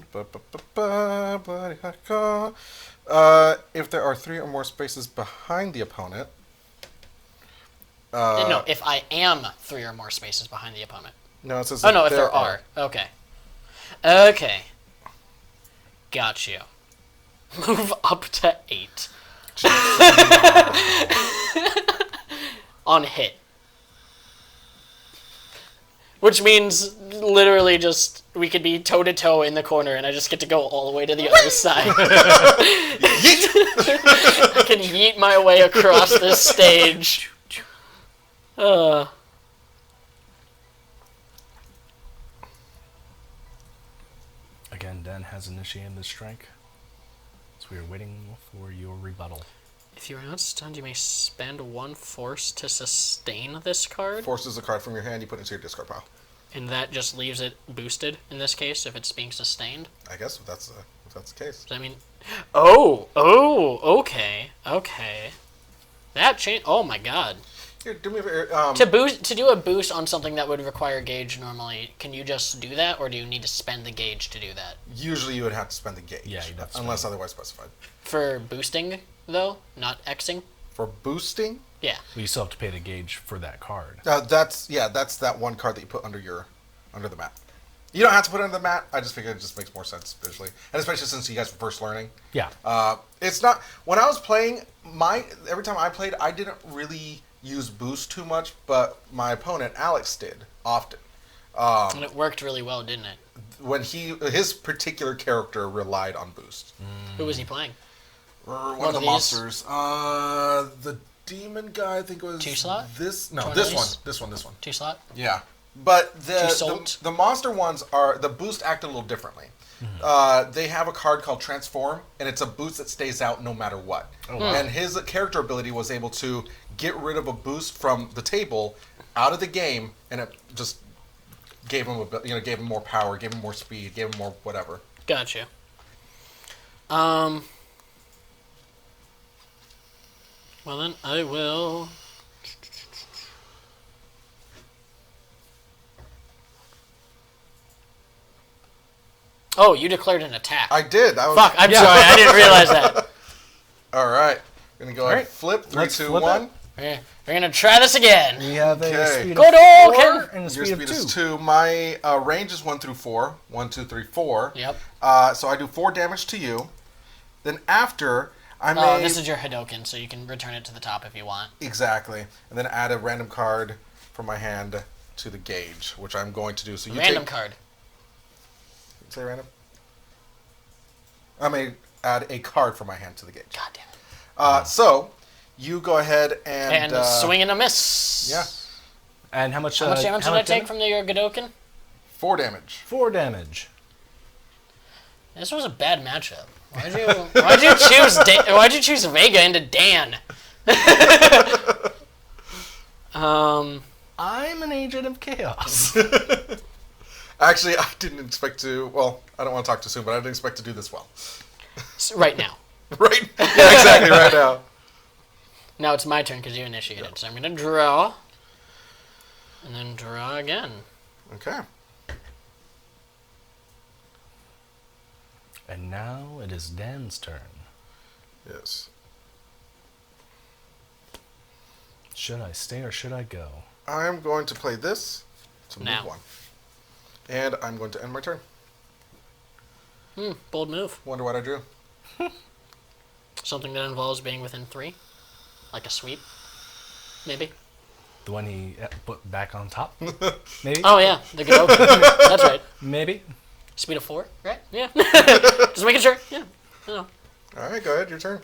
[SPEAKER 2] If there are 3 or more spaces behind the opponent.
[SPEAKER 4] No, if I am 3 or more spaces behind the opponent.
[SPEAKER 2] No, it says.
[SPEAKER 4] Oh, no, if there are. Okay. Okay. Got you. Move up to 8. On hit. Which means literally just we could be toe to toe in the corner and I just get to go all the way to the other side. I can yeet my way across this stage.
[SPEAKER 3] Again, Dan has initiated the strike. So we are waiting for your rebuttal.
[SPEAKER 4] If you are not stunned, you may spend 1 force to sustain this card.
[SPEAKER 2] Forces a card from your hand, you put it into your discard pile.
[SPEAKER 4] And that just leaves it boosted in this case if it's being sustained.
[SPEAKER 2] I guess if that's the case.
[SPEAKER 4] Does that mean? Oh, okay. That change. Oh my god.
[SPEAKER 2] Here, do me a favor.
[SPEAKER 4] To do a boost on something that would require gauge normally, can you just do that, or do you need to spend the gauge to do that?
[SPEAKER 2] Usually you would have to spend the gauge.
[SPEAKER 3] Yeah, you'd have to
[SPEAKER 2] unless otherwise specified.
[SPEAKER 4] For boosting, though, not Xing.
[SPEAKER 2] For boosting,
[SPEAKER 4] Yeah.
[SPEAKER 3] Well, you still have to pay the gauge for that card.
[SPEAKER 2] that's that one card that you put under the mat. You don't have to put it under the mat. I just figured it just makes more sense visually, and especially since you guys were first learning.
[SPEAKER 3] Yeah.
[SPEAKER 2] It's not when I was playing. Every time I played, I didn't really use boost too much, but my opponent Alex did often.
[SPEAKER 4] And it worked really well, didn't it?
[SPEAKER 2] When his particular character relied on boost.
[SPEAKER 4] Who was he playing?
[SPEAKER 2] One
[SPEAKER 4] One
[SPEAKER 2] of the
[SPEAKER 4] of these?
[SPEAKER 2] monsters. The demon guy. I think it was
[SPEAKER 4] 2-slot?
[SPEAKER 2] This no,
[SPEAKER 4] One of
[SPEAKER 2] this
[SPEAKER 4] these?
[SPEAKER 2] one. This one.
[SPEAKER 4] 2-slot?
[SPEAKER 2] Yeah, but
[SPEAKER 4] Two-salt?
[SPEAKER 2] the monster ones are the boost act a little differently. They have a card called Transform, and it's a boost that stays out no matter what.
[SPEAKER 3] Oh, wow.
[SPEAKER 2] And his character ability was able to get rid of a boost from the table out of the game, and it just gave him gave him more power, gave him more speed, gave him more whatever.
[SPEAKER 4] Gotcha. Well then, I will... Oh, you declared an attack.
[SPEAKER 2] I did.
[SPEAKER 4] Fuck, I'm sorry, I didn't realize that.
[SPEAKER 2] All right. Gonna go ahead.
[SPEAKER 3] right.
[SPEAKER 2] Flip. 3,
[SPEAKER 3] Let's
[SPEAKER 2] 2,
[SPEAKER 3] flip
[SPEAKER 2] 1.
[SPEAKER 4] We're gonna try this again.
[SPEAKER 3] We have a
[SPEAKER 2] Okay.
[SPEAKER 3] speed
[SPEAKER 4] Good
[SPEAKER 3] of
[SPEAKER 4] old
[SPEAKER 3] 4
[SPEAKER 4] Ken.
[SPEAKER 3] and a
[SPEAKER 2] Your
[SPEAKER 3] speed
[SPEAKER 2] speed
[SPEAKER 3] of
[SPEAKER 2] is
[SPEAKER 3] 2.
[SPEAKER 2] 2. My range is 1 through 4. 1, 2, 3, 4.
[SPEAKER 4] Yep.
[SPEAKER 2] So I do 4 damage to you. Then after, I may...
[SPEAKER 4] Oh, this is your Hadoken, so you can return it to the top if you want.
[SPEAKER 2] Exactly. And then add a random card from my hand to the gauge, which I'm going to do. So you
[SPEAKER 4] Random
[SPEAKER 2] take...
[SPEAKER 4] card.
[SPEAKER 2] Say random? I may add a card from my hand to the gauge.
[SPEAKER 4] God damn it.
[SPEAKER 2] So, you go ahead and...
[SPEAKER 4] And swing and a miss.
[SPEAKER 2] Yeah.
[SPEAKER 3] And how much
[SPEAKER 4] How much damage did I take from your Gadoken?
[SPEAKER 2] 4 damage.
[SPEAKER 3] 4 damage.
[SPEAKER 4] This was a bad matchup. Why'd you choose Vega into Dan?
[SPEAKER 3] I'm an agent of chaos.
[SPEAKER 2] Actually, I didn't expect to... Well, I don't want to talk too soon, but I didn't expect to do this well.
[SPEAKER 4] Right now.
[SPEAKER 2] Right? Yeah, exactly, right now.
[SPEAKER 4] Now it's my turn because you initiated. So I'm going to draw. And then draw again.
[SPEAKER 2] Okay.
[SPEAKER 3] And now it is Dan's turn.
[SPEAKER 2] Yes.
[SPEAKER 3] Should I stay or should I go?
[SPEAKER 2] I'm going to play this to move
[SPEAKER 4] Now.
[SPEAKER 2] 1. And I'm going to end my turn.
[SPEAKER 4] Bold move.
[SPEAKER 2] Wonder what I drew.
[SPEAKER 4] Something that involves being within 3. Like a sweep. Maybe.
[SPEAKER 3] The one he put back on top? Maybe?
[SPEAKER 4] Oh, yeah. The Gadoken. That's right.
[SPEAKER 3] Maybe?
[SPEAKER 4] Speed of 4, right? Yeah. Just making sure. Yeah. Oh.
[SPEAKER 2] All right, go ahead. Your turn.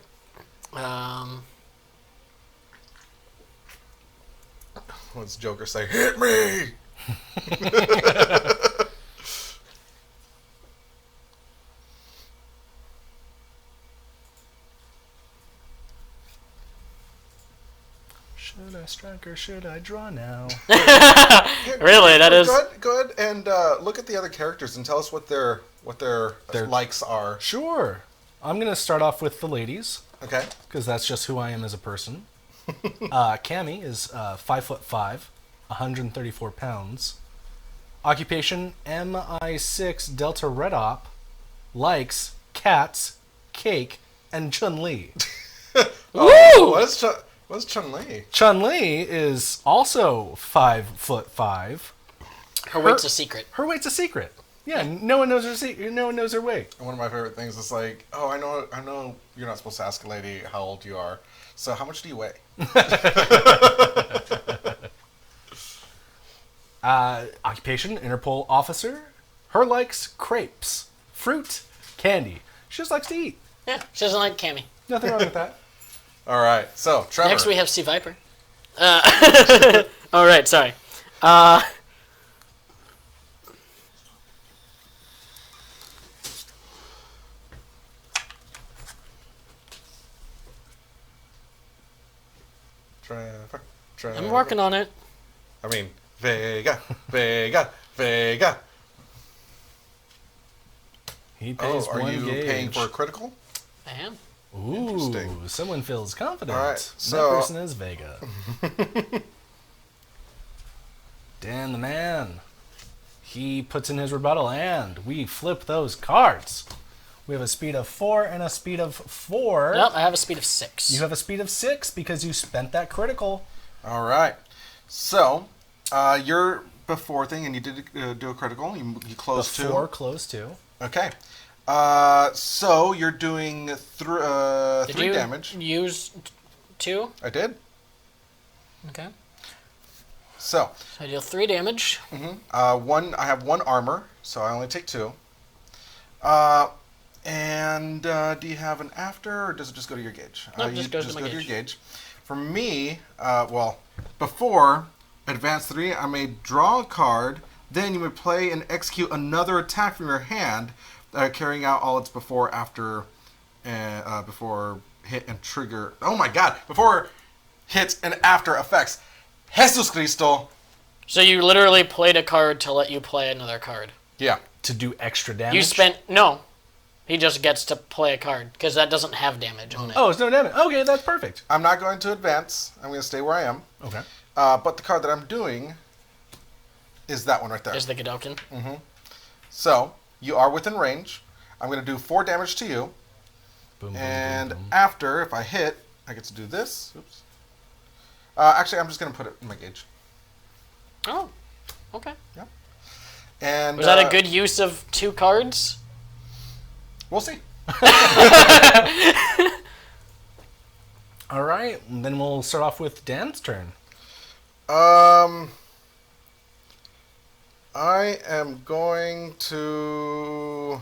[SPEAKER 2] What's Joker say? Hit me!
[SPEAKER 3] Should I strike or should I draw now?
[SPEAKER 4] Really, that is...
[SPEAKER 2] Go ahead and look at the other characters and tell us what their likes are.
[SPEAKER 3] Sure. I'm going to start off with the ladies,
[SPEAKER 2] Okay.
[SPEAKER 3] because that's just who I am as a person. Cammy is 5'5", 134 pounds. Occupation MI6 Delta Red Op, likes cats, cake, and Chun-Li.
[SPEAKER 2] What's Chun-Li?
[SPEAKER 3] Chun-Li is also 5'5".
[SPEAKER 4] Her weight's a secret.
[SPEAKER 3] Her weight's a secret. Yeah, no one knows no one knows her weight.
[SPEAKER 2] One of my favorite things is like, oh, I know you're not supposed to ask a lady how old you are. So how much do you weigh?
[SPEAKER 3] Occupation, Interpol officer. Her likes crepes, fruit, candy. She just likes to eat.
[SPEAKER 4] Yeah, she doesn't like Cammy.
[SPEAKER 3] Nothing wrong with that.
[SPEAKER 2] All right. So Trevor.
[SPEAKER 4] Next we have Sea Viper. All right, sorry.
[SPEAKER 2] Trevor.
[SPEAKER 4] I'm working on it.
[SPEAKER 2] I mean, Vega.
[SPEAKER 3] He pays
[SPEAKER 2] Oh, are
[SPEAKER 3] one
[SPEAKER 2] you
[SPEAKER 3] gauge.
[SPEAKER 2] paying for a critical?
[SPEAKER 4] I am.
[SPEAKER 3] Ooh,
[SPEAKER 2] Interesting.
[SPEAKER 3] someone feels confident.
[SPEAKER 2] All right,
[SPEAKER 3] That
[SPEAKER 2] so-
[SPEAKER 3] person is Vega. Dan the man. He puts in his rebuttal, and we flip those cards. We have a speed of 4 and a speed of 4.
[SPEAKER 4] Nope, I have a speed of 6.
[SPEAKER 3] You have a speed of 6 because you spent that critical.
[SPEAKER 2] All right. So, you're before thing, and you did do a critical. You
[SPEAKER 3] The
[SPEAKER 2] closed
[SPEAKER 3] 4
[SPEAKER 2] 2.
[SPEAKER 3] close 2.
[SPEAKER 2] Okay. So you're doing
[SPEAKER 4] Did
[SPEAKER 2] 3
[SPEAKER 4] you
[SPEAKER 2] damage.
[SPEAKER 4] use 2?
[SPEAKER 2] I did.
[SPEAKER 4] Okay.
[SPEAKER 2] So,
[SPEAKER 4] So I deal 3 damage.
[SPEAKER 2] one. I have 1 armor, so I only take 2. And do you have an after, or does it just go to your gauge?
[SPEAKER 4] No, it
[SPEAKER 2] You
[SPEAKER 4] just goes to
[SPEAKER 2] go
[SPEAKER 4] my
[SPEAKER 2] to your
[SPEAKER 4] gauge.
[SPEAKER 2] gauge. For me, before advance 3, I may draw a card. Then you may play and execute another attack from your hand, carrying out all its before, after, before hit and trigger. Oh my God! Before hits and after effects. Jesus Cristo.
[SPEAKER 4] So you literally played a card to let you play another card.
[SPEAKER 2] Yeah.
[SPEAKER 3] To do extra damage.
[SPEAKER 4] You spent... No. He just gets to play a card, because that doesn't have damage on it.
[SPEAKER 3] Oh, it's no damage. Okay, that's perfect.
[SPEAKER 2] I'm not going to advance. I'm going to stay where I am.
[SPEAKER 3] Okay.
[SPEAKER 2] But the card that I'm doing is that one right there.
[SPEAKER 4] There's the Godolkin.
[SPEAKER 2] So, you are within range. I'm going to do 4 damage to you.
[SPEAKER 3] Boom, boom,
[SPEAKER 2] And
[SPEAKER 3] boom, boom.
[SPEAKER 2] after, if I hit, I get to do this. Oops. Actually, I'm just going to put it in my gauge.
[SPEAKER 4] Oh. Okay.
[SPEAKER 2] And
[SPEAKER 4] Was that a good use of 2 cards?
[SPEAKER 2] We'll see.
[SPEAKER 3] All right, then we'll start off with Dan's turn.
[SPEAKER 2] I am going to...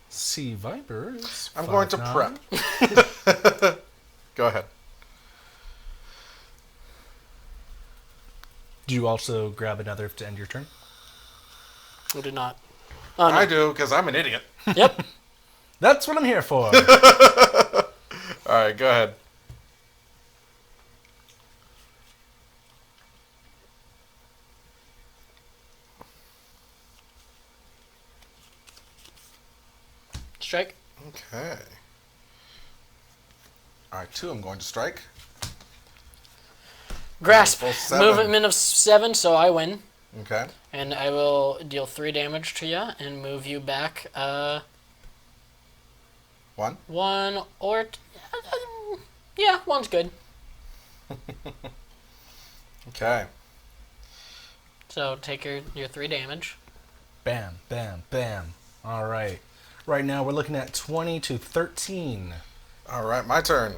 [SPEAKER 3] Sea Viper is
[SPEAKER 2] I'm going to
[SPEAKER 3] 5'9".
[SPEAKER 2] prep. Go ahead.
[SPEAKER 3] Do you also grab another to end your turn?
[SPEAKER 4] Who did not? Oh, no.
[SPEAKER 2] I do, because I'm an idiot.
[SPEAKER 4] Yep.
[SPEAKER 3] That's what I'm here for.
[SPEAKER 2] All right, go ahead.
[SPEAKER 4] Strike.
[SPEAKER 2] Okay. All right, 2 I'm going to strike.
[SPEAKER 4] Grasp.
[SPEAKER 2] Full 7.
[SPEAKER 4] Movement of 7, so I win.
[SPEAKER 2] Okay.
[SPEAKER 4] And I will deal 3 damage to you and move you back
[SPEAKER 2] 1.
[SPEAKER 4] 1 or... yeah, 1's good.
[SPEAKER 2] Okay.
[SPEAKER 4] So take your 3 damage.
[SPEAKER 3] Bam, bam, bam. All right. Right now we're looking at 20 to 13.
[SPEAKER 2] All right, my turn.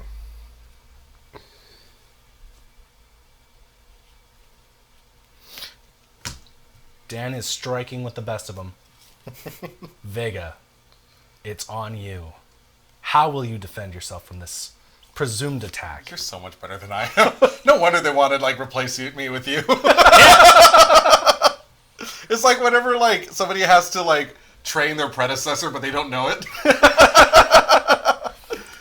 [SPEAKER 3] Dan is striking with the best of them. Vega, it's on you. How will you defend yourself from this presumed attack?
[SPEAKER 2] You're so much better than I am. No wonder they wanted like replace me with you. It's like whenever like somebody has to like train their predecessor, but they don't know it.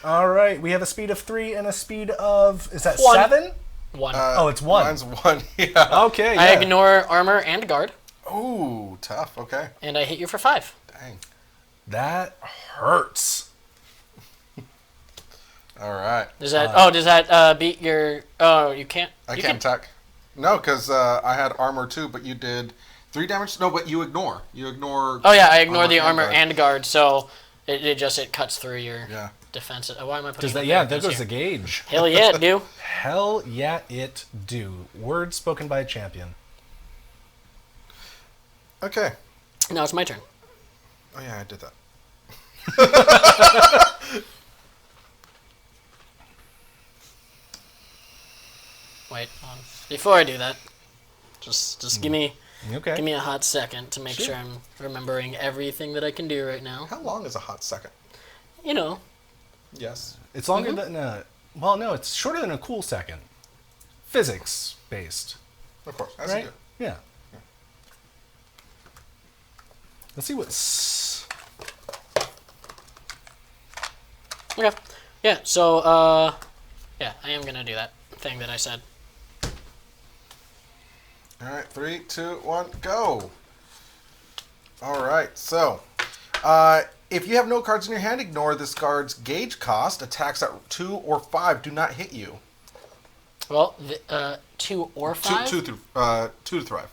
[SPEAKER 3] All right, we have a speed of 3 and a speed of, is that
[SPEAKER 4] 1.
[SPEAKER 3] 7?
[SPEAKER 4] 1.
[SPEAKER 3] Oh, it's 1.
[SPEAKER 2] Mine's 1. Yeah.
[SPEAKER 3] Okay,
[SPEAKER 4] I
[SPEAKER 3] yeah.
[SPEAKER 4] ignore armor and guard,
[SPEAKER 2] Ooh, tough. Okay.
[SPEAKER 4] and I hit you for 5.
[SPEAKER 2] Dang.
[SPEAKER 3] That hurts.
[SPEAKER 2] All right.
[SPEAKER 4] Does that beat your? Oh, you can't.
[SPEAKER 2] I
[SPEAKER 4] you
[SPEAKER 2] can't
[SPEAKER 4] can-
[SPEAKER 2] attack. No, because I had armor too, but you did 3 damage. No, but you ignore. You ignore.
[SPEAKER 4] Oh yeah, I ignore the armor
[SPEAKER 2] guard.
[SPEAKER 4] and guard, so it cuts through your
[SPEAKER 2] Yeah.
[SPEAKER 4] defense. Why am I putting?
[SPEAKER 3] Does
[SPEAKER 4] it
[SPEAKER 3] that?
[SPEAKER 4] up
[SPEAKER 3] Yeah,
[SPEAKER 4] there?
[SPEAKER 3] there
[SPEAKER 4] It's
[SPEAKER 3] goes the
[SPEAKER 4] here.
[SPEAKER 3] gauge.
[SPEAKER 4] Hell yeah, it do.
[SPEAKER 3] Hell yeah, it do. Words spoken by a champion.
[SPEAKER 2] Okay.
[SPEAKER 4] Now it's my turn.
[SPEAKER 2] Oh yeah, I did that.
[SPEAKER 4] Wait, before I do that, just give me
[SPEAKER 3] Okay.
[SPEAKER 4] a hot second to make
[SPEAKER 3] Sure.
[SPEAKER 4] sure I'm remembering everything that I can do right now.
[SPEAKER 2] How long is a hot second?
[SPEAKER 4] You know,
[SPEAKER 2] Yes.
[SPEAKER 3] It's longer than well, no, it's shorter than a cool second. Physics based,
[SPEAKER 2] Of course. As
[SPEAKER 3] right?
[SPEAKER 2] you do.
[SPEAKER 3] Yeah. Let's see what's.
[SPEAKER 4] okay, yeah. So yeah, I am gonna do that thing that I said.
[SPEAKER 2] All right. 3, 2, 1, go. All right. So, if you have no cards in your hand, ignore this card's gauge cost. Attacks at 2 or 5 do not hit you.
[SPEAKER 4] Well, 2 or 5.
[SPEAKER 2] 2 to thrive.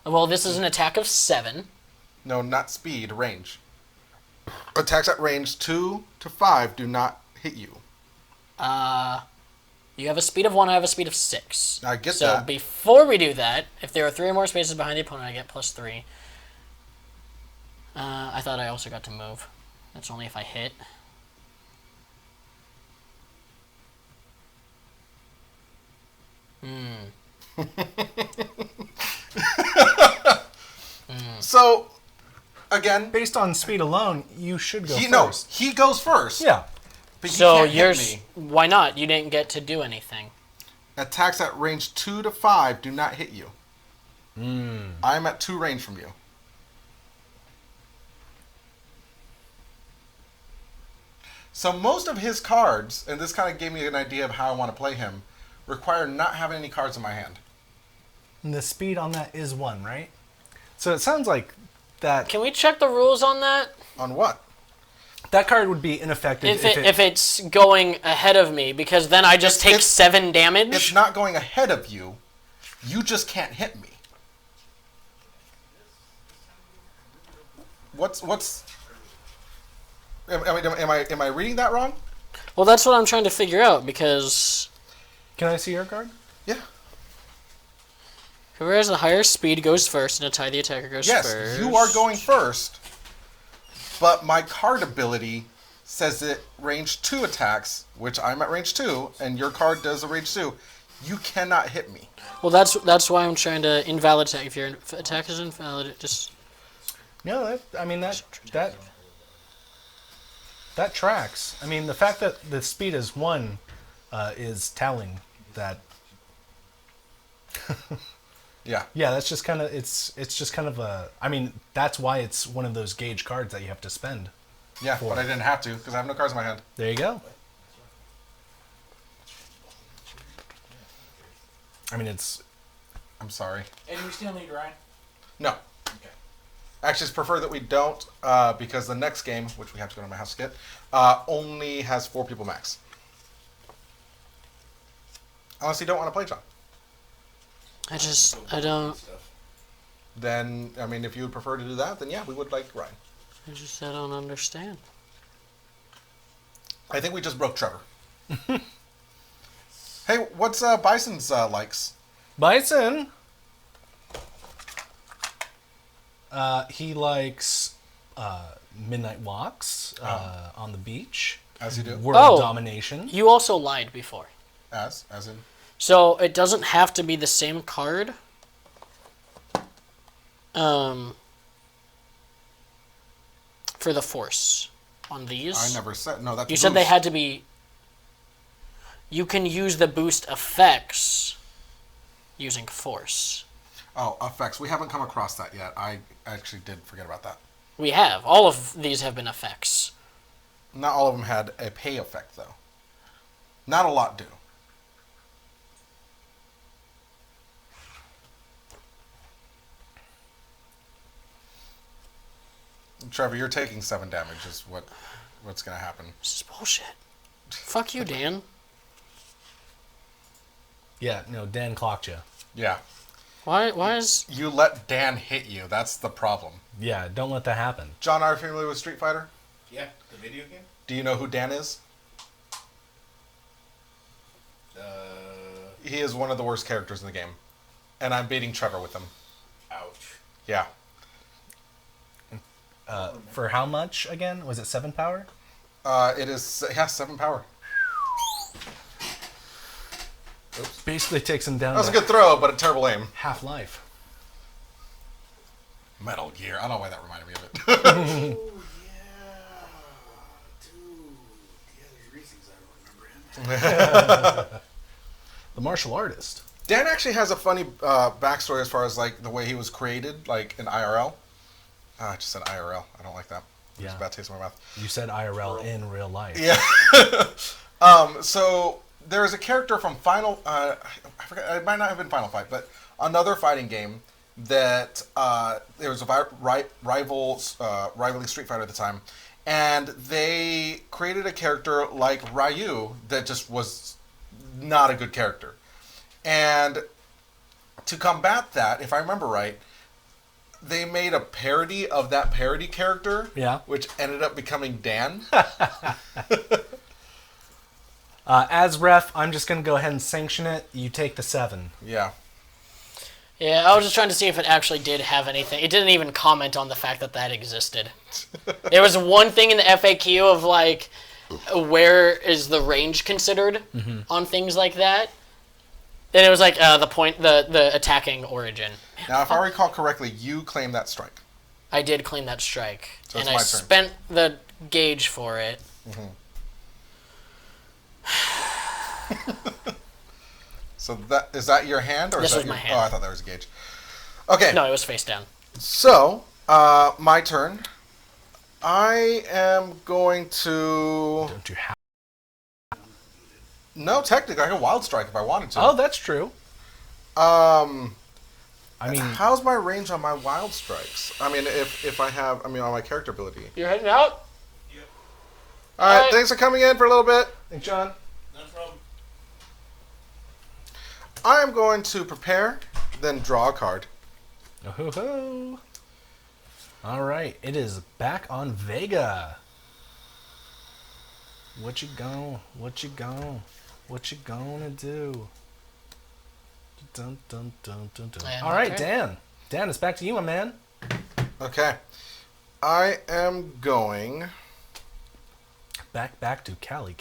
[SPEAKER 4] Well, this is an attack of 7.
[SPEAKER 2] No, not speed. Range. Attacks at range 2 to 5 do not hit you.
[SPEAKER 4] You have a speed of 1, I have a speed of 6.
[SPEAKER 2] I get
[SPEAKER 4] so
[SPEAKER 2] that.
[SPEAKER 4] before we do that, if there are 3 or more spaces behind the opponent, I get +3. I thought I also got to move. That's only if I hit.
[SPEAKER 2] So, again,
[SPEAKER 3] Based on speed alone, you should go
[SPEAKER 2] he
[SPEAKER 3] first.
[SPEAKER 2] he goes first.
[SPEAKER 3] Yeah.
[SPEAKER 2] But he
[SPEAKER 4] So
[SPEAKER 2] can't hit
[SPEAKER 4] yours,
[SPEAKER 2] me.
[SPEAKER 4] why not? You didn't get to do anything.
[SPEAKER 2] Attacks at range 2 to 5 do not hit you. I'm at 2 range from you. So most of his cards, and this kind of gave me an idea of how I want to play him, require not having any cards in my hand.
[SPEAKER 3] And the speed on that is 1, right? So it sounds like that
[SPEAKER 4] Can we check the rules on that?
[SPEAKER 2] On what?
[SPEAKER 3] that card would be ineffective
[SPEAKER 4] If it's going ahead of me, because then I just take
[SPEAKER 2] It's-
[SPEAKER 4] 7 damage.
[SPEAKER 2] It's not going ahead of you. You just can't hit me. What's am I reading that wrong?
[SPEAKER 4] Well, that's what I'm trying to figure out, because
[SPEAKER 3] Can I see your card?
[SPEAKER 2] Yeah.
[SPEAKER 4] whoever has the higher speed goes first, and a tie the attacker goes
[SPEAKER 2] Yes,
[SPEAKER 4] first.
[SPEAKER 2] you are going first. But my card ability says it range 2 attacks, which I'm at range 2, and your card does a range 2. You cannot hit me.
[SPEAKER 4] Well, that's why I'm trying to invalid attack. If your attack is invalid, it just
[SPEAKER 3] No, that tracks. I mean, the fact that the speed is 1 is telling that.
[SPEAKER 2] Yeah.
[SPEAKER 3] Yeah, that's just kind of it's just kind of a. I mean, that's why it's one of those gauge cards that you have to spend.
[SPEAKER 2] Yeah, but I didn't have to because I have no cards in my hand.
[SPEAKER 3] There you go. I mean, it's
[SPEAKER 2] I'm sorry.
[SPEAKER 1] And we still need Ryan.
[SPEAKER 2] No.
[SPEAKER 1] Okay.
[SPEAKER 2] Actually, it's prefer that we don't because the next game, which we have to go to my house to get, only has 4 people max. Unless you don't want to play John.
[SPEAKER 4] I don't.
[SPEAKER 2] Then, I mean, if you would prefer to do that, then yeah, we would like Ryan.
[SPEAKER 4] I don't understand.
[SPEAKER 2] I think we just broke Trevor. Hey, what's Bison's likes?
[SPEAKER 3] Bison. He likes midnight walks on the beach.
[SPEAKER 2] As you do.
[SPEAKER 3] World domination.
[SPEAKER 4] You also lied before.
[SPEAKER 2] As in.
[SPEAKER 4] So it doesn't have to be the same card. For the force on these.
[SPEAKER 2] I never said no. That's
[SPEAKER 4] You
[SPEAKER 2] a
[SPEAKER 4] said they
[SPEAKER 2] boost.
[SPEAKER 4] had to be. You can use the boost effects using force.
[SPEAKER 2] Oh, effects. We haven't come across that yet. I actually did forget about that.
[SPEAKER 4] We have. All of these have been effects.
[SPEAKER 2] Not all of them had a pay effect though. Not a lot do. Trevor, you're taking 7 damage. Is what's gonna happen?
[SPEAKER 4] This is bullshit. Fuck you, Dan.
[SPEAKER 3] Yeah, no, Dan clocked you.
[SPEAKER 2] Yeah.
[SPEAKER 4] Why is...
[SPEAKER 2] You let Dan hit you. That's the problem.
[SPEAKER 3] Yeah, don't let that happen.
[SPEAKER 2] John, are you familiar with Street Fighter?
[SPEAKER 1] Yeah, the video game?
[SPEAKER 2] Do you know who Dan is? He is one of the worst characters in the game. And I'm beating Trevor with him.
[SPEAKER 1] Ouch.
[SPEAKER 2] Yeah.
[SPEAKER 3] For how much again? Was it 7 power?
[SPEAKER 2] It is, 7 power.
[SPEAKER 3] Basically takes him down
[SPEAKER 2] That was a
[SPEAKER 3] to
[SPEAKER 2] good throw, but a terrible aim.
[SPEAKER 3] half life.
[SPEAKER 2] Metal Gear. I don't know why that reminded me of it.
[SPEAKER 1] Oh, yeah. Dude. Yeah, there's reasons I don't remember him.
[SPEAKER 3] The martial artist.
[SPEAKER 2] Dan actually has a funny backstory as far as like the way he was created, like in IRL. I just said IRL. I don't like that. It's
[SPEAKER 3] Yeah.
[SPEAKER 2] a bad taste in my mouth.
[SPEAKER 3] You said IRL in real life.
[SPEAKER 2] Yeah. So there is a character from Final. I forget. It might not have been Final Fight, but another fighting game that there was a rivaling Street Fighter at the time, and they created a character like Ryu that just was not a good character, and to combat that, if I remember right, they made a parody of that parody character,
[SPEAKER 3] Yeah.
[SPEAKER 2] which ended up becoming Dan.
[SPEAKER 3] As ref, I'm just going to go ahead and sanction it. You take the 7.
[SPEAKER 2] Yeah.
[SPEAKER 4] Yeah, I was just trying to see if it actually did have anything. It didn't even comment on the fact that that existed. There was one thing in the FAQ of like, where is the range considered on things like that? Then it was like the attacking origin.
[SPEAKER 2] Now, if I recall correctly, you claimed that strike.
[SPEAKER 4] I did claim that strike,
[SPEAKER 2] So
[SPEAKER 4] and
[SPEAKER 2] it's
[SPEAKER 4] I
[SPEAKER 2] my turn.
[SPEAKER 4] spent the gauge for it.
[SPEAKER 2] So is that your hand, or
[SPEAKER 4] This
[SPEAKER 2] is that
[SPEAKER 4] was my hand.
[SPEAKER 2] Oh, I thought that was a gauge. Okay.
[SPEAKER 4] No, it was face down.
[SPEAKER 2] So, my turn. I am going to.
[SPEAKER 3] Don't you have?
[SPEAKER 2] No, technically, I could wild strike if I wanted to.
[SPEAKER 3] Oh, that's true.
[SPEAKER 2] Um,
[SPEAKER 3] I mean,
[SPEAKER 2] how's my range on my wild strikes? I mean, if I have, on my character ability.
[SPEAKER 4] You're heading out?
[SPEAKER 2] All right,
[SPEAKER 4] Alright.
[SPEAKER 2] thanks for coming in for a little bit.
[SPEAKER 3] thanks, John.
[SPEAKER 1] No problem.
[SPEAKER 2] I am going to prepare, then draw a card.
[SPEAKER 3] Oh-ho-ho. All right, it is back on Vega. What you gonna do? Dun, dun, dun, dun, dun.
[SPEAKER 4] And
[SPEAKER 3] All right,
[SPEAKER 4] okay.
[SPEAKER 3] Dan. Dan, it's back to you, my man.
[SPEAKER 2] Okay. I am going.
[SPEAKER 3] Back to Cali.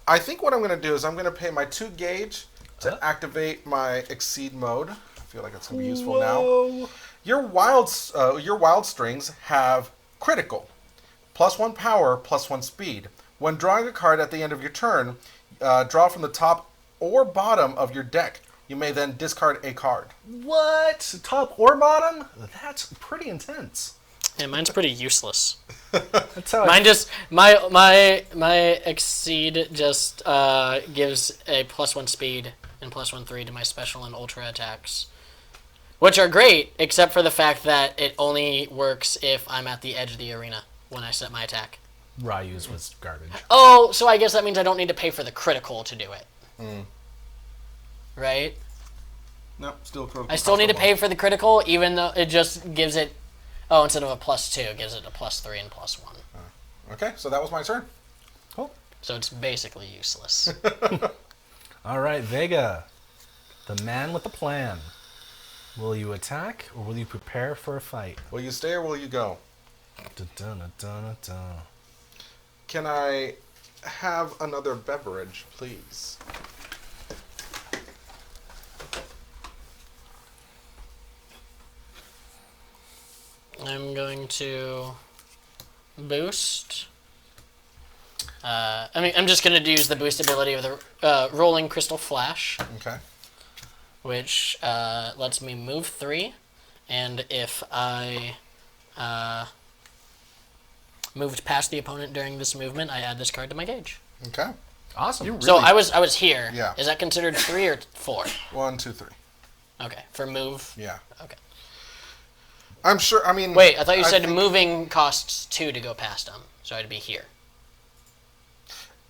[SPEAKER 2] I think what I'm going to do is I'm going to pay my 2 gauge to
[SPEAKER 3] Huh?
[SPEAKER 2] activate my exceed mode. I feel like it's going to be useful now.
[SPEAKER 3] Whoa.
[SPEAKER 2] Your wild strings have critical, +1 power, +1 speed. When drawing a card at the end of your turn, draw from the top or bottom of your deck. You may then discard a card.
[SPEAKER 3] What? Top or bottom? That's pretty intense.
[SPEAKER 4] Yeah, mine's pretty useless.
[SPEAKER 3] That's how
[SPEAKER 4] Mine just my exceed just gives a +1 speed and +1 3 to my special and ultra attacks, which are great, except for the fact that it only works if I'm at the edge of the arena when I set my attack.
[SPEAKER 3] Ryu's was garbage.
[SPEAKER 4] Oh, so I guess that means I don't need to pay for the critical to do it. Right?
[SPEAKER 2] No, still critical.
[SPEAKER 4] I still need to pay for the critical, even though it just gives it. Oh, instead of a +2, it gives it a +3 and +1.
[SPEAKER 2] Okay, so that was my turn.
[SPEAKER 3] Cool.
[SPEAKER 4] So it's basically useless.
[SPEAKER 3] All right, Vega, the man with the plan. Will you attack or will you prepare for a fight?
[SPEAKER 2] Will you stay or will you go?
[SPEAKER 3] Dun-dun-dun-dun-dun.
[SPEAKER 2] Can I have another beverage, please?
[SPEAKER 4] I'm going to boost. I'm just going to use the boost ability of the Rolling Crystal Flash,
[SPEAKER 2] Okay.
[SPEAKER 4] which lets me move 3, and if I moved past the opponent during this movement, I add this card to my gauge.
[SPEAKER 3] Awesome.
[SPEAKER 2] You
[SPEAKER 4] So
[SPEAKER 2] really-
[SPEAKER 4] I was here.
[SPEAKER 2] Yeah.
[SPEAKER 4] Is that considered 3 or 4?
[SPEAKER 2] 1, 2, 3.
[SPEAKER 4] Okay, for move.
[SPEAKER 2] Yeah.
[SPEAKER 4] Okay.
[SPEAKER 2] I'm sure. I mean.
[SPEAKER 4] Wait, I thought you said
[SPEAKER 2] think,
[SPEAKER 4] moving costs 2 to go past them, so I'd be here.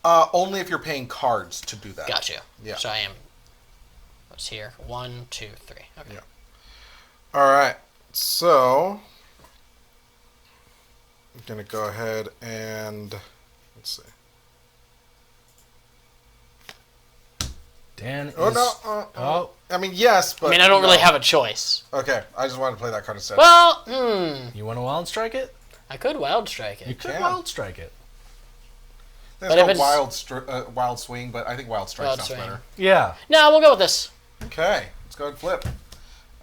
[SPEAKER 2] Only if you're paying cards to do that.
[SPEAKER 4] Got you.
[SPEAKER 2] Yeah.
[SPEAKER 4] So I am. What's here? 1, 2, 3. Okay.
[SPEAKER 2] Yeah. All right. So I'm gonna go ahead and let's see.
[SPEAKER 3] Dan is...
[SPEAKER 2] Oh no.
[SPEAKER 3] Oh,
[SPEAKER 2] I mean, yes, but
[SPEAKER 4] I mean, I don't really
[SPEAKER 2] no.
[SPEAKER 4] have a choice.
[SPEAKER 2] Okay, I just wanted to play that card instead.
[SPEAKER 4] Well,
[SPEAKER 3] you want to wild strike it?
[SPEAKER 4] I could wild strike
[SPEAKER 3] You
[SPEAKER 4] it.
[SPEAKER 3] could
[SPEAKER 2] can.
[SPEAKER 3] wild strike it.
[SPEAKER 2] There's
[SPEAKER 4] but if
[SPEAKER 2] no
[SPEAKER 4] it's-
[SPEAKER 2] wild swing, but I think wild strike
[SPEAKER 4] Wild
[SPEAKER 2] sounds
[SPEAKER 4] swing.
[SPEAKER 2] better.
[SPEAKER 3] Yeah.
[SPEAKER 4] No, we'll go with this.
[SPEAKER 2] Okay, let's go ahead and flip.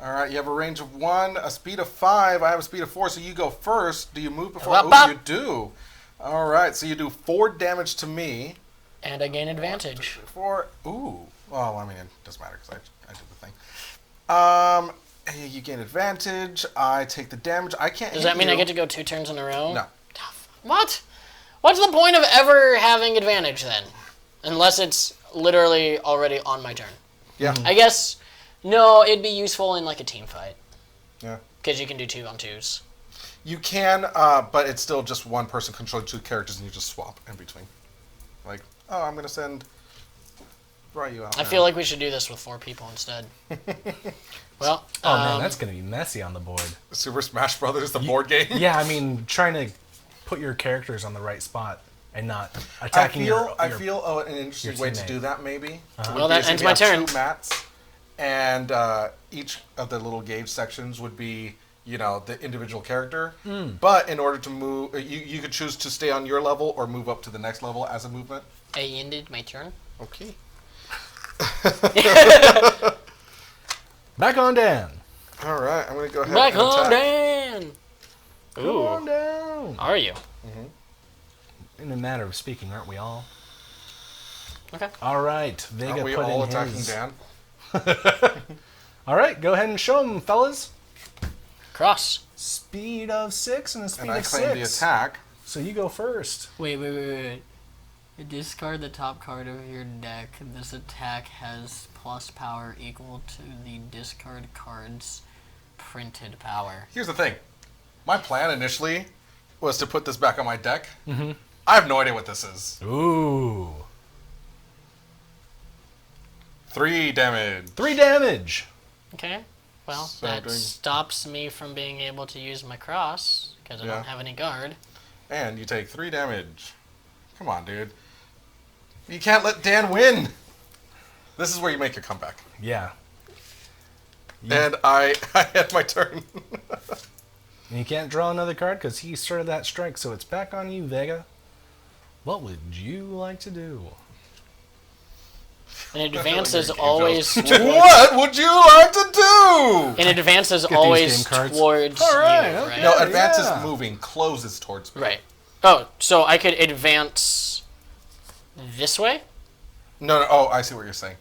[SPEAKER 2] All right, you have a range of 1, a speed of 5. I have a speed of 4, so you go first. Do you move before?
[SPEAKER 4] Bop,
[SPEAKER 2] Oh,
[SPEAKER 4] bop.
[SPEAKER 2] you do. All right, so you do 4 damage to me.
[SPEAKER 4] And I gain advantage.
[SPEAKER 2] 4. Ooh. Well, I mean, it doesn't matter because I did the thing. You gain advantage. I take the damage. I can't.
[SPEAKER 4] Does
[SPEAKER 2] hit
[SPEAKER 4] that mean I
[SPEAKER 2] you.
[SPEAKER 4] get to go 2 turns in a row?
[SPEAKER 2] No.
[SPEAKER 4] What? What's the point of ever having advantage then? Unless it's literally already on my turn.
[SPEAKER 2] Yeah.
[SPEAKER 4] I guess, no, it'd be useful in like a team fight.
[SPEAKER 2] Yeah.
[SPEAKER 4] Because you can do 2-on-2s.
[SPEAKER 2] You can, but it's still just one person controlling 2 characters, and you just swap in between. Like, oh, I'm gonna send Ryu out.
[SPEAKER 4] I
[SPEAKER 2] now.
[SPEAKER 4] feel like we should do this with 4 people instead. Well,
[SPEAKER 3] Oh, man, that's going to be messy on the board.
[SPEAKER 2] Super Smash Brothers, the board game.
[SPEAKER 3] Yeah, I mean, trying to put your characters on the right spot and not
[SPEAKER 2] I
[SPEAKER 3] attacking
[SPEAKER 2] feel
[SPEAKER 3] your
[SPEAKER 2] an interesting
[SPEAKER 3] your
[SPEAKER 2] way to
[SPEAKER 3] teammate.
[SPEAKER 2] do that maybe. would
[SPEAKER 4] Well,
[SPEAKER 2] be
[SPEAKER 4] that
[SPEAKER 2] is if
[SPEAKER 4] ends
[SPEAKER 2] you
[SPEAKER 4] my
[SPEAKER 2] have
[SPEAKER 4] turn.
[SPEAKER 2] 2 mats, and each of the little gauge sections would be, you know, the individual character. But in order to move, you could choose to stay on your level or move up to the next level as a movement.
[SPEAKER 4] I ended my turn.
[SPEAKER 2] Okay.
[SPEAKER 3] Back on Dan.
[SPEAKER 2] All right, I'm gonna go ahead.
[SPEAKER 4] Back
[SPEAKER 2] and
[SPEAKER 4] on
[SPEAKER 2] attack.
[SPEAKER 4] Dan!
[SPEAKER 3] Come
[SPEAKER 4] Ooh.
[SPEAKER 3] on down.
[SPEAKER 4] Are you?
[SPEAKER 3] In a matter of speaking, aren't we all?
[SPEAKER 4] Okay.
[SPEAKER 3] All right, Vega
[SPEAKER 2] Aren't we
[SPEAKER 3] put
[SPEAKER 2] all
[SPEAKER 3] in
[SPEAKER 2] attacking
[SPEAKER 3] his.
[SPEAKER 2] Dan?
[SPEAKER 3] All right, go ahead and show him, fellas.
[SPEAKER 4] Cross.
[SPEAKER 3] Speed of 6 and a speed
[SPEAKER 2] And I
[SPEAKER 3] of
[SPEAKER 2] claim
[SPEAKER 3] 6.
[SPEAKER 2] the attack.
[SPEAKER 3] So you go first.
[SPEAKER 4] Wait. Discard the top card of your deck. This attack has plus power equal to the discard card's printed power.
[SPEAKER 2] Here's the thing. My plan initially was to put this back on my deck. Mm-hmm. I have no idea what this is.
[SPEAKER 3] Ooh.
[SPEAKER 2] 3 damage.
[SPEAKER 3] 3 damage.
[SPEAKER 4] Okay. Well,
[SPEAKER 2] So
[SPEAKER 4] that
[SPEAKER 2] doing-
[SPEAKER 4] stops me from being able to use my cross because I
[SPEAKER 2] Yeah.
[SPEAKER 4] don't have any guard.
[SPEAKER 2] And you take 3 damage. Come on, dude. You can't let Dan win. This is where you make your comeback.
[SPEAKER 3] Yeah.
[SPEAKER 2] And I had my turn.
[SPEAKER 3] And you can't draw another card because he started that strike, so it's back on you, Vega. What would you like to do?
[SPEAKER 4] And advance is
[SPEAKER 2] Game
[SPEAKER 4] always
[SPEAKER 2] shows. What would you like to do?
[SPEAKER 4] and advance is
[SPEAKER 3] Get these
[SPEAKER 4] always
[SPEAKER 3] game cards.
[SPEAKER 4] towards
[SPEAKER 3] All right,
[SPEAKER 4] you,
[SPEAKER 3] okay.
[SPEAKER 4] right?
[SPEAKER 2] No, advance
[SPEAKER 3] yeah.
[SPEAKER 2] is moving. Close is towards me.
[SPEAKER 4] Right. Oh, so I could advance this way?
[SPEAKER 2] No, oh, I see what you're saying.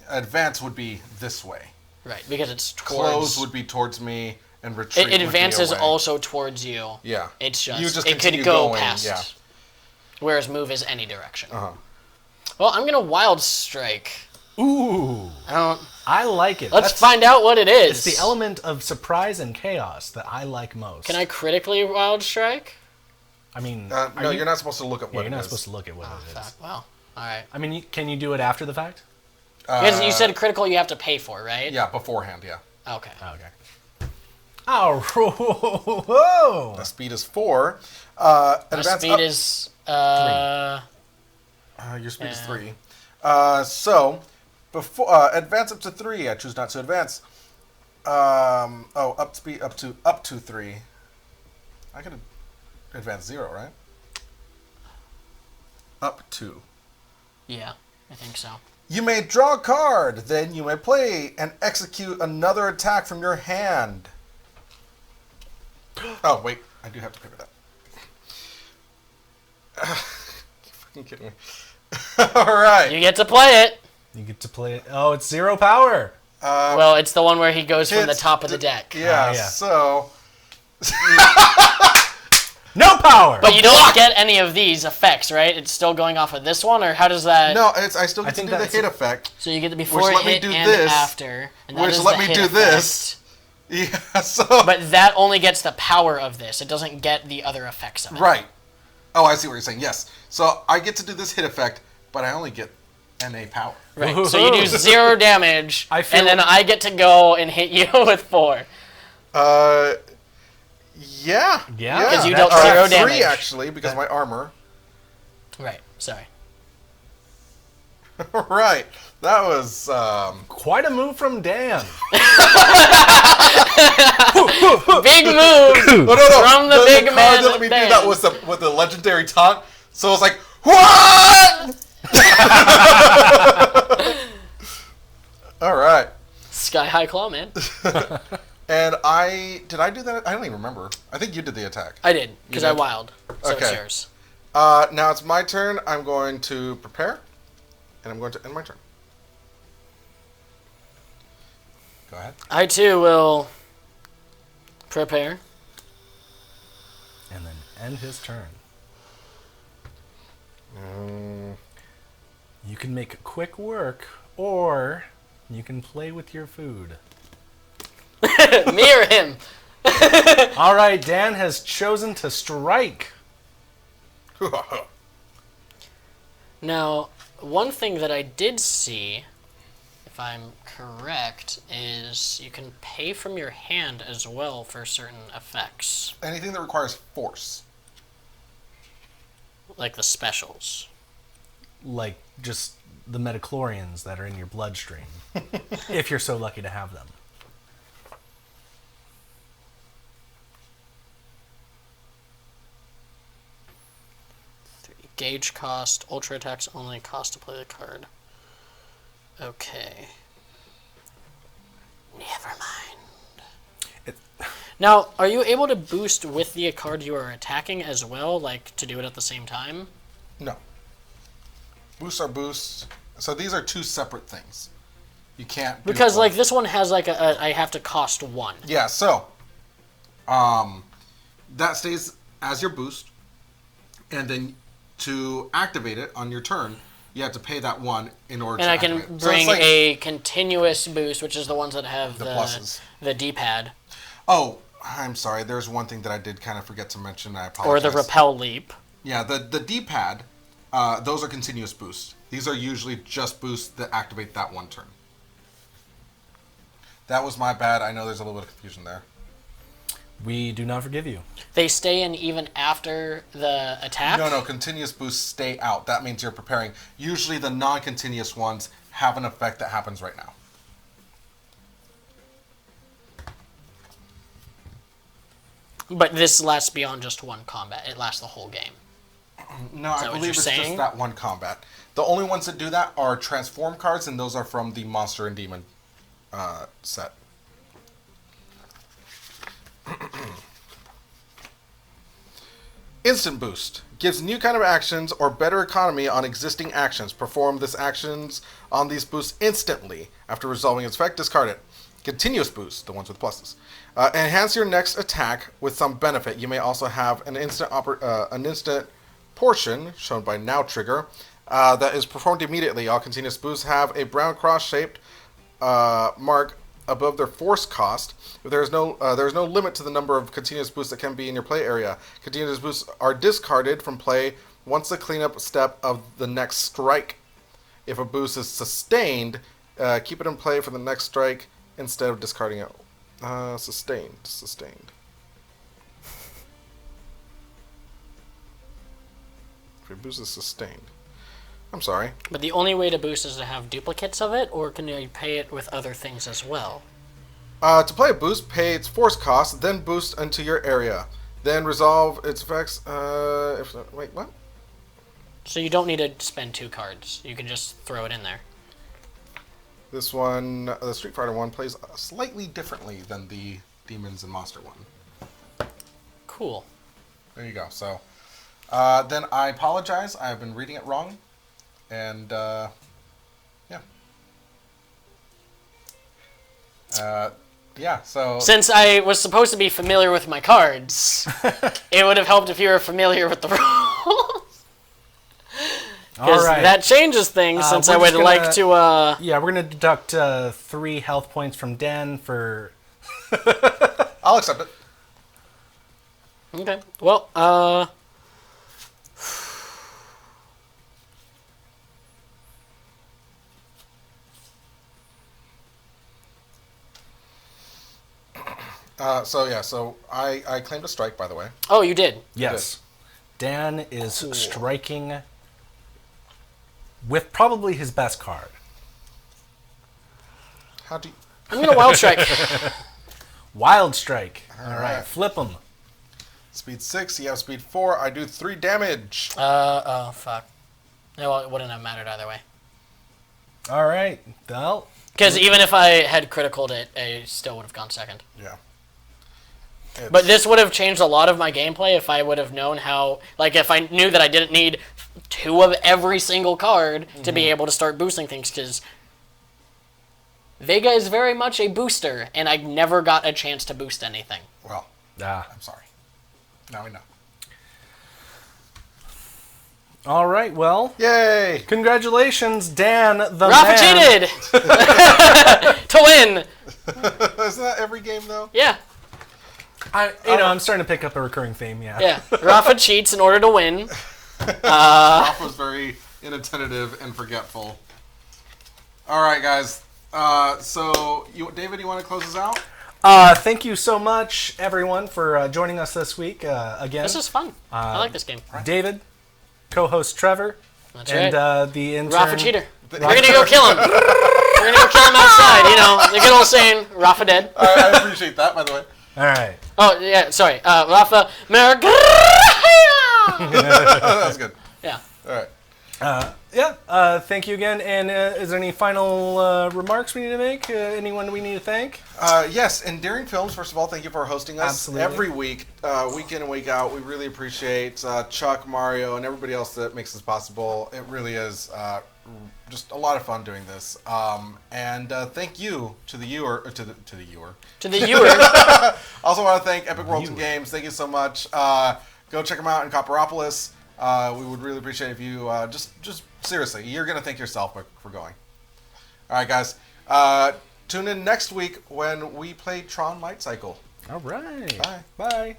[SPEAKER 2] Advance would be this way.
[SPEAKER 4] Right, because it's towards...
[SPEAKER 2] Close would be towards me, and retreat
[SPEAKER 4] It
[SPEAKER 2] would
[SPEAKER 4] advances
[SPEAKER 2] be away.
[SPEAKER 4] also towards you.
[SPEAKER 2] Yeah.
[SPEAKER 4] It's just,
[SPEAKER 2] You just
[SPEAKER 4] it could
[SPEAKER 2] continue
[SPEAKER 4] go
[SPEAKER 2] going,
[SPEAKER 4] past.
[SPEAKER 2] yeah.
[SPEAKER 4] Whereas move is any direction.
[SPEAKER 2] Uh-huh.
[SPEAKER 4] Well, I'm gonna wild strike.
[SPEAKER 3] Ooh.
[SPEAKER 4] I don't.
[SPEAKER 3] I like it.
[SPEAKER 4] Let's
[SPEAKER 3] That's-
[SPEAKER 4] find out what it is.
[SPEAKER 3] It's the element of surprise and chaos that I like most.
[SPEAKER 4] Can I critically wild strike?
[SPEAKER 3] I mean,
[SPEAKER 2] No, you're not supposed to look at
[SPEAKER 3] Yeah,
[SPEAKER 2] what
[SPEAKER 3] you're
[SPEAKER 2] it
[SPEAKER 3] not
[SPEAKER 2] is.
[SPEAKER 3] supposed to look at what it is.
[SPEAKER 4] Fuck. Well, all right.
[SPEAKER 3] I mean, can you do it after the fact?
[SPEAKER 4] Because you said critical, you have to pay for, right?
[SPEAKER 2] Yeah, beforehand, yeah.
[SPEAKER 4] Okay.
[SPEAKER 3] Okay. Oh, whoa.
[SPEAKER 2] The speed is 4.
[SPEAKER 4] My
[SPEAKER 2] Advance
[SPEAKER 4] speed
[SPEAKER 2] up,
[SPEAKER 4] is
[SPEAKER 2] your speed is
[SPEAKER 4] Yeah.
[SPEAKER 2] 3. So, before advance up to 3. I choose not to advance. Up speed up to 3. I could advance 0, right? Up to.
[SPEAKER 4] yeah, I think so.
[SPEAKER 2] You may draw a card, then you may play and execute another attack from your hand. Oh, wait. I do have to pay for that. You fucking kidding me. Alright.
[SPEAKER 4] You get to play it.
[SPEAKER 3] You get to play it. Oh, it's 0 power.
[SPEAKER 4] Well, it's the one where he goes from the
[SPEAKER 2] It's
[SPEAKER 4] top of the deck.
[SPEAKER 2] Yeah,
[SPEAKER 3] yeah.
[SPEAKER 2] so...
[SPEAKER 3] No power!
[SPEAKER 4] But you don't get any of these effects, right? It's still going off of this one, or how does that?
[SPEAKER 2] No, I still get to
[SPEAKER 3] think
[SPEAKER 2] do the
[SPEAKER 3] that's-
[SPEAKER 2] hit effect.
[SPEAKER 4] So you get the before
[SPEAKER 2] Which let me
[SPEAKER 4] hit
[SPEAKER 2] do
[SPEAKER 4] and
[SPEAKER 2] this,
[SPEAKER 4] after, and that
[SPEAKER 2] which
[SPEAKER 4] is
[SPEAKER 2] let
[SPEAKER 4] the
[SPEAKER 2] me
[SPEAKER 4] hit
[SPEAKER 2] do
[SPEAKER 4] effect.
[SPEAKER 2] this. Yeah, so...
[SPEAKER 4] But that only gets the power of this. It doesn't get the other effects of it.
[SPEAKER 2] Right. Oh, I see what you're saying. Yes. So I get to do this hit effect, but I only get NA power.
[SPEAKER 4] Right. So you do 0 damage,
[SPEAKER 3] I feel-
[SPEAKER 4] and then I get to go and hit you with 4.
[SPEAKER 2] Yeah.
[SPEAKER 3] Yeah? 'Cause
[SPEAKER 4] you dealt 0 damage.
[SPEAKER 2] 3, actually, because of my armor.
[SPEAKER 4] Right. Sorry.
[SPEAKER 2] Right. That was,
[SPEAKER 3] Quite a move from Dan.
[SPEAKER 4] Big move
[SPEAKER 2] Oh, no.
[SPEAKER 4] from the big
[SPEAKER 2] card
[SPEAKER 4] man.
[SPEAKER 2] that let me do
[SPEAKER 4] Dan.
[SPEAKER 2] that was with the legendary taunt. So I was like, what? All right.
[SPEAKER 4] Sky High Claw, man.
[SPEAKER 2] And did I do that? I don't even remember. I think you did the attack.
[SPEAKER 4] I did, because I
[SPEAKER 2] did?
[SPEAKER 4] wild. So it's
[SPEAKER 2] Okay.
[SPEAKER 4] yours.
[SPEAKER 2] Now it's my turn. I'm going to prepare, and I'm going to end my turn. Go ahead.
[SPEAKER 4] I too will prepare.
[SPEAKER 3] And then end his turn. You can make quick work, or you can play with your food.
[SPEAKER 4] Me or him?
[SPEAKER 3] All right, Dan has chosen to strike.
[SPEAKER 4] Now, one thing that I did see, if I'm correct, is you can pay from your hand as well for certain effects,
[SPEAKER 2] Anything that requires force.
[SPEAKER 4] like the specials.
[SPEAKER 3] Like just the metachlorians that are in your bloodstream. If you're so lucky to have them.
[SPEAKER 4] Gauge cost, ultra attacks only, cost to play the card. Okay. Never mind. Now, are you able to boost with the card you are attacking as well, like to do it at the same time?
[SPEAKER 2] No. Boosts are boosts. So these are two separate things. You can't do
[SPEAKER 4] Because
[SPEAKER 2] both.
[SPEAKER 4] like this one has like I have to cost 1.
[SPEAKER 2] Yeah, so that stays as your boost, and then to activate it on your turn, you have to pay that 1 in order
[SPEAKER 4] And
[SPEAKER 2] to
[SPEAKER 4] I
[SPEAKER 2] activate
[SPEAKER 4] can
[SPEAKER 2] it. So it's
[SPEAKER 4] bring
[SPEAKER 2] like
[SPEAKER 4] a continuous boost, which is the ones that have
[SPEAKER 2] the pluses.
[SPEAKER 4] the D-pad,
[SPEAKER 2] Oh, I'm sorry. There's one thing that I did kind of forget to mention. I
[SPEAKER 4] or
[SPEAKER 2] apologize.
[SPEAKER 4] the repel leap.
[SPEAKER 2] Yeah, the D-pad, those are continuous boosts. These are usually just boosts that activate that one turn. That was my bad. I know there's a little bit of confusion there.
[SPEAKER 3] We do not forgive you.
[SPEAKER 4] They stay in even after the attack?
[SPEAKER 2] No, continuous boosts stay out. That means you're preparing. Usually the non-continuous ones have an effect that happens right now.
[SPEAKER 4] But this lasts beyond just one combat. It lasts the whole game.
[SPEAKER 2] No, I
[SPEAKER 4] that what
[SPEAKER 2] believe
[SPEAKER 4] you're
[SPEAKER 2] it's
[SPEAKER 4] saying?
[SPEAKER 2] just that one combat. The only ones that do that are transform cards, and those are from the Monster and Demon set. Instant Boost gives new kind of actions or better economy on existing actions. Perform this actions on these boosts instantly. After resolving its effect, discard it. Continuous Boost, the ones with pluses. Enhance your next attack with some benefit. You may also have an instant portion, shown by Now Trigger, that is performed immediately. All continuous boosts have a brown cross-shaped mark above their force cost. If there is no limit to the number of continuous boosts that can be in your play area. Continuous boosts are discarded from play once the cleanup step of the next strike. If a boost is sustained, keep it in play for the next strike instead of discarding it. Sustained. If your boost is sustained. I'm sorry.
[SPEAKER 4] But the only way to boost is to have duplicates of it, or can you pay it with other things as well?
[SPEAKER 2] To play a boost, pay its force cost, then boost into your area. Then resolve its effects. Wait, what?
[SPEAKER 4] So you don't need to spend 2 cards. You can just throw it in there.
[SPEAKER 2] This one, the Street Fighter one, plays slightly differently than the Demons and Monster one.
[SPEAKER 4] Cool.
[SPEAKER 2] There you go. So, then I apologize. I've been reading it wrong. And, yeah. Yeah, so
[SPEAKER 4] Since I was supposed to be familiar with my cards, it would have helped if you were familiar with the rules.
[SPEAKER 3] All
[SPEAKER 4] Because
[SPEAKER 3] right.
[SPEAKER 4] that changes things, since
[SPEAKER 3] we're
[SPEAKER 4] I would
[SPEAKER 3] just
[SPEAKER 4] like
[SPEAKER 3] gonna-
[SPEAKER 4] to,
[SPEAKER 3] Yeah, we're gonna deduct 3 health points from Dan for.
[SPEAKER 2] I'll accept it.
[SPEAKER 4] Okay. Well,
[SPEAKER 2] So I claimed a strike, by the way.
[SPEAKER 4] oh, you did.
[SPEAKER 3] Yes. Dan is striking with probably his best card.
[SPEAKER 2] How do you...
[SPEAKER 4] I'm gonna wild strike.
[SPEAKER 3] Wild Strike. All right.
[SPEAKER 2] right.
[SPEAKER 3] Flip him.
[SPEAKER 2] Speed 6, you have speed 4. I do 3 damage.
[SPEAKER 4] Oh, fuck. No, it wouldn't have mattered either way.
[SPEAKER 3] All right. Well,
[SPEAKER 4] Because even if I had criticaled it, I still would have gone second.
[SPEAKER 2] Yeah.
[SPEAKER 4] But this would have changed a lot of my gameplay if I would have known how, like, if I knew that I didn't need 2 of every single card to be able to start boosting things, because Vega is very much a booster, and I never got a chance to boost anything.
[SPEAKER 2] Well, I'm sorry. Now we know.
[SPEAKER 3] all right. Well,
[SPEAKER 2] Yay!
[SPEAKER 3] congratulations, Dan the
[SPEAKER 4] Rafa
[SPEAKER 3] man.
[SPEAKER 4] cheated! To win!
[SPEAKER 2] Isn't that every game, though?
[SPEAKER 4] Yeah,
[SPEAKER 3] I'm starting to pick up a recurring theme. Yeah.
[SPEAKER 4] yeah. Rafa cheats in order to win.
[SPEAKER 2] Ralph was very inattentive and forgetful. All right, guys. So, David, you want to close us out?
[SPEAKER 3] Thank you so much, everyone, for joining us this week again.
[SPEAKER 4] This is fun. I like this game.
[SPEAKER 3] David, co-host Trevor,
[SPEAKER 4] That's
[SPEAKER 3] and
[SPEAKER 4] right.
[SPEAKER 3] the intern.
[SPEAKER 4] Rafa cheater. We're gonna go kill him. We're gonna go kill him outside. You know, the good old saying, Rafa dead.
[SPEAKER 2] I appreciate that, by the way.
[SPEAKER 3] All right.
[SPEAKER 4] Oh, yeah, sorry. Rafa Merg.
[SPEAKER 2] That's good.
[SPEAKER 4] Yeah.
[SPEAKER 2] All right.
[SPEAKER 3] Thank you again. And is there any final remarks we need to make? Anyone we need to thank?
[SPEAKER 2] Yes, Endearing Films, first of all, thank you for hosting us
[SPEAKER 3] Absolutely.
[SPEAKER 2] every week, week in and week out. We really appreciate Chuck, Mario, and everybody else that makes this possible. It really is just a lot of fun doing this. And thank you to the viewer.
[SPEAKER 4] To the viewer.
[SPEAKER 2] Also want to thank Epic Worlds and Games. Thank you so much. Go check them out in Copperopolis. We would really appreciate if you just seriously, you're gonna thank yourself for going. All right, guys. Tune in next week when we play Tron Light Cycle.
[SPEAKER 3] All right.
[SPEAKER 2] Bye.
[SPEAKER 3] Bye.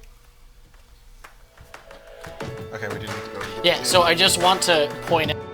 [SPEAKER 2] Okay, we do need to go.
[SPEAKER 4] Yeah, so I just want to point out.